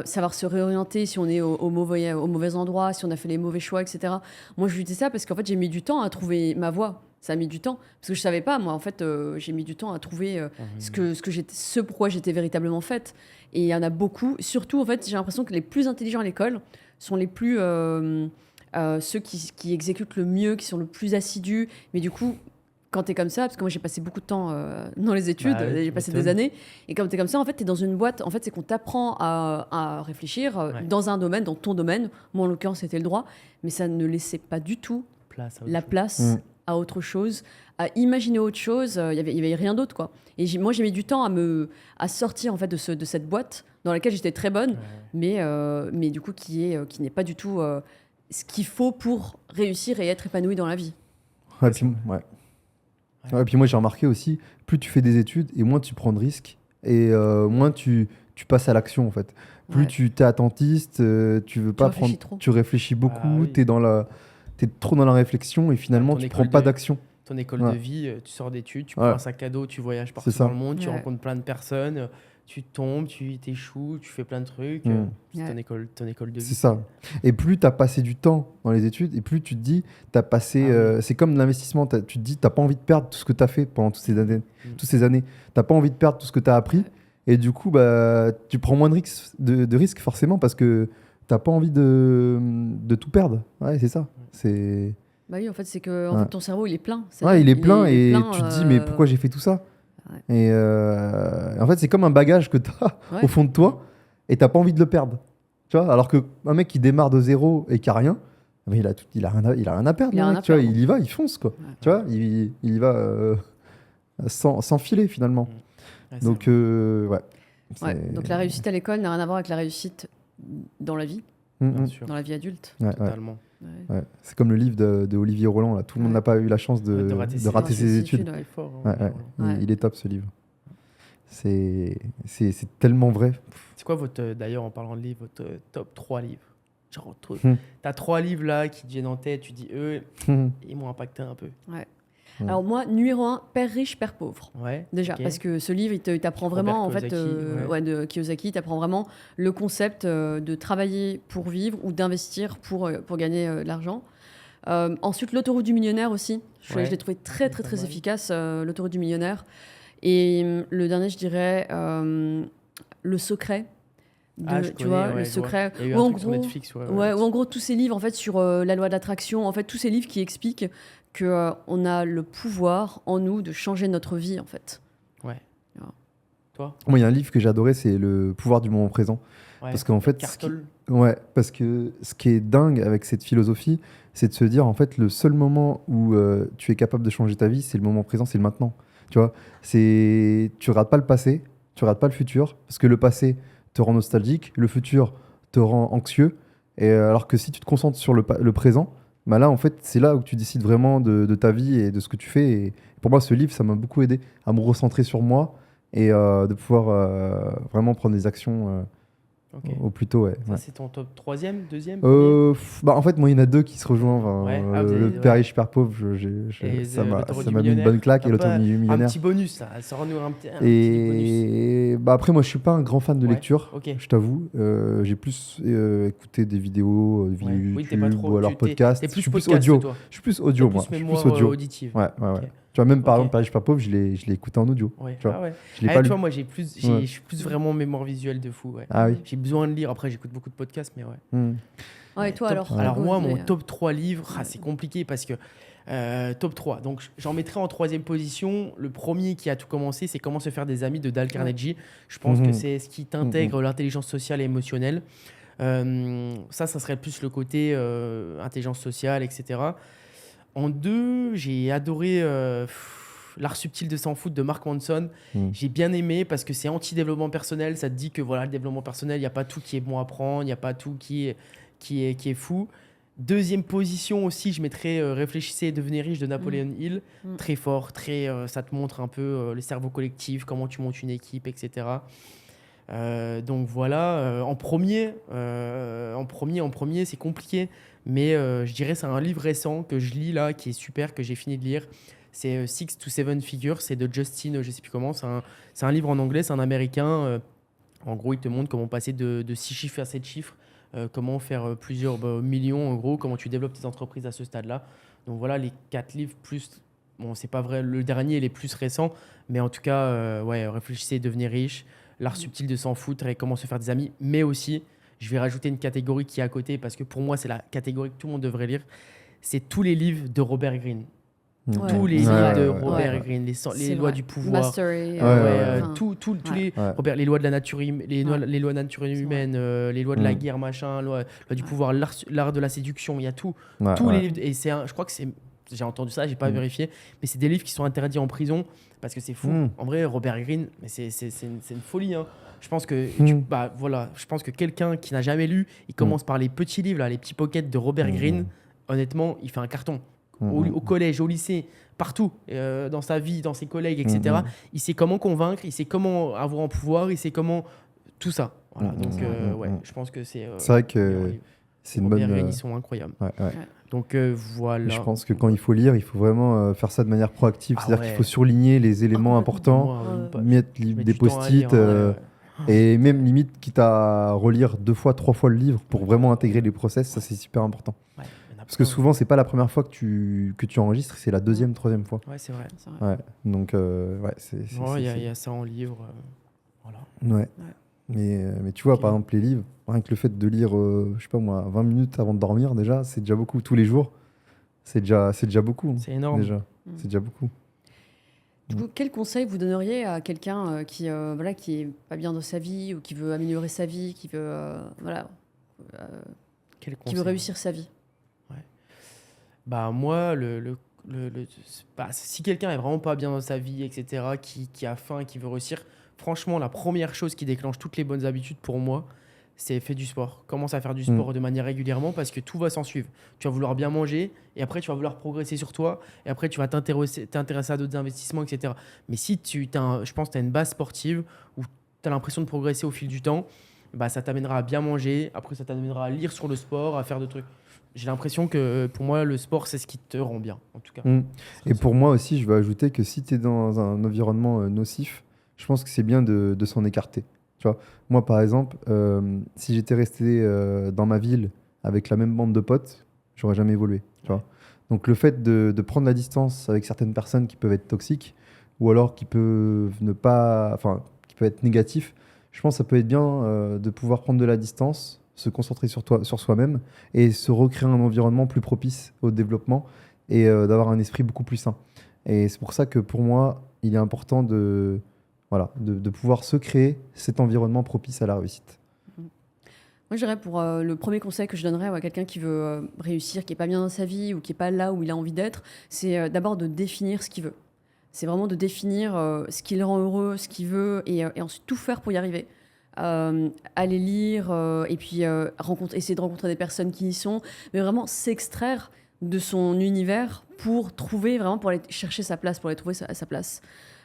savoir se réorienter si on est au mauvais endroit, si on a fait les mauvais choix, etc. Moi, je lui dis ça parce qu'en fait, j'ai mis du temps à trouver ma voie. Ça a mis du temps parce que je savais pas. Moi, en fait, j'ai mis du temps à trouver ce pourquoi j'étais véritablement faite. Et il y en a beaucoup. Surtout, en fait, j'ai l'impression que les plus intelligents à l'école sont les plus ceux qui exécutent le mieux, qui sont le plus assidus. Mais du coup, quand tu es comme ça, parce que moi j'ai passé beaucoup de temps dans les études, Bah ouais, j'ai tu passé m'étonnes. des années, et quand tu es comme ça, en fait, tu es dans une boîte, en fait, c'est qu'on t'apprend à réfléchir Ouais. dans un domaine, dans ton domaine. Moi, en l'occurrence, c'était le droit, mais ça ne laissait pas du tout Place à autre la chose. place à autre chose, à imaginer autre chose. Il y avait rien d'autre, quoi. Et moi, j'ai mis du temps à sortir en fait de cette boîte dans laquelle j'étais très bonne, mais du coup qui n'est pas du tout ce qu'il faut pour réussir et être épanoui dans la vie. Ouais, puis, ouais. Ouais, puis moi, j'ai remarqué aussi, plus tu fais des études et moins tu prends de risques et moins tu passes à l'action, en fait. Plus Ouais. tu t'es attentiste, tu veux pas réfléchis prendre. trop. Tu réfléchis beaucoup, Ah oui. t'es trop dans la réflexion et finalement, ton tu école prends pas de- d'action. Ton école Ouais. de vie, tu sors d'études, tu Ouais. prends un sac à dos, tu voyages partout C'est ça. dans le monde, tu Ouais. rencontres plein de personnes, tu tombes, tu t'échoues, tu fais plein de trucs. C'est Ouais. ton école de vie. C'est ça. Et plus tu as passé du temps dans les études, et plus tu te dis, tu as passé. Ah oui. C'est comme l'investissement. Tu te dis, tu pas envie de perdre tout ce que tu as fait pendant toutes ces années. Toutes ces années. Tu pas envie de perdre tout ce que tu as appris. Et du coup, bah, tu prends moins de risques forcément parce que tu pas envie de tout perdre. Ouais, c'est ça. C'est... Bah oui, en fait, c'est que en Ouais. fait, ton cerveau, il est plein. Ouais, C'est-à-dire, il est plein il est et plein, tu te dis, mais pourquoi j'ai fait tout ça? Ouais. Et en fait, c'est comme un bagage que tu as Ouais. au fond de toi et tu pas envie de le perdre. Tu vois, alors qu'un mec qui démarre de zéro et qui a rien, mais il a rien à perdre. Il a Le rien mec, à tu vois, perdre. il y va, il fonce quoi. Ouais. Tu vois, il y va sans filer finalement. Ouais, Donc c'est vrai. ouais. Ouais. C'est- Donc la réussite à l'école n'a rien à voir avec la réussite dans la vie, Bien Mm, sûr. dans la vie adulte. ouais, ouais, Totalement. Ouais. ouais. C'est comme le livre de Olivier Roland là. Tout le monde Ouais. n'a pas eu la chance de De rater ses ses études. études, Il est fort. Ouais, ouais. Ouais. Il est top ce livre. C'est tellement vrai. C'est quoi d'ailleurs, en parlant de livres, votre top 3 livres? Genre, Hmm. t'as 3 livres là qui te viennent en tête, tu dis, eux, ils m'ont impacté un peu. Alors moi, numéro 1, Père riche, Père pauvre. Ouais. Déjà, ok. parce que ce livre, il t'apprend Robert vraiment, en fait, Kiyosaki, ouais. de Kiyosaki, il t'apprend vraiment le concept de travailler pour vivre ou d'investir pour gagner de l'argent. Ensuite, L'autoroute du millionnaire aussi. Ouais. Je l'ai trouvé très, Pas très, très mal. efficace, L'autoroute du millionnaire. Et le dernier, je dirais Le secret. Je Tu connais, vois, ouais, Le je vois. secret. Il y a eu Où un en truc sur gros, Netflix. ouais, ou en gros, tous ces livres en fait, sur la loi d'attraction, en fait, tous ces livres qui expliquent que on a le pouvoir en nous de changer notre vie, en fait. Ouais. Voilà. Toi? Moi, il y a un livre que j'ai adoré, c'est Le pouvoir du moment présent. Ouais. Parce qu'en fait, Cartol. ouais, parce que ce qui est dingue avec cette philosophie, c'est de se dire en fait le seul moment où tu es capable de changer ta vie, c'est le moment présent, c'est le maintenant. Tu vois, tu rates pas le passé, tu rates pas le futur, parce que le passé te rend nostalgique, le futur te rend anxieux, et alors que si tu te concentres sur le présent, bah là en fait c'est là où tu décides vraiment de ta vie et de ce que tu fais. Et pour moi, ce livre, ça m'a beaucoup aidé à me recentrer sur moi et de pouvoir vraiment prendre des actions. Ok. Au plus tôt, ouais. Ça, Ouais. c'est ton top 3e, 2e, premier? Bah, en fait, moi, il y en a deux qui se rejoignent. Enfin, Ouais. Ah, vous le avez- Père ouais. riche, Père pauvre, Et ça L'autoroute du m'a mis une millionnaire. bonne claque. Et Un l'autonomie peu- Un millionnaire. petit bonus, là. Sors-nous un petit bonus. Et bah, après, moi, je suis pas un grand fan de Ouais, lecture, ok. je t'avoue. J'ai plus écouté des vidéos, Ouais. YouTube Oui, t'es pas trop. ou alors podcast. T'es plus je suis plus podcast, audio. toi. Je suis plus audio, T'es moi. plus Je suis mémoire plus audio. auditive. Ouais, ouais, Ok. ouais. Tu vois, même par Ok. exemple, Père riche, Père pauvre, je l'ai écouté en audio. Ouais. Tu vois. Ah ouais. Je l'ai Ah, pas tu lu. vois, moi, je Ouais. suis plus vraiment mémoire visuelle de fou. Ouais. Ah oui. J'ai besoin de lire. Après, j'écoute beaucoup de podcasts, mais ouais. Hmm. Ouais, et toi, Top- alors Alors, Hugo, moi, mon mais, top 3 livres, c'est compliqué parce que top 3. Donc, j'en mettrai en 3e position. Le premier qui a tout commencé, c'est Comment se faire des amis de Dale Carnegie. Je pense que c'est ce qui t'intègre l'intelligence sociale et émotionnelle. Ça serait plus le côté intelligence sociale, etc. En 2, j'ai adoré L'art subtil de s'en foutre de Mark Manson. J'ai bien aimé parce que c'est anti-développement personnel. Ça te dit que voilà, le développement personnel, il n'y a pas tout qui est bon à prendre, il n'y a pas tout qui est fou. Deuxième position aussi, je mettrais Réfléchissez et devenez riche de Napoléon Hill. Très fort, ça te montre un peu le cerveau collectif, comment tu montes une équipe, etc. Donc voilà, en premier, c'est compliqué. Mais je dirais c'est un livre récent que je lis là, qui est super, que j'ai fini de lire. C'est Six to Seven Figures, c'est de Justin, je sais plus comment. C'est un livre en anglais, c'est un américain. En gros, il te montre comment passer de 6 chiffres à 7 chiffres. Comment faire plusieurs millions en gros, comment tu développes tes entreprises à ce stade-là. Donc voilà les 4 livres plus, bon c'est pas vrai, le dernier il est plus récent, mais en tout cas Réfléchissez et devenez riche, l'art subtil de s'en foutre et comment se faire des amis, mais aussi je vais rajouter une catégorie qui est à côté parce que pour moi c'est la catégorie que tout le monde devrait lire, c'est tous les livres de Robert Greene. Tous les livres de Robert Greene, les lois du pouvoir, Mastery, les lois de la nature, les lois de la nature humaine, les lois de la guerre, machin, loi du pouvoir, l'art de la séduction, il y a tout. Tous les livres, et je crois que j'ai entendu ça, j'ai pas vérifié, mais c'est des livres qui sont interdits en prison parce que c'est fou. En vrai, Robert Greene, mais c'est une folie. Hein. Je pense que je pense que quelqu'un qui n'a jamais lu, il commence par les petits livres, là, les petits pockets de Robert Greene. Honnêtement, il fait un carton. Au collège, au lycée, partout, dans sa vie, dans ses collègues, etc. Il sait comment convaincre, il sait comment avoir un pouvoir, il sait comment... Tout ça. Voilà. Donc, je pense que c'est... c'est vrai que c'est une bonne... Ils sont incroyables. Donc, voilà. Je pense que quand il faut lire, il faut vraiment faire ça de manière proactive. C'est-à-dire qu'il faut surligner les éléments importants, mettre des post-it... et même limite, quitte à relire 2 fois, 3 fois le livre pour vraiment intégrer les process, ça c'est super important. Parce que souvent, c'est pas la première fois que tu enregistres, c'est la 2e, 3e fois. Ouais, c'est vrai. Ouais. Donc, il y a ça en livre. Voilà. Ouais. Mais tu vois, par exemple, les livres, rien que le fait de lire, je sais pas moi, 20 minutes avant de dormir, déjà, c'est déjà beaucoup. Tous les jours, c'est déjà beaucoup. C'est énorme. Déjà. C'est déjà beaucoup. Du coup, quel conseil vous donneriez à quelqu'un qui est pas bien dans sa vie ou qui veut améliorer sa vie, qui veut qui veut réussir sa vie? Moi, si quelqu'un est vraiment pas bien dans sa vie, etc., qui a faim et qui veut réussir, franchement, la première chose qui déclenche toutes les bonnes habitudes pour moi, c'est faire du sport. Commence à faire du sport de manière régulièrement parce que tout va s'en suivre. Tu vas vouloir bien manger et après, tu vas vouloir progresser sur toi et après, tu vas t'intéresser à d'autres investissements, etc. Mais si je pense que tu as une base sportive où tu as l'impression de progresser au fil du temps, ça t'amènera à bien manger. Après, ça t'amènera à lire sur le sport, à faire de trucs. J'ai l'impression que pour moi, le sport, c'est ce qui te rend bien, en tout cas. Et pour moi aussi, je veux ajouter que si tu es dans un environnement nocif, je pense que c'est bien de s'en écarter. Tu vois, moi, par exemple, si j'étais resté dans ma ville avec la même bande de potes, j'aurais jamais évolué. Tu vois. Donc, le fait de prendre la distance avec certaines personnes qui peuvent être toxiques ou alors qui peuvent qui peuvent être négatifs, je pense que ça peut être bien de pouvoir prendre de la distance, se concentrer sur soi-même et se recréer un environnement plus propice au développement et d'avoir un esprit beaucoup plus sain. Et c'est pour ça que pour moi, il est important de pouvoir se créer cet environnement propice à la réussite. Moi, je dirais pour le premier conseil que je donnerais à quelqu'un qui veut réussir, qui n'est pas bien dans sa vie ou qui n'est pas là où il a envie d'être, c'est d'abord de définir ce qu'il veut. C'est vraiment de définir ce qui le rend heureux, ce qu'il veut et ensuite tout faire pour y arriver. Aller lire et puis essayer de rencontrer des personnes qui y sont, mais vraiment s'extraire de son univers pour aller chercher sa place, pour aller trouver sa place.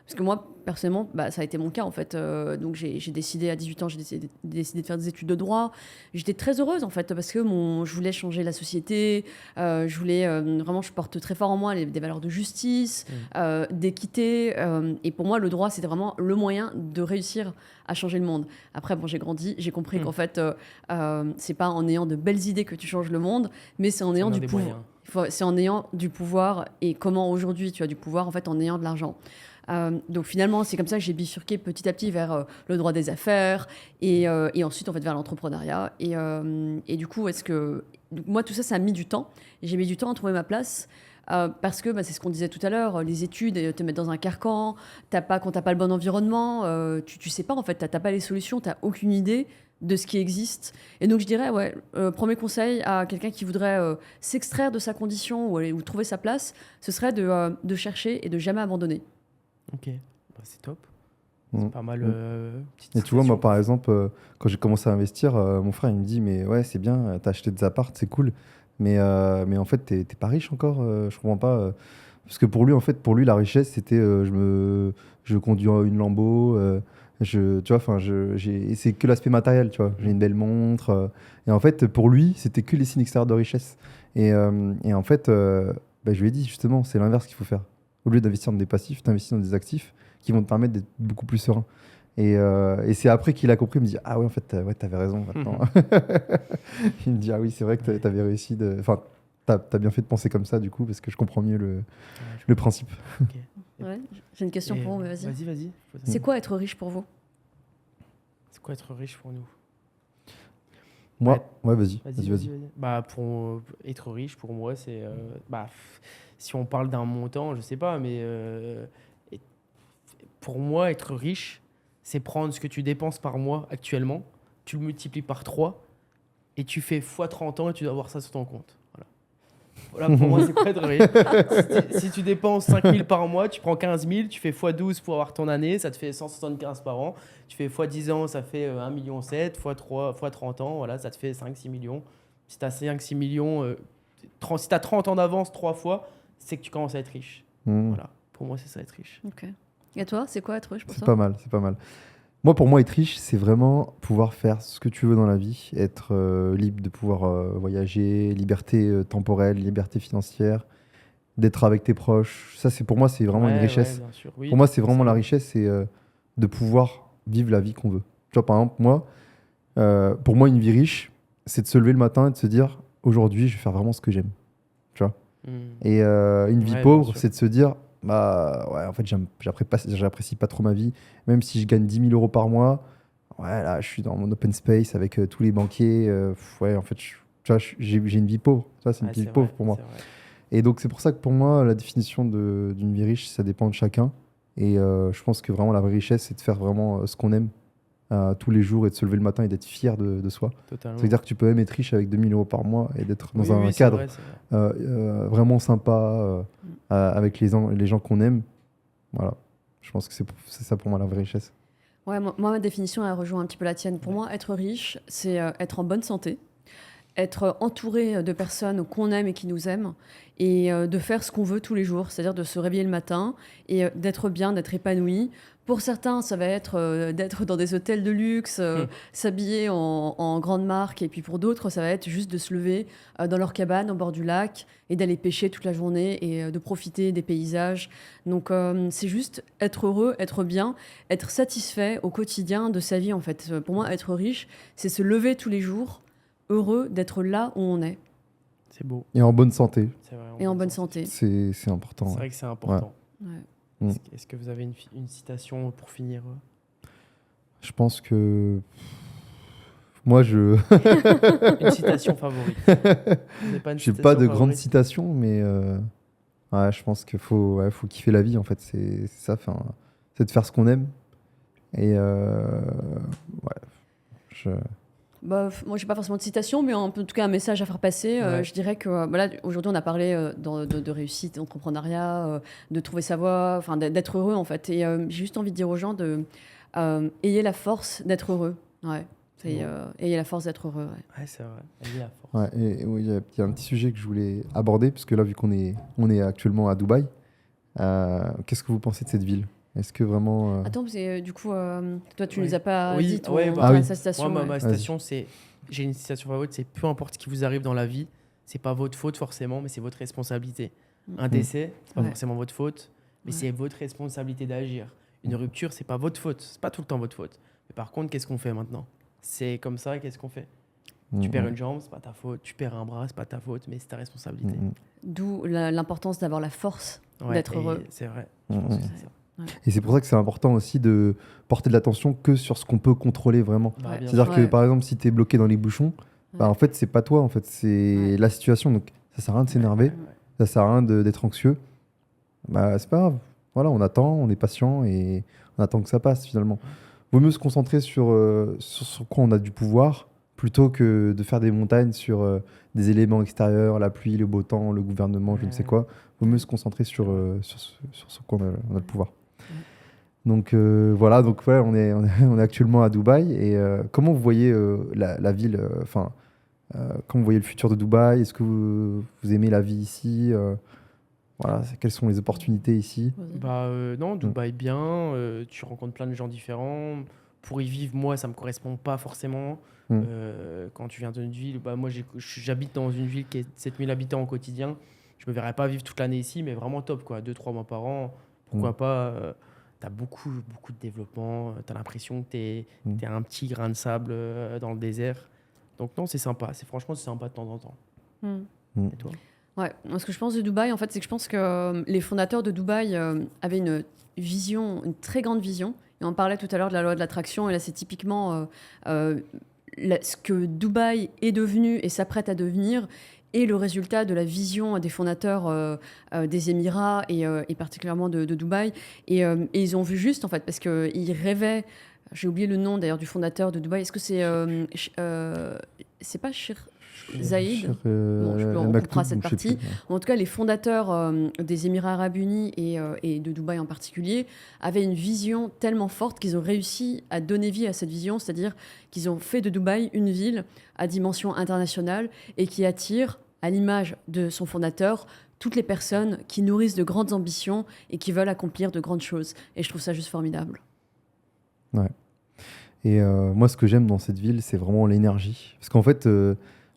Parce que moi, personnellement, ça a été mon cas en fait. Donc j'ai décidé à 18 ans, j'ai décidé de faire des études de droit. J'étais très heureuse en fait parce que je voulais changer la société. Je voulais vraiment, je porte très fort en moi des valeurs de justice, d'équité. Et pour moi, le droit, c'était vraiment le moyen de réussir à changer le monde. Après, j'ai grandi, j'ai compris qu'en fait, c'est pas en ayant de belles idées que tu changes le monde, mais c'est en ayant du pouvoir. C'est en ayant du pouvoir. Et comment aujourd'hui tu as du pouvoir en fait en ayant de l'argent. Donc finalement, c'est comme ça que j'ai bifurqué petit à petit vers le droit des affaires et ensuite en fait vers l'entrepreneuriat. Et du coup, moi tout ça, ça a mis du temps. Et j'ai mis du temps à trouver ma place. Parce que c'est ce qu'on disait tout à l'heure, les études te mettent dans un carcan, quand t'as pas le bon environnement, tu sais pas en fait, t'as pas les solutions, t'as aucune idée de ce qui existe. Et donc je dirais, premier conseil à quelqu'un qui voudrait s'extraire de sa condition ou trouver sa place, ce serait de chercher et de jamais abandonner. Ok, bah, c'est top. Mm. C'est pas mal. Mm. Petite Et tu vois, moi, citation. par exemple, quand j'ai commencé à investir, mon frère, il me dit, mais ouais, c'est bien, t'as acheté des apparts, c'est cool, mais en fait, t'es pas riche encore, je comprends pas. Parce que pour lui, en fait, pour lui, la richesse, c'était, je conduis une Lambo, tu vois, enfin, et c'est que l'aspect matériel, tu vois. J'ai une belle montre, et en fait, pour lui, c'était que les signes extérieurs de richesse. Et en fait, bah, je lui ai dit, justement, c'est l'inverse qu'il faut faire. Au lieu d'investir dans des passifs, t'investis dans des actifs qui vont te permettre d'être beaucoup plus serein. Et c'est après qu'il a compris, il me dit ah ouais en fait ouais, t'avais raison maintenant. Il me dit ah oui c'est vrai que t'avais réussi enfin t'as bien fait de penser comme ça du coup parce que je comprends mieux Ouais, le principe. ok. Ouais, j'ai une question Et- pour vous, mais vas-y. Vas-y. C'est quoi être riche pour vous? C'est quoi être riche pour nous? Moi ouais vas-y. Bah, pour être riche, pour moi, c'est. Si on parle d'un montant, je sais pas, mais et- pour moi, être riche, c'est prendre ce que tu dépenses par mois actuellement, tu le multiplies par 3 et tu fais x 30 ans et tu dois avoir ça sur ton compte. Voilà, pour moi, c'est quoi être riche? Si tu dépenses 5 000 par mois, tu prends 15 000, tu fais x 12 pour avoir ton année, ça te fait 175 par an. Tu fais x 10 ans, ça fait 1,7 million, x 3, x 30 ans, voilà, ça te fait 5-6 millions. Si tu as 5-6 millions, si tu as 30 ans d'avance 3 fois, c'est que tu commences à être riche. Mmh. Voilà, pour moi, c'est ça être riche. Ok. Et toi, c'est quoi être riche pour C'est toi? pas mal, c'est pas mal. Moi, pour moi, être riche, c'est vraiment pouvoir faire ce que tu veux dans la vie, être libre de pouvoir voyager, liberté temporelle, liberté financière, d'être avec tes proches. Ça, c'est pour moi, c'est vraiment une Ouais, richesse. bien sûr. Oui, Pour moi, c'est vraiment la forcément. richesse, c'est de pouvoir vivre la vie qu'on veut. Tu vois, par exemple, moi, pour moi, une vie riche, c'est de se lever le matin et de se dire, aujourd'hui, je vais faire vraiment ce que j'aime. Tu vois. Hmm. Et une vie Ouais, bien pauvre, sûr. c'est de se dire, bah ouais, en fait, j'apprécie pas trop ma vie. Même si je gagne 10 000 € par mois, ouais, là, je suis dans mon open space avec tous les banquiers. Ouais, en fait, tu vois, j'ai une vie pauvre. Tu vois, c'est une Ouais, vie c'est pauvre vrai, pour moi. c'est vrai. Et donc, c'est pour ça que pour moi, la définition d'une vie riche, ça dépend de chacun. Et je pense que vraiment, la vraie richesse, c'est de faire vraiment ce qu'on aime tous les jours et de se lever le matin et d'être fier de soi. Ça veut Totalement. dire que tu peux même être riche avec 2 000 € par mois et d'être dans Oui, un oui, c'est cadre vrai, c'est vrai. vraiment sympa avec les gens qu'on aime. Voilà. Je pense que c'est ça pour moi la vraie richesse. Ouais, moi, ma définition, elle rejoint un petit peu la tienne. Pour moi, être riche, c'est être en bonne santé, être entouré de personnes qu'on aime et qui nous aiment, et de faire ce qu'on veut tous les jours, c'est-à-dire de se réveiller le matin et d'être bien, d'être épanoui. Pour certains, ça va être d'être dans des hôtels de luxe, s'habiller en grande marque, et puis pour d'autres, ça va être juste de se lever dans leur cabane au bord du lac et d'aller pêcher toute la journée et de profiter des paysages. Donc c'est juste être heureux, être bien, être satisfait au quotidien de sa vie en fait. Pour moi, être riche, c'est se lever tous les jours heureux d'être là où on est C'est beau. Et en bonne santé, C'est vrai. et en bonne santé. c'est important. C'est Ouais. vrai que c'est important. Ouais. Mm. Est-ce que vous avez une citation pour finir? Je pense que moi, Une citation favorite? Vous n'avez pas une j'ai pas citation de grandes favorite? citations, mais ouais, je pense qu'il faut kiffer la vie en fait. C'est ça, enfin, c'est de faire ce qu'on aime. Et ouais, je... Bah, moi, j'ai pas forcément de citation, mais en tout cas un message à faire passer. Ouais. Je dirais que voilà, aujourd'hui, on a parlé de réussite, d'entrepreneuriat, de trouver sa voie, enfin d'être heureux en fait. Et j'ai juste envie de dire aux gens de ayez la force d'être heureux. Ouais. C'est beau. Ayez la force d'être heureux. Ouais. Ouais, c'est vrai. Elle est la force. Ouais, et oui, il y a un petit sujet que je voulais aborder, parce que là, vu on est actuellement à Dubaï, qu'est-ce que vous pensez de cette ville? Est-ce que vraiment... Attends, parce que, du coup, toi, tu Ouais. nous as pas Oui, dit ton, ouais, Ah oui. ta citation. Moi, ouais. ma Vas-y. citation, c'est. J'ai une citation favorite, c'est peu importe ce qui vous arrive dans la vie, c'est pas votre faute forcément, mais c'est votre responsabilité. Un décès, c'est pas Ouais. forcément votre faute, mais Ouais. c'est votre responsabilité d'agir. Une rupture, c'est pas votre faute, c'est pas tout le temps votre faute. Mais par contre, qu'est-ce qu'on fait maintenant? C'est comme ça, qu'est-ce qu'on fait? Tu perds une jambe, c'est pas ta faute. Tu perds un bras, c'est pas ta faute, mais c'est ta responsabilité. D'où l'importance d'avoir la force Ouais, d'être et heureux. C'est vrai. Je pense que c'est ça. Et c'est pour ça que c'est important aussi de porter de l'attention que sur ce qu'on peut contrôler vraiment. Bah, Ouais. bien C'est-à-dire sûr. que Ouais. par exemple, si tu es bloqué dans les bouchons, bah, Ouais. en fait, c'est pas toi, en fait, c'est Ouais. la situation. Donc ça sert à rien de s'énerver, ça sert à rien d'être anxieux. Bah, c'est pas grave. Voilà, on attend, on est patient et on attend que ça passe finalement. Vaut mieux se concentrer sur quoi on a du pouvoir plutôt que de faire des montagnes sur des éléments extérieurs, la pluie, le beau temps, le gouvernement, je ne sais Ouais. quoi. Vaut mieux se concentrer sur ce quoi on a le pouvoir. Ouais. Donc voilà, donc ouais, on est actuellement à Dubaï. Et comment vous voyez la ville, comment vous voyez le futur de Dubaï? Est-ce que vous aimez la vie ici? Voilà, quelles sont les opportunités ici? Vas-y. Bah non, Mm. Dubaï bien, tu rencontres plein de gens différents. Pour y vivre, moi, ça me correspond pas forcément. Mm. Quand tu viens d'une ville, bah moi j'habite dans une ville qui est 7000 habitants au quotidien. Je me verrais pas vivre toute l'année ici, mais vraiment top quoi, 2-3 mois par an. Pourquoi pas tu as beaucoup, beaucoup de développement, tu as l'impression que tu es, Mm. un petit grain de sable dans le désert. Donc non, c'est sympa, franchement c'est sympa de temps en temps. Hmm. Et toi? Ouais, moi, ce que je pense de Dubaï, en fait, c'est que je pense que les fondateurs de Dubaï avaient une vision, une très grande vision. Et on parlait tout à l'heure de la loi de l'attraction, et là, c'est typiquement ce que Dubaï est devenu et s'apprête à devenir, et le résultat de la vision des fondateurs des Émirats et particulièrement de Dubaï. Et ils ont vu juste, en fait, parce qu'ils rêvaient. J'ai oublié le nom d'ailleurs du fondateur de Dubaï. Est-ce que c'est pas Shir Zayed? Bon, on coupera cette partie. En tout cas, les fondateurs des Émirats arabes unis et de Dubaï en particulier avaient une vision tellement forte qu'ils ont réussi à donner vie à cette vision, c'est-à-dire qu'ils ont fait de Dubaï une ville à dimension internationale et qui attire, à l'image de son fondateur, toutes les personnes qui nourrissent de grandes ambitions et qui veulent accomplir de grandes choses. Et je trouve ça juste formidable. Ouais. Et moi, ce que j'aime dans cette ville, c'est vraiment l'énergie. Parce qu'en fait,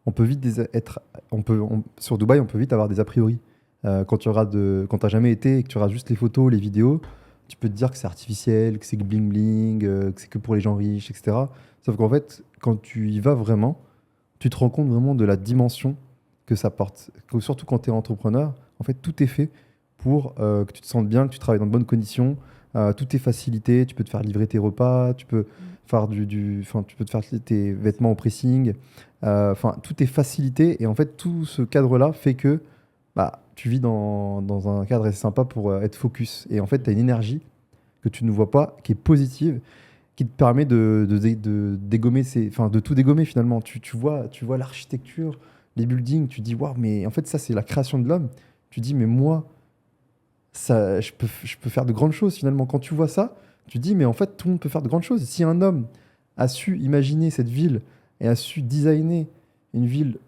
on peut vite sur Dubaï, on peut vite avoir des a priori. Quand tu t'as jamais été et que tu regardes juste les photos, les vidéos, tu peux te dire que c'est artificiel, que c'est bling bling, que c'est que pour les gens riches, etc. Sauf qu'en fait, quand tu y vas vraiment, tu te rends compte vraiment de la dimension que ça porte. Surtout quand tu es entrepreneur, en fait, tout est fait pour que tu te sentes bien, que tu travailles dans de bonnes conditions. Tout est facilité, tu peux te faire livrer tes repas, tu peux faire tu peux te faire tes vêtements au pressing. Tout est facilité et en fait, tout ce cadre-là fait que tu vis dans un cadre assez sympa pour être focus. Et en fait, tu as une énergie que tu ne vois pas, qui est positive, qui te permet de dégommer de tout dégommer finalement. Tu vois l'architecture, les buildings, tu dis waouh, mais en fait, ça, c'est la création de l'homme. Tu dis, mais moi, ça, je peux faire de grandes choses finalement. Quand tu vois ça, tu dis, mais en fait, tout le monde peut faire de grandes choses. Si un homme a su imaginer cette ville et a su designer une ville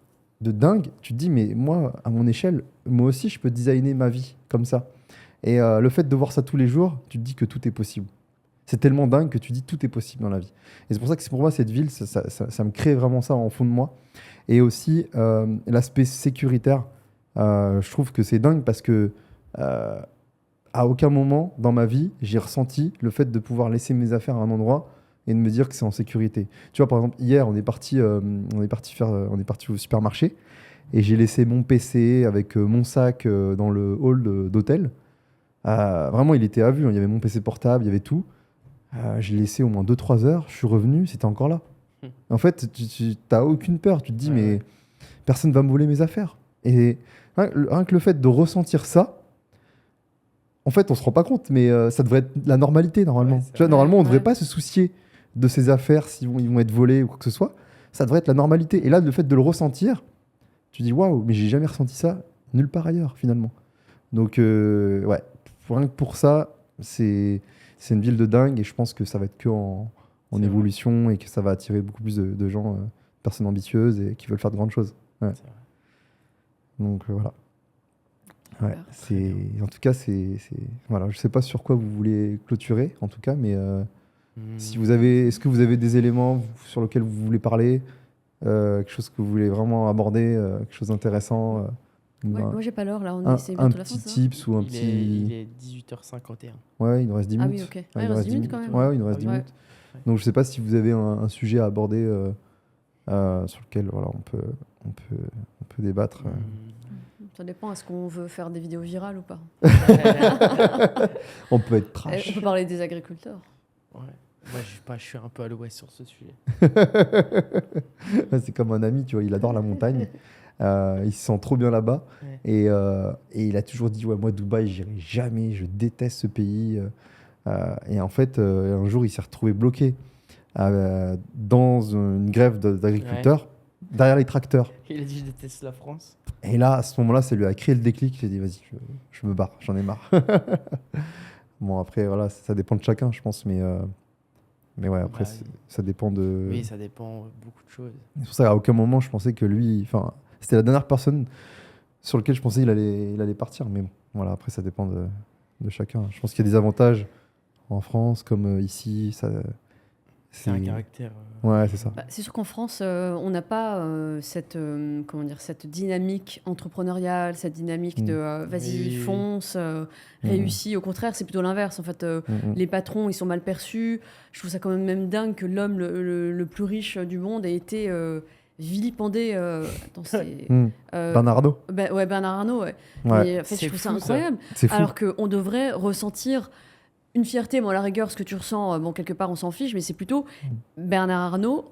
de dingue, tu te dis, mais moi, à mon échelle, moi aussi, je peux designer ma vie comme ça. Et le fait de voir ça tous les jours, tu te dis que tout est possible. C'est tellement dingue que tu dis tout est possible dans la vie. Et c'est pour ça que pour moi, cette ville, ça me crée vraiment ça en fond de moi. Et aussi, l'aspect sécuritaire, je trouve que c'est dingue parce que à aucun moment dans ma vie, j'ai ressenti le fait de pouvoir laisser mes affaires à un endroit et de me dire que c'est en sécurité. Tu vois, par exemple, hier, on est parti au supermarché et j'ai laissé mon PC avec mon sac dans le hall d'hôtel. Vraiment, il était à vue, hein. Il y avait mon PC portable, il y avait tout. Je l'ai laissé au moins 2-3 heures. Je suis revenu, c'était encore là. En fait, tu n'as aucune peur. Tu te dis, mais personne ne va me voler mes affaires. Et rien que le fait de ressentir ça, en fait, on se rend pas compte, mais ça devrait être la normalité normalement. Ouais, Tu vois, vrai. normalement, on ne devrait Ouais. pas se soucier de ses affaires si ils vont être volés ou quoi que ce soit. Ça devrait être la normalité. Et là, le fait de le ressentir, tu dis waouh, mais j'ai jamais ressenti ça nulle part ailleurs finalement. Donc, ouais, rien que pour ça, c'est une ville de dingue et je pense que ça va être que en C'est vrai. évolution et que ça va attirer beaucoup plus de gens, personnes ambitieuses et qui veulent faire de grandes choses. Ouais. C'est vrai. Donc, voilà. Ouais, Super. en tout cas, voilà, je sais pas sur quoi vous voulez clôturer, en tout cas, mais si vous est-ce que vous avez des éléments sur lesquels vous voulez parler, quelque chose que vous voulez vraiment aborder, quelque chose d'intéressant, ou Ouais, moi, j'ai pas l'heure là, c'est un bientôt la fin, petit ça? tips ou un Il petit. est 18h51. Ouais, il nous reste 10 Ah minutes. oui, ok. Ouais, Ouais, il nous reste 10 minutes 10 quand même. Ouais, il nous reste Ah 10 oui. minutes. Donc, je sais pas si vous avez un sujet à aborder sur lequel voilà, on peut débattre. Ça dépend, est-ce qu'on veut faire des vidéos virales ou pas? On peut être On trash. peut parler des agriculteurs. Ouais. Moi, je suis un peu à l'ouest sur ce sujet. C'est comme un ami, tu vois, il adore la montagne. Il se sent trop bien là-bas. Ouais. Et il a toujours dit, ouais, moi, Dubaï, j'irai jamais, je déteste ce pays. Et en fait, un jour, il s'est retrouvé bloqué dans une grève d'agriculteurs, derrière les tracteurs. Il a dit je déteste la France. Et là, à ce moment-là, ça lui a créé le déclic. Il a dit, vas-y, je me barre, j'en ai marre. Bon, après, voilà, ça dépend de chacun, je pense, mais ouais, après, Bah, ça dépend de. oui, ça dépend beaucoup de choses. C'est pour ça qu'à aucun moment, je pensais que lui. Enfin, c'était la dernière personne sur laquelle je pensais qu'il allait partir. Mais bon, voilà, après, ça dépend de chacun. Je pense qu'il y a des avantages en France, comme ici. C'est un caractère. Ouais, c'est ça. Bah, c'est sûr qu'en France, on n'a pas comment dire, cette dynamique entrepreneuriale, cette dynamique de vas-y, Oui. fonce, réussis. Au contraire, c'est plutôt l'inverse. En fait, les patrons, ils sont mal perçus. Je trouve ça quand même dingue que l'homme le plus riche du monde ait été vilipendé. Attends, c'est, Bernard Arnault. ouais, Bernard Arnault. Ouais. Ouais. Mais en fait, C'est je trouve ça fou, ça. incroyable. C'est fou. Alors qu'on devrait ressentir une fierté. Moi, à la rigueur, ce que tu ressens, bon, quelque part, on s'en fiche, mais c'est plutôt Bernard Arnault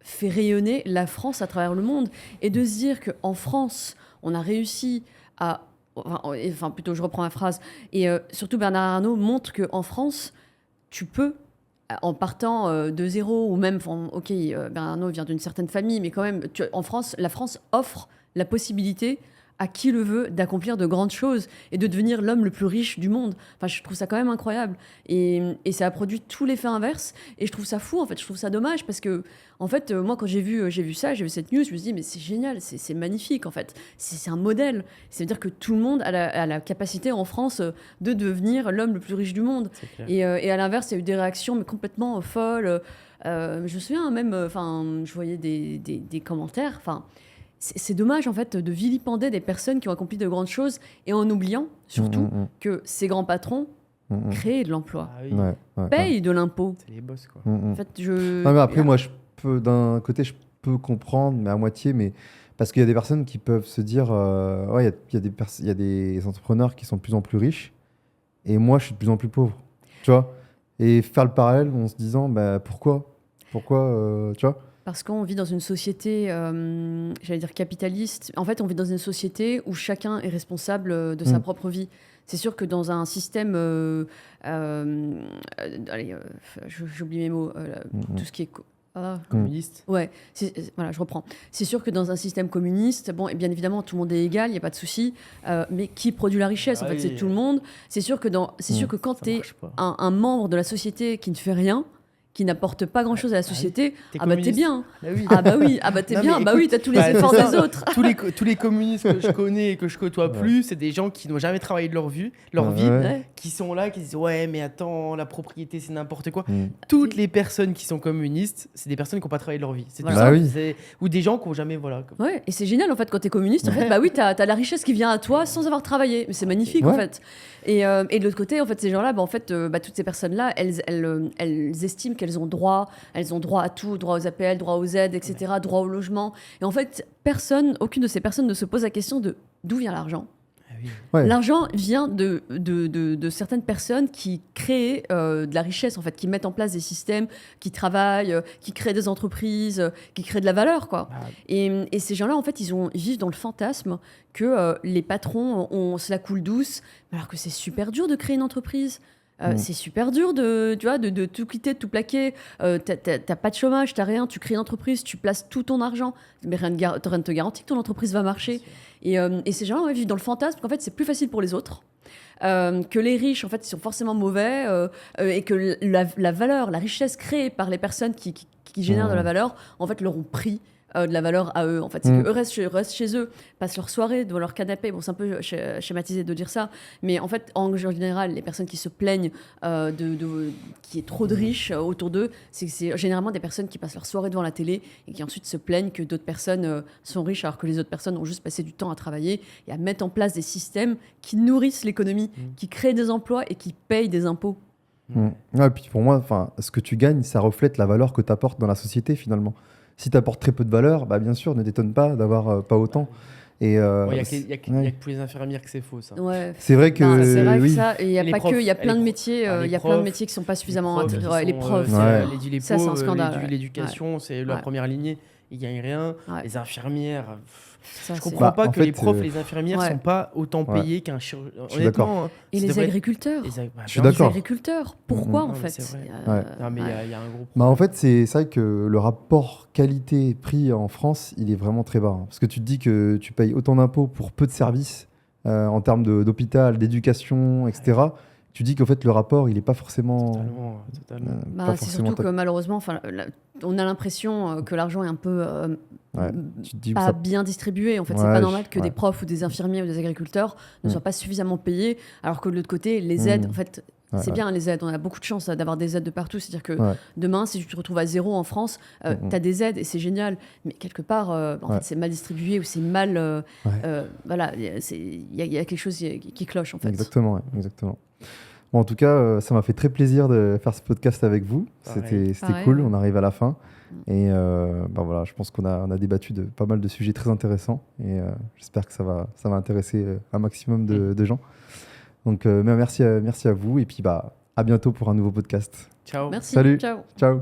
fait rayonner la France à travers le monde. Et de se dire qu'en France, on a réussi à... Enfin, plutôt, je reprends la phrase. Et surtout, Bernard Arnault montre qu'en France, tu peux, en partant de zéro, ou même, ok, Bernard Arnault vient d'une certaine famille, mais quand même, en France, la France offre la possibilité à qui le veut d'accomplir de grandes choses et de devenir l'homme le plus riche du monde. Enfin, je trouve ça quand même incroyable. Et ça a produit tout l'effet inverse. Et je trouve ça fou, en fait. Je trouve ça dommage parce que, en fait, moi, quand j'ai vu ça, j'ai vu cette news, je me suis dit, mais c'est génial, c'est magnifique, en fait. C'est un modèle. C'est-à-dire que tout le monde a la capacité en France de devenir l'homme le plus riche du monde. C'est clair. Et à l'inverse, il y a eu des réactions mais complètement folles. Je me souviens même, je voyais des commentaires. Enfin, c'est dommage en fait de vilipender des personnes qui ont accompli de grandes choses et en oubliant surtout que ces grands patrons créent de l'emploi, Ah oui, Ouais. payent de l'impôt. c'est les boss, quoi. En fait, Non, mais après, moi, d'un côté, je peux comprendre, mais à moitié, mais parce qu'il y a des personnes qui peuvent se dire, ouais, il y a des entrepreneurs qui sont de plus en plus riches, et moi, je suis de plus en plus pauvre, tu vois. Et faire le parallèle en se disant, bah, pourquoi, tu vois. Parce qu'on vit dans une société, j'allais dire capitaliste. En fait, on vit dans une société où chacun est responsable de sa propre vie. C'est sûr que dans un système, allez, j'oublie mes mots, tout ce qui est Communiste. ouais, voilà, je reprends. C'est sûr que dans un système communiste, bon, et bien évidemment, tout le monde est égal, il n'y a pas de souci. Mais qui produit la richesse? En Ah fait, oui. c'est tout le monde. C'est sûr que quand Ça tu es marche pas. un membre de la société qui ne fait rien, qui n'apporte pas grand-chose à la société, T'es ah bah t'es communiste. bien. Ah oui. Ah bah oui, ah bah t'es Non, bien. mais Bah écoute, oui, t'as tous les bah, efforts c'est ça. des autres. tous les communistes que je connais et que je côtoie plus, c'est des gens qui n'ont jamais travaillé de leur vie, Ouais. Ouais. qui sont là, qui disent ouais mais attends, la propriété c'est n'importe quoi. Toutes les personnes qui sont communistes, c'est des personnes qui n'ont pas travaillé de leur vie. C'est tout Voilà. simple. Bah oui. Ou des gens qui n'ont jamais voilà. Ouais, et c'est génial en fait quand t'es communiste. En fait, bah oui, t'as la richesse qui vient à toi sans avoir travaillé. Mais c'est magnifique en Ouais. fait. Et de l'autre côté, en fait, ces gens-là, bah, en fait, toutes ces personnes-là, elles estiment qu'elles ont droit à tout, droit aux APL, droit aux aides, etc., droit au logement. Et en fait, aucune de ces personnes ne se pose la question de d'où vient l'argent. Ah oui. Ouais. L'argent vient de certaines personnes qui créent de la richesse, en fait, qui mettent en place des systèmes, qui travaillent, qui créent des entreprises, qui créent de la valeur, quoi. Ah, Et ces gens-là, en fait, ils vivent dans le fantasme que les patrons se la coule douce, alors que c'est super dur de créer une entreprise. C'est super dur de tout quitter, de tout plaquer. T'as pas de chômage, t'as rien, tu crées une entreprise, tu places tout ton argent, mais rien ne te garantit que ton entreprise va marcher. Et ces gens-là vivent dans le fantasme qu'en fait c'est plus facile pour les autres, que les riches en fait ils sont forcément mauvais, et que la valeur, la richesse créée par les personnes qui génèrent de la valeur, en fait leur ont pris de la valeur à eux. En fait, c'est qu'eux restent chez eux, passent leur soirée devant leur canapé. Bon, c'est un peu schématisé de dire ça, mais en fait, en général, les personnes qui se plaignent qu'il y ait trop de riches autour d'eux, c'est généralement des personnes qui passent leur soirée devant la télé et qui ensuite se plaignent que d'autres personnes sont riches alors que les autres personnes ont juste passé du temps à travailler et à mettre en place des systèmes qui nourrissent l'économie, qui créent des emplois et qui payent des impôts. Ouais, puis pour moi, ce que tu gagnes, ça reflète la valeur que tu apportes dans la société finalement. Si tu apportes très peu de valeur, bah, bien sûr, ne t'étonne pas d'avoir pas autant. Et il y a que pour les infirmières que c'est faux, ça. Ouais. c'est vrai que Non, c'est vrai que oui. ça, et il y a Les pas profs, que, il y a plein de les métiers, les il y a plein de profs, métiers qui sont pas suffisamment les profs, les profs. Ouais. les Ça, c'est un scandale, ouais. l'éducation, c'est la Ouais. première lignée, ils gagnent rien. Ouais. Les infirmières, Ça, je c'est- comprends pas en que les fait, profs, les infirmières ouais. sont pas autant Ouais. payés qu'un chirurgien. Je suis d'accord. Honnêtement, Et ça les devrait être- agriculteurs. bah, Je suis bien Les sûr. d'accord. agriculteurs. Pourquoi Non, en mais fait c'est vrai. Ouais. Non, mais ouais. il y a un gros Bah, en fait, c'est vrai que le rapport qualité-prix en France, il est vraiment très bas. Parce que tu te dis que tu payes autant d'impôts pour peu de services en termes d'hôpital, d'éducation, etc. tu dis qu'en fait, le rapport, il est pas forcément. Totalement. Bah, pas c'est forcément surtout que malheureusement, on a l'impression que l'argent est un peu Ouais, tu te dis pas ça. bien distribué. En fait, c'est Ouais, pas normal que ouais. des profs ou des infirmiers ou des agriculteurs ne Mm. soient pas suffisamment payés, alors que de l'autre côté, les aides, Mm. en fait, Ouais, c'est ouais. bien les aides. On a beaucoup de chance d'avoir des aides de partout. C'est-à-dire que Ouais. demain, si tu te retrouves à zéro en France, Mm. tu as des aides et c'est génial. Mais quelque part, en Ouais. fait, c'est mal distribué ou c'est mal. Ouais. Voilà, il y a quelque chose qui cloche en fait. Exactement, ouais, exactement. Bon, en tout cas, ça m'a fait très plaisir de faire ce podcast avec vous. Pareil. C'était Pareil, cool, ouais. on arrive à la fin. Et bah voilà, je pense on a débattu de pas mal de sujets très intéressants. Et j'espère que ça va intéresser un maximum de gens. Donc merci à vous. Et puis bah, à bientôt pour un nouveau podcast. Ciao. Merci. Salut. Ciao. Ciao.